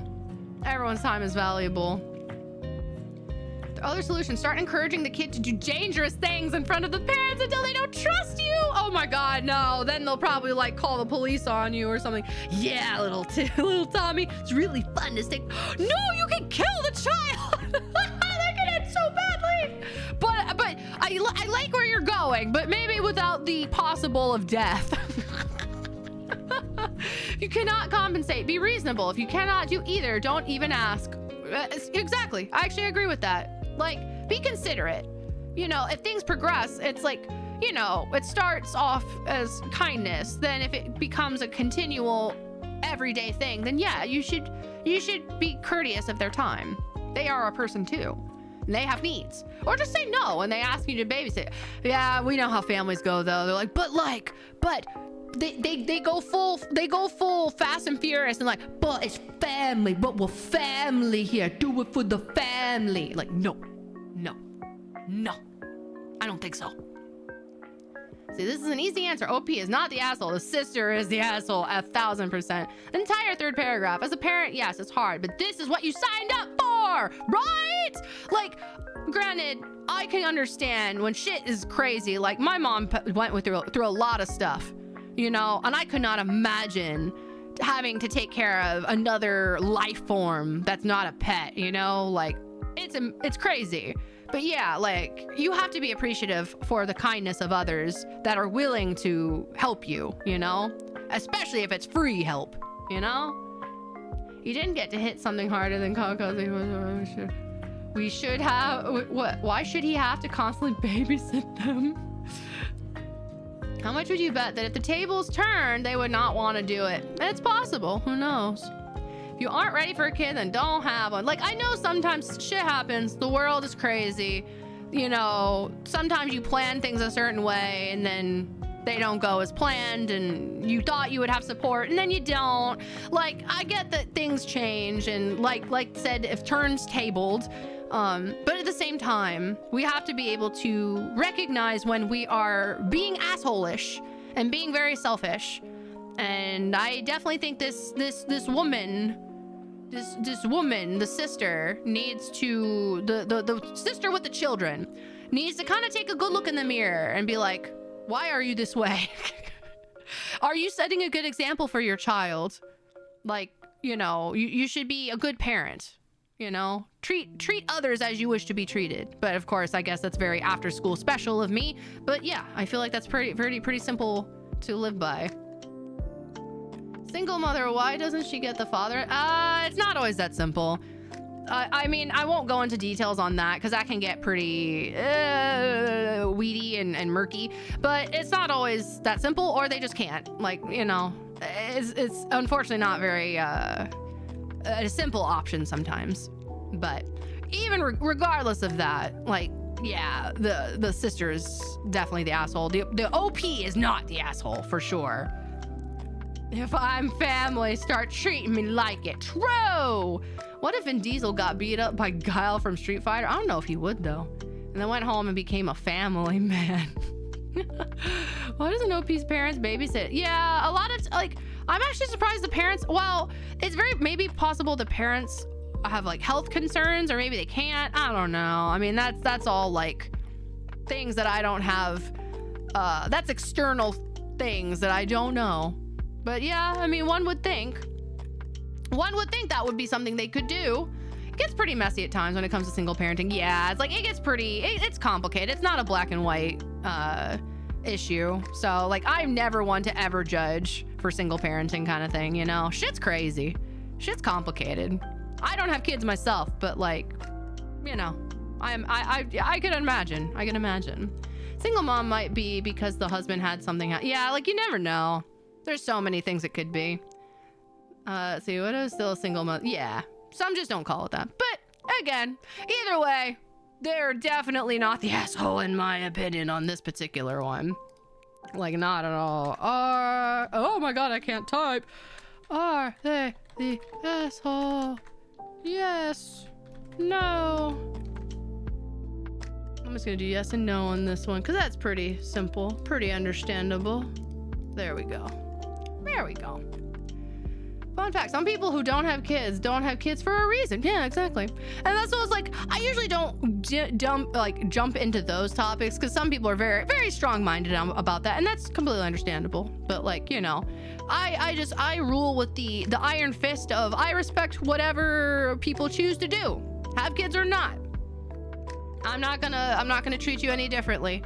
Everyone's time is valuable. The other solution, start encouraging the kid to do dangerous things in front of the parents until they don't trust you. Oh my God, no. Then they'll probably like call the police on you or something. Yeah, little Tommy, it's really fun to stick. No, you can kill the child. That could end so badly. But I like where you're going, but maybe without the possible of death. You cannot compensate. Be reasonable. If you cannot do either, don't even ask. Exactly. I actually agree with that. Like, be considerate. You know, if things progress, it's like, you know, it starts off as kindness. Then if it becomes a continual everyday thing, then yeah, you should be courteous of their time. They are a person too. And they have needs. Or just say no when they ask you to babysit. Yeah, we know how families go though. They're like, but they go full Fast and Furious and like, but it's family, but we're family here. Do it for the family. Like, no. I don't think so. See, this is an easy answer. OP is not the asshole. The sister is the asshole 1,000%. The entire third paragraph. As a parent, yes, it's hard, but this is what you signed up for, right? Like, granted, I can understand when shit is crazy. Like, my mom went through a lot of stuff, you know, and I could not imagine having to take care of another life form that's not a pet, you know? Like, it's crazy. But yeah, like, you have to be appreciative for the kindness of others that are willing to help you, you know? Especially if it's free help, you know? You didn't get to hit something harder than Coco. We should have... What? Why should he have to constantly babysit them? How much would you bet that if the tables turned, they would not want to do it? It's possible. Who knows? If you aren't ready for a kid, then don't have one. Like, I know sometimes shit happens. The world is crazy. You know, sometimes you plan things a certain way and then they don't go as planned and you thought you would have support and then you don't. Like, I get that things change and like said, if turns tabled, but at the same time, we have to be able to recognize when we are being asshole-ish and being very selfish. And I definitely think this woman, the sister, needs to, the sister with the children, needs to kind of take a good look in the mirror and be like, why are you this way? Are you setting a good example for your child? Like, you know, you should be a good parent, you know? Treat others as you wish to be treated. But of course, I guess that's very after school special of me. But yeah, I feel like that's pretty simple to live by. Single mother, why doesn't she get the father? It's not always that simple. I mean, I won't go into details on that because that can get pretty weedy and murky, but it's not always that simple, or they just can't. Like, you know, it's unfortunately not very a simple option sometimes. But even regardless of that, like, yeah, the sister is definitely the asshole. The OP is not the asshole, for sure. If I'm family, start treating me like it. True! What if Vin Diesel got beat up by Guile from Street Fighter? I don't know if he would, though. And then went home and became a family man. Why doesn't OP's parents babysit? Yeah, a lot of, like, I'm actually surprised the parents, well, it's very, maybe possible the parents have, like, health concerns, or maybe they can't. I don't know. I mean, that's all, like, things that I don't have. That's external things that I don't know. But yeah, I mean, one would think that would be something they could do. It gets pretty messy at times when it comes to single parenting. Yeah, it's like, it gets pretty, it's complicated. It's not a black and white issue. So, like, I'm never one to ever judge for single parenting kind of thing, you know? Shit's crazy. Shit's complicated. I don't have kids myself, but, like, you know, I can imagine. I can imagine. Single mom might be because the husband had something. Yeah, like, you never know. There's so many things it could be. See, what is still a single mother? Yeah, some just don't call it that. But again, either way, they're definitely not the asshole in my opinion on this particular one. Like, not at all. Oh my god, I can't type. Are they the asshole? Yes. No. I'm just gonna do yes and no on this one, because that's pretty simple, pretty understandable. There we go. There we go. Fun fact, some people who don't have kids for a reason. Yeah, exactly. And that's what I was like, I usually don't jump into those topics, because some people are very, very strong-minded about that, and that's completely understandable. But, like, you know, I rule with the iron fist of, I respect whatever people choose to do, have kids or not. I'm not gonna treat you any differently.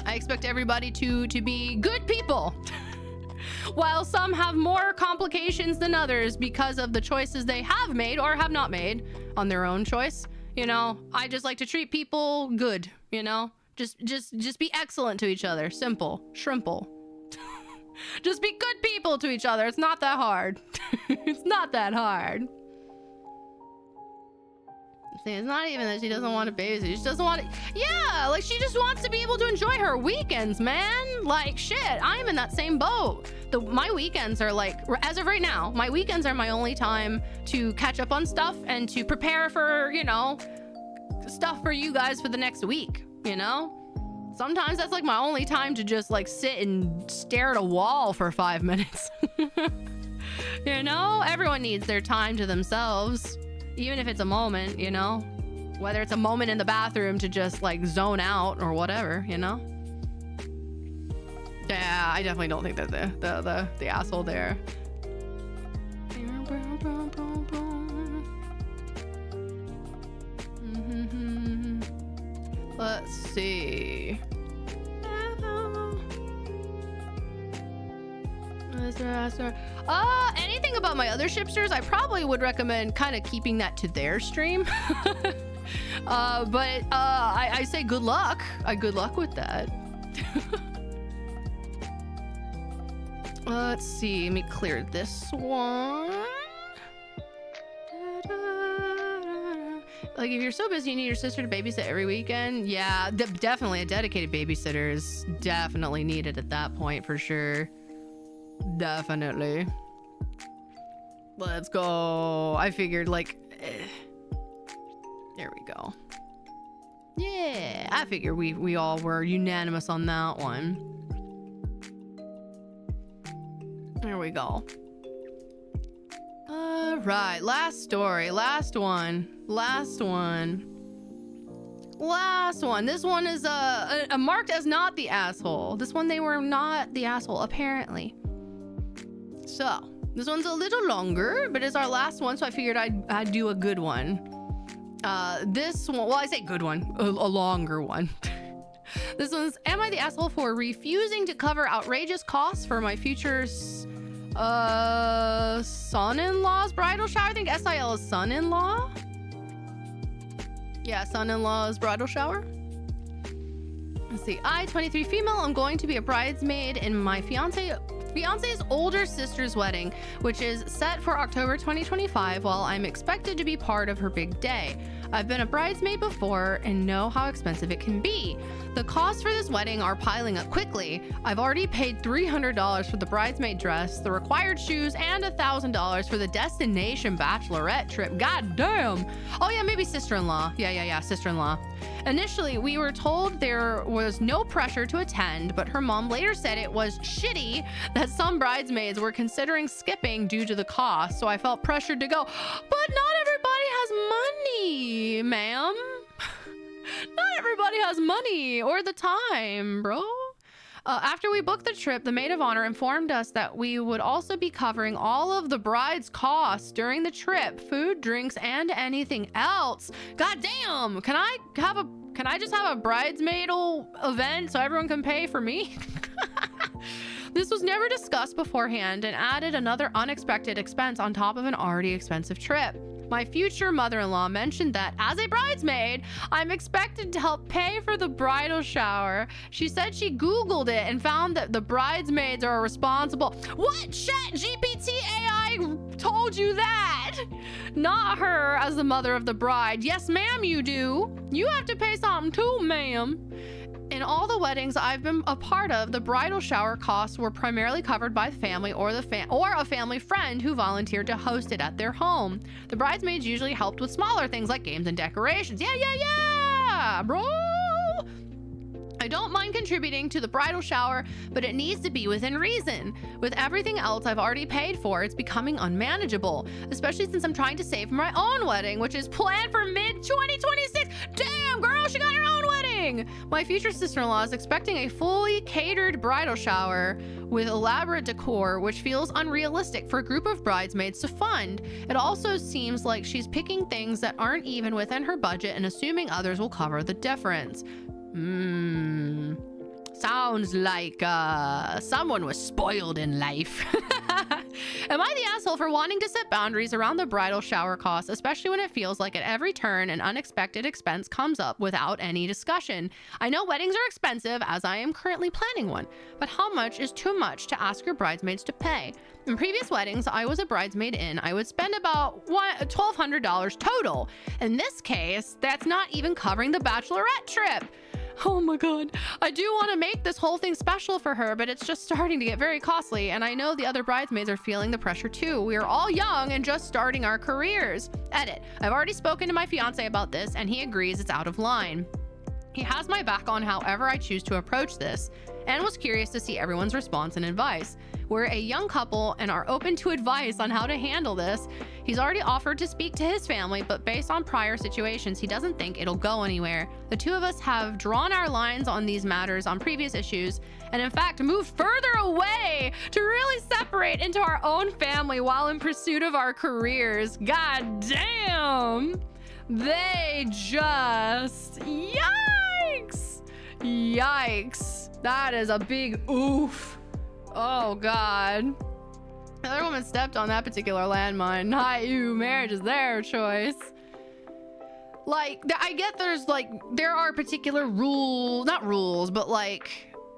I expect everybody to be good people. While some have more complications than others because of the choices they have made or have not made on their own choice, you know, I just like to treat people good, you know? Just be excellent to each other. Simple. Shrimple. Just be good people to each other. It's not that hard. It's not that hard. It's not even that she doesn't want to babysit. She just doesn't want to. Yeah, like, she just wants to be able to enjoy her weekends, man. Like, shit, I'm in that same boat. My weekends are, like, as of right now, my weekends are my only time to catch up on stuff and to prepare for, you know, stuff for you guys for the next week, you know? Sometimes that's, like, my only time to just, like, sit and stare at a wall for 5 minutes. You know? Everyone needs their time to themselves. Even if it's a moment, you know, whether it's a moment in the bathroom to just, like, zone out or whatever, you know. Yeah, I definitely don't think that the asshole there. Let's see. Anything about my other shipsters, I probably would recommend kind of keeping that to their stream. But I say good luck. Good luck with that. Let's see. Let me clear this one. Like, if you're so busy you need your sister to babysit every weekend, yeah, definitely a dedicated babysitter is definitely needed at that point, for sure. Definitely. Let's go. I figured, like, there we go. Yeah, I figured we all were unanimous on that one. There we go. All right, last story, last one. This one is marked as not the asshole. This one, they were not the asshole, apparently. So this one's a little longer, but it's our last one, so I figured I'd do a good one. This one, well, I say good one, a longer one. This one's, am I the asshole for refusing to cover outrageous costs for my future son-in-law's bridal shower? I think SIL is son-in-law. Yeah, son-in-law's bridal shower. Let's see. I, 23 female, I'm going to be a bridesmaid in my fiance's older sister's wedding, which is set for October 2025, while I'm expected to be part of her big day. I've been a bridesmaid before and know how expensive it can be. The costs for this wedding are piling up quickly. I've already paid $300 for the bridesmaid dress, the required shoes, and $1,000 for the destination bachelorette trip. God damn. Oh yeah, maybe sister-in-law. Yeah, sister-in-law. Initially, we were told there was no pressure to attend, but her mom later said it was shitty that some bridesmaids were considering skipping due to the cost, so I felt pressured to go. But not everybody has money, ma'am. Not everybody has money or the time, bro. After we booked the trip, the maid of honor informed us that we would also be covering all of the bride's costs during the trip, food, drinks, and anything else. God damn! Can I just have a bridesmaidal event so everyone can pay for me? This was never discussed beforehand and added another unexpected expense on top of an already expensive trip. My future mother-in-law mentioned that as a bridesmaid, I'm expected to help pay for the bridal shower. She said she Googled it and found that the bridesmaids are responsible. What? ChatGPT AI told you that? Not her as the mother of the bride. Yes, ma'am, you do. You have to pay something too, ma'am. In all the weddings I've been a part of, the bridal shower costs were primarily covered by the family or a family friend who volunteered to host it at their home. The bridesmaids usually helped with smaller things like games and decorations. Yeah, bro! I don't mind contributing to the bridal shower, but it needs to be within reason. With everything else I've already paid for, it's becoming unmanageable, especially since I'm trying to save for my own wedding, which is planned for mid-2026. Damn, girl, she got her own wedding! My future sister-in-law is expecting a fully catered bridal shower with elaborate decor, which feels unrealistic for a group of bridesmaids to fund. It also seems like she's picking things that aren't even within her budget and assuming others will cover the difference. Sounds like someone was spoiled in life. Am I the asshole for wanting to set boundaries around the bridal shower costs, especially when it feels like at every turn an unexpected expense comes up without any discussion? I know weddings are expensive, as I am currently planning one, but how much is too much to ask your bridesmaids to pay? In previous weddings I was a bridesmaid in, I would spend about $1,200 total. In this case, that's not even covering the bachelorette trip. Oh my god. I do want to make this whole thing special for her, but it's just starting to get very costly, and I know the other bridesmaids are feeling the pressure too. We are all young and just starting our careers. Edit. I've already spoken to my fiance about this, and he agrees it's out of line. He has my back on however I choose to approach this, and was curious to see everyone's response and advice. We're a young couple and are open to advice on how to handle this. He's already offered to speak to his family, but based on prior situations, he doesn't think it'll go anywhere. The two of us have drawn our lines on these matters on previous issues, and in fact moved further away to really separate into our own family while in pursuit of our careers. God damn! They just... Yikes! Yikes. That is a big oof. Oh god. The other woman stepped on that particular landmine. Not you. Marriage is their choice. Like, I get there are particular rules, not rules, but like,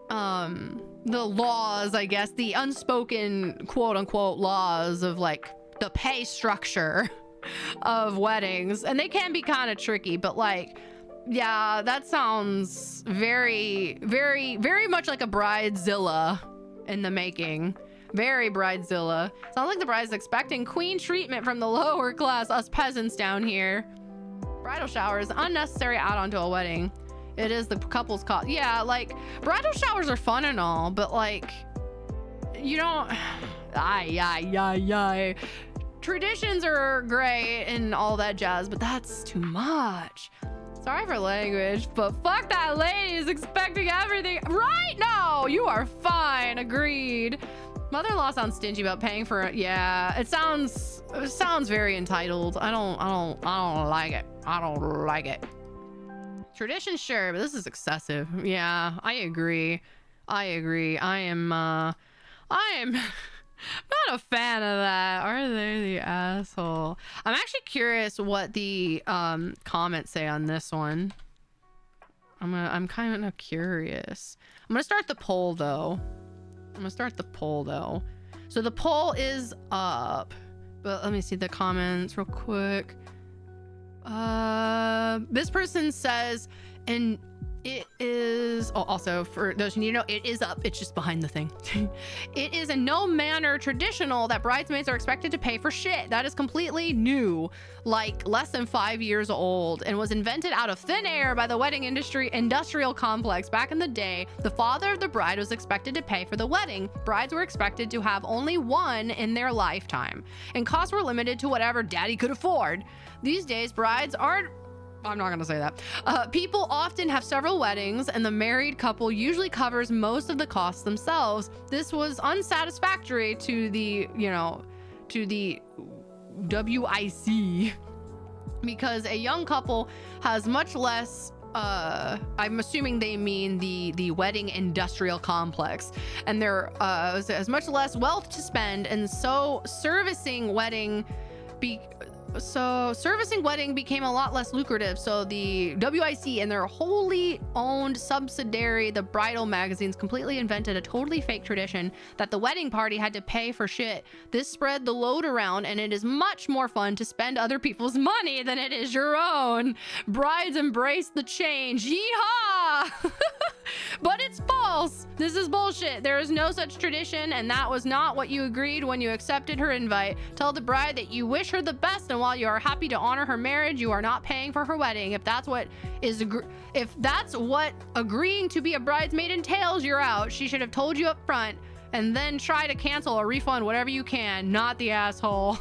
the laws, I guess, the unspoken quote unquote laws of like the pay structure of weddings. And they can be kind of tricky, but like, yeah, that sounds very, very, very much like a bridezilla in the making. Very bridezilla. Sounds like the bride's expecting queen treatment from the lower class, us peasants down here. Bridal shower is unnecessary add-on to a wedding. It is the couple's cost. Yeah, like, bridal showers are fun and all, but like, you don't... Traditions are great and all that jazz, but that's too much. Sorry for language, but fuck that lady is expecting everything. Right? No, you are fine. Agreed. Mother-in-law sounds stingy about paying for it. Yeah, it sounds very entitled. I don't like it. I don't like it. Tradition, sure, but this is excessive. Yeah, I agree. I am not a fan of that. Are they the asshole? I'm actually curious what the comments say on this one. I'm kind of curious. I'm gonna start the poll though. I'm gonna start the poll though. So the poll is up, but let me see the comments real quick. This person says, and it is, oh, also for those who need to know, it is up. It's just behind the thing. It is in no manner traditional that bridesmaids are expected to pay for shit. That is completely new, like less than 5 years old, and was invented out of thin air by the wedding industry industrial complex. Back in the day, the father of the bride was expected to pay for the wedding. Brides were expected to have only one in their lifetime, and costs were limited to whatever daddy could afford. These days, brides aren't, I'm not gonna say that. People often have several weddings, and the married couple usually covers most of the costs themselves. This was unsatisfactory to the, to the WIC, because a young couple has much less, I'm assuming they mean the wedding industrial complex, and there has much less wealth to spend, and so servicing wedding became a lot less lucrative. So the WIC and their wholly owned subsidiary, the Bridal Magazines, completely invented a totally fake tradition that the wedding party had to pay for shit. This spread the load around, and it is much more fun to spend other people's money than it is your own. Brides embrace the change. Yeehaw! But it's false. This is bullshit. There is no such tradition, and that was not what you agreed when you accepted her invite. Tell the bride that you wish her the best, and while you are happy to honor her marriage, you are not paying for her wedding. If that's what agreeing to be a bridesmaid entails, you're out. She should have told you up front, and then try to cancel or refund whatever you can, not the asshole.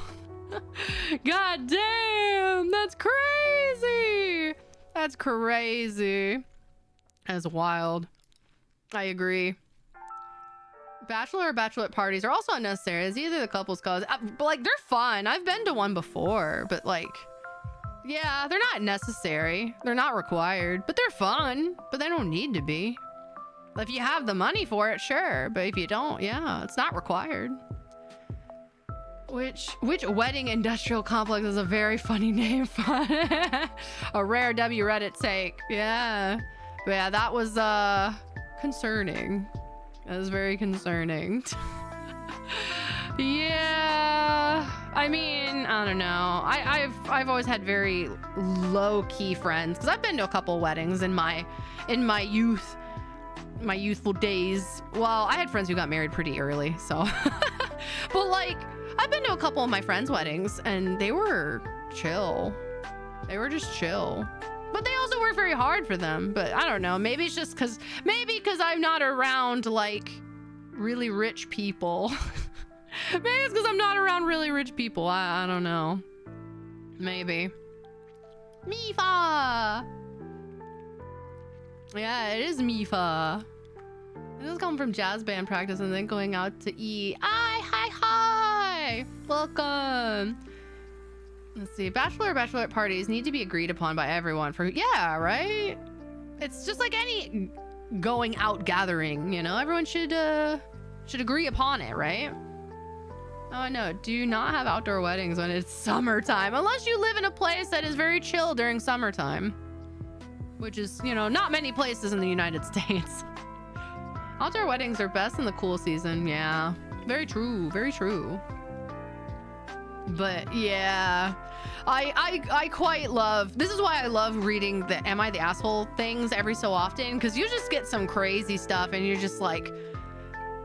God damn, that's crazy. That's crazy. That's wild. I agree. Bachelor or bachelorette parties are also unnecessary. It's either the couple's cause, but like, they're fun. I've been to one before, but like, yeah, they're not necessary. They're not required, but they're fun, but they don't need to be. If you have the money for it, sure. But if you don't, yeah, it's not required. Which wedding industrial complex is a very funny name for a rare W Reddit take. Yeah. But yeah, that was concerning. That was very concerning. Yeah, I mean, I don't know. I've always had very low-key friends, because I've been to a couple weddings in my youthful days. Well, I had friends who got married pretty early, so but like, I've been to a couple of my friends' weddings, and they were chill. They were just chill. But they also work very hard for them. But I don't know. Maybe it's just because I'm not around like really rich people. Maybe it's because I'm not around really rich people. I don't know. Maybe. Mifa. Yeah, it is Mifa. It does come from jazz band practice and then going out to eat. Hi. Welcome. Let's see. Bachelor or bachelorette parties need to be agreed upon by everyone for, yeah, right? It's just like any going out gathering, everyone should agree upon it, right? Oh no, do not have outdoor weddings when it's summertime, unless you live in a place that is very chill during summertime, which is, not many places in the United States. Outdoor weddings are best in the cool season. Yeah, very true. Very true. But yeah, I quite love, this is why I love reading the Am I the Asshole things every so often, because you just get some crazy stuff and you're just like,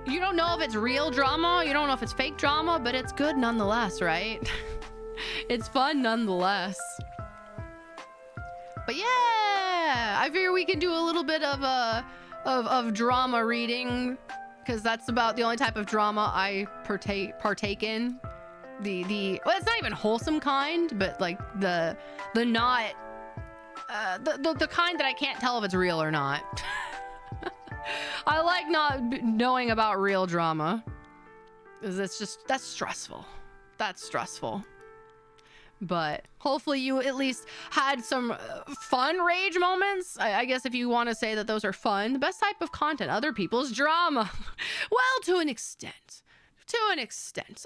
you don't know if it's real drama, you don't know if it's fake drama, but it's good nonetheless, right? It's fun nonetheless. But yeah, I figure we can do a little bit of drama reading, because that's about the only type of drama I partake in. Well, it's not even wholesome kind, but like the not the kind that I can't tell if it's real or not. I like not knowing about real drama, because that's stressful. That's stressful. But hopefully you at least had some fun rage moments. I guess if you want to say that those are fun, the best type of content, other people's drama. Well, to an extent.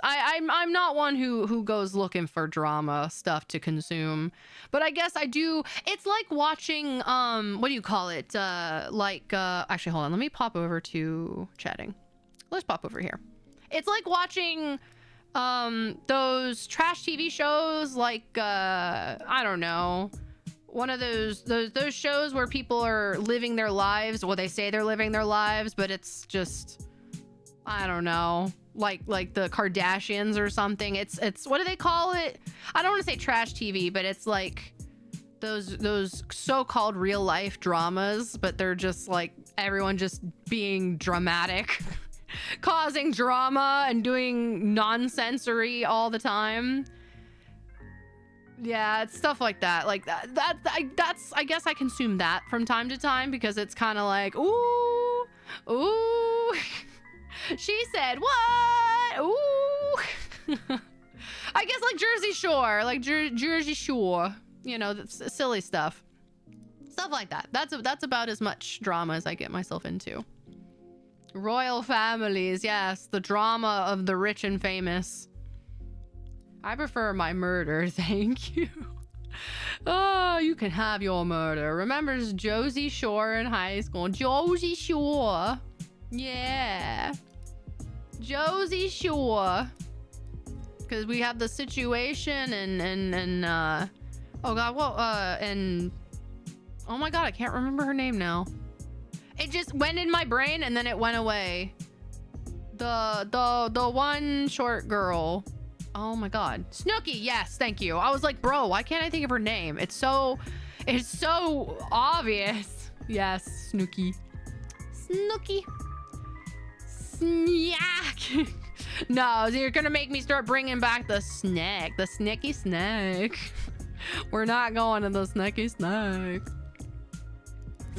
I'm not one who goes looking for drama stuff to consume, but I guess I do. It's like watching what do you call it, actually hold on, let me pop over to chatting. Let's pop over here. It's like watching those trash TV shows, like I don't know, one of those shows where people are living their lives. Well, they say they're living their lives, but it's just, I don't know, like the Kardashians or something. It's what do they call it? I don't want to say trash TV, but it's like those so-called real life dramas, but they're just like everyone just being dramatic, causing drama and doing nonsensory all the time. Yeah, it's stuff like that. Like that's I guess I consume that from time to time because it's kind of like, ooh, she said what? Ooh. I guess like Jersey Shore, like Jersey Shore. You know, that's silly stuff like that. That's about as much drama as I get myself into. Royal families, yes, the drama of the rich and famous. I prefer my murder, thank you. Oh, you can have your murder. Remembers Josie Shore in high school. Josie Shore, yeah, Josie Shore. Because we have the situation and oh god, well, and oh my god, I can't remember her name now. It just went in my brain and then it went away. The one short girl. Oh my god, Snooki. Yes, thank you. I was like, bro, why can't I think of her name? It's so obvious. Yes, Snooki. Snack. No, you're gonna make me start bringing back the snack, the snicky snack. We're not going to the snicky snack.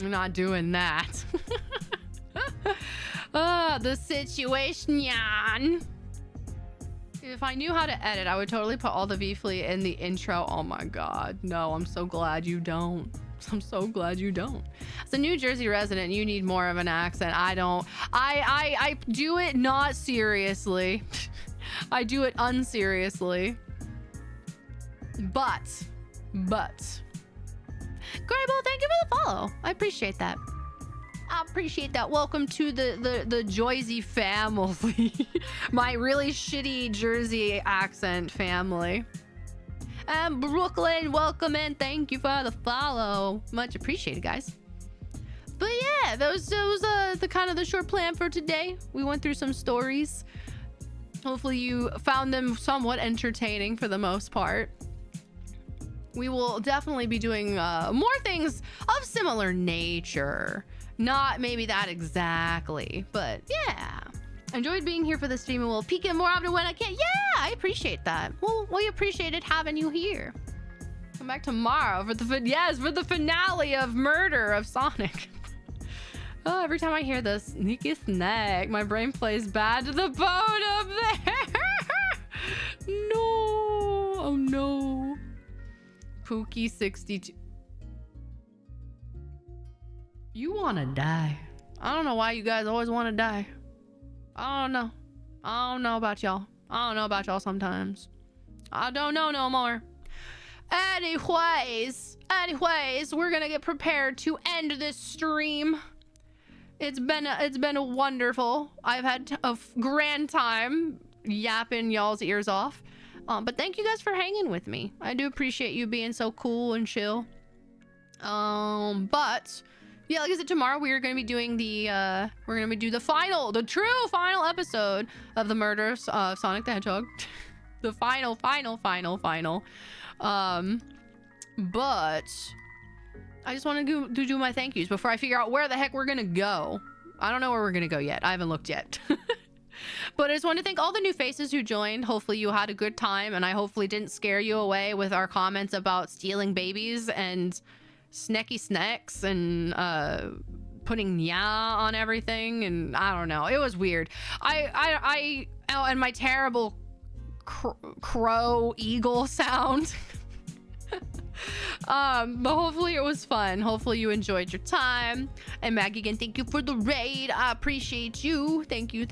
We're not doing that. The situation. If I knew how to edit, I would totally put all the VFleet in the intro. Oh my god. No, I'm so glad you don't. I'm so glad you don't. As a New Jersey resident, you need more of an accent. I don't. I do it not seriously. I do it unseriously. But Grable, thank you for the follow. I appreciate that. Welcome to the Josie family. My really shitty Jersey accent family. And Brooklyn, welcome in. Thank you for the follow. Much appreciated, guys. But yeah, those the kind of the short plan for today. We went through some stories. Hopefully you found them somewhat entertaining for the most part. We will definitely be doing more things of similar nature. Not maybe that exactly, but yeah. Enjoyed being here for the stream and we'll peek in more often when I can. Yeah, I appreciate that. Well, we appreciated having you here. Come back tomorrow for the finale of Murder of Sonic. Oh, every time I hear the sneaky snack, my brain plays Bad to the Bone up there. No, oh no. Pookie 62. You want to die. I don't know why you guys always want to die. I don't know. I don't know about y'all. I don't know about y'all sometimes. I don't know no more. Anyways, we're gonna get prepared to end this stream. It's been a wonderful. I've had a grand time yapping y'all's ears off. But thank you guys for hanging with me. I do appreciate you being so cool and chill. But yeah, like I said, tomorrow we are going to be doing the true final episode of the Murder of Sonic the Hedgehog. The final. But I just want to do my thank yous before I figure out where the heck we're going to go. I don't know where we're going to go yet. I haven't looked yet. But I just want to thank all the new faces who joined. Hopefully you had a good time, and I hopefully didn't scare you away with our comments about stealing babies and snacky snacks and putting nya on everything, and I don't know, it was weird. And my terrible crow eagle sound. But hopefully it was fun. Hopefully you enjoyed your time. And Maggie, again, thank you for the raid. I appreciate you. Thank you.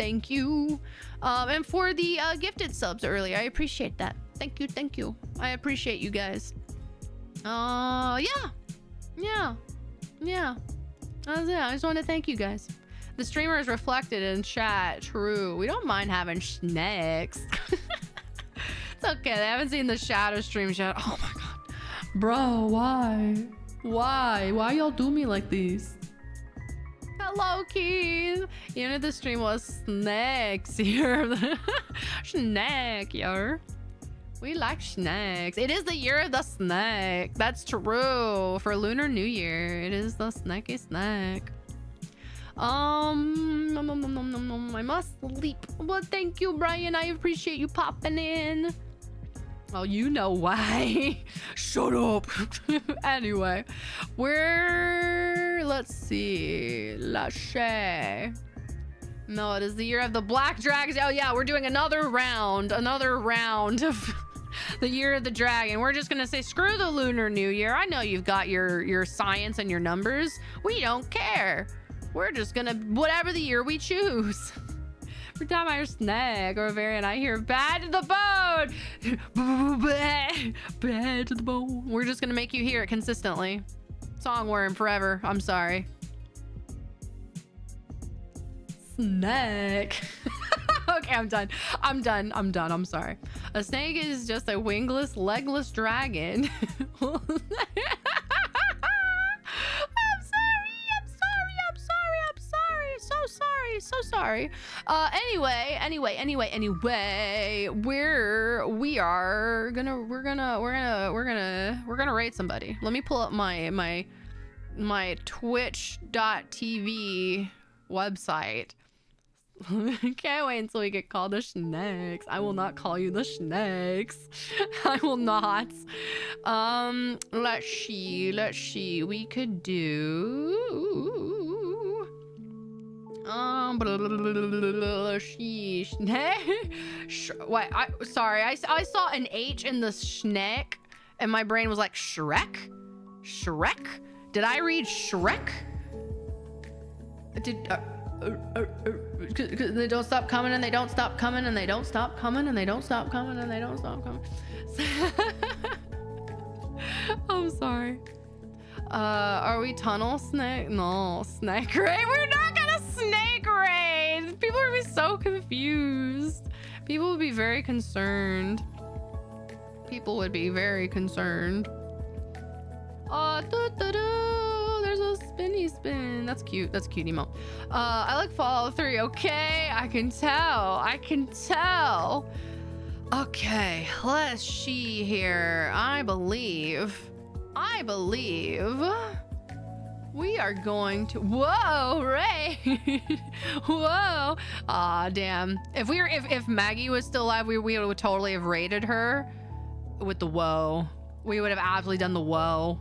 And for the gifted subs earlier, I appreciate that. Thank you. I appreciate you guys. Yeah. That's it. I just want to thank you guys. The streamer is reflected in chat. True. We don't mind having snacks. It's okay. They haven't seen the shadow streams yet. Oh my god. Bro, why? Why y'all do me like this? Hello, Keith. Even if the stream was snacks here. Snack, yo. We like snacks. It is the year of the snack. That's true. For Lunar New Year, it is the snacky snack. I must sleep. Well, thank you, Brian. I appreciate you popping in. Oh, you know why. Shut up. Anyway, let's see. Lâché. No, it is the year of the Black Dragons. Oh yeah, we're doing another round of the year of the dragon. We're just gonna say screw the Lunar New Year. I know you've got your science and your numbers. We don't care. We're just gonna whatever the year we choose. Every time I hear snack or a variant, I hear bad to the bone. Bad to the bone. We're just gonna make you hear it consistently. Songworm forever. I'm sorry. Snack. Okay, I'm done. I'm sorry. A snake is just a wingless, legless dragon. So sorry. Anyway, we're gonna raid somebody. Let me pull up my twitch.tv website. Can't wait until we get called the Schnecks. I will not call you the Schnecks. I will not. Let's see. We could do what? Sorry, I saw an H in the Schneck and my brain was like Shrek. Did I read Shrek? They don't stop coming and they don't stop coming and they don't stop coming and they don't stop coming and they don't stop coming. I'm sorry. Are we tunnel snake? No, snake raid. We're not gonna snake raid. People would be so confused. People would be very concerned. There's a spinny spin. That's cute. That's cute emo. I like Fallout 3. Okay, I can tell. Okay, let's see here. I believe we are going to Ray. Whoa. Aw, damn. If Maggie was still alive, we would totally have raided her with the whoa. We would have absolutely done the whoa.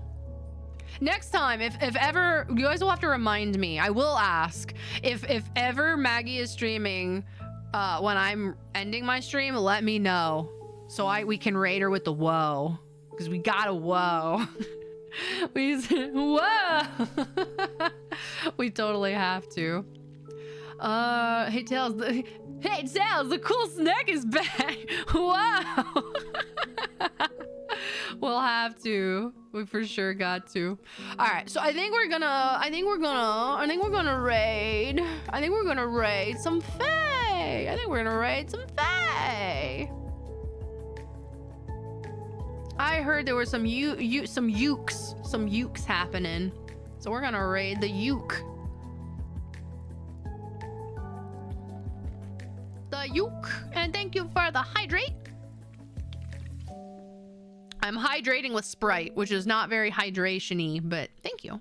Next time, if ever, you guys will have to remind me. I will ask if ever Maggie is streaming when I'm ending my stream, let me know so we can raid her with the whoa, because we got a whoa. We said, whoa. We totally have to. Hey Tails, the cool snack is back. Whoa. We'll have to. We for sure got to. All right, so I think we're gonna raid some Fae. I heard there were some ukes happening. So we're gonna raid the uke. And thank you for the hydrate. I'm hydrating with Sprite, which is not very hydration-y, but thank you.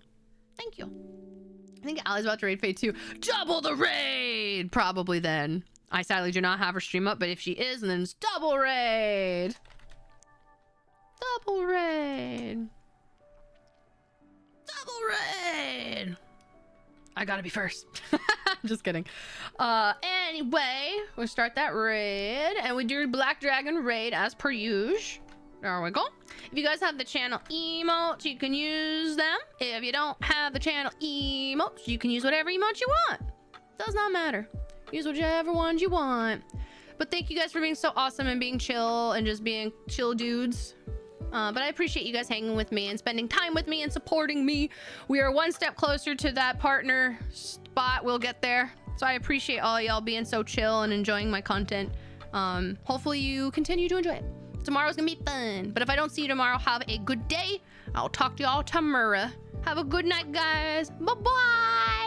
I think Allie's about to raid Faye too. Double the raid! Probably then. I sadly do not have her stream up, but if she is, then it's double raid. Double raid. I gotta be first. Just kidding. Anyway, we'll start that raid, and we do Black Dragon raid as per usual. There we go. If you guys have the channel emotes, you can use them. If you don't have the channel emotes, you can use whatever emotes you want. Does not matter. Use whichever ones you want. But thank you guys for being so awesome and being chill and just being chill dudes. But I appreciate you guys hanging with me and spending time with me and supporting me. We are one step closer to that partner spot. We'll get there. So I appreciate all y'all being so chill and enjoying my content. Hopefully you continue to enjoy it. Tomorrow's gonna be fun. But if I don't see you tomorrow, have a good day. I'll talk to y'all tomorrow. Have a good night, guys. Bye-bye.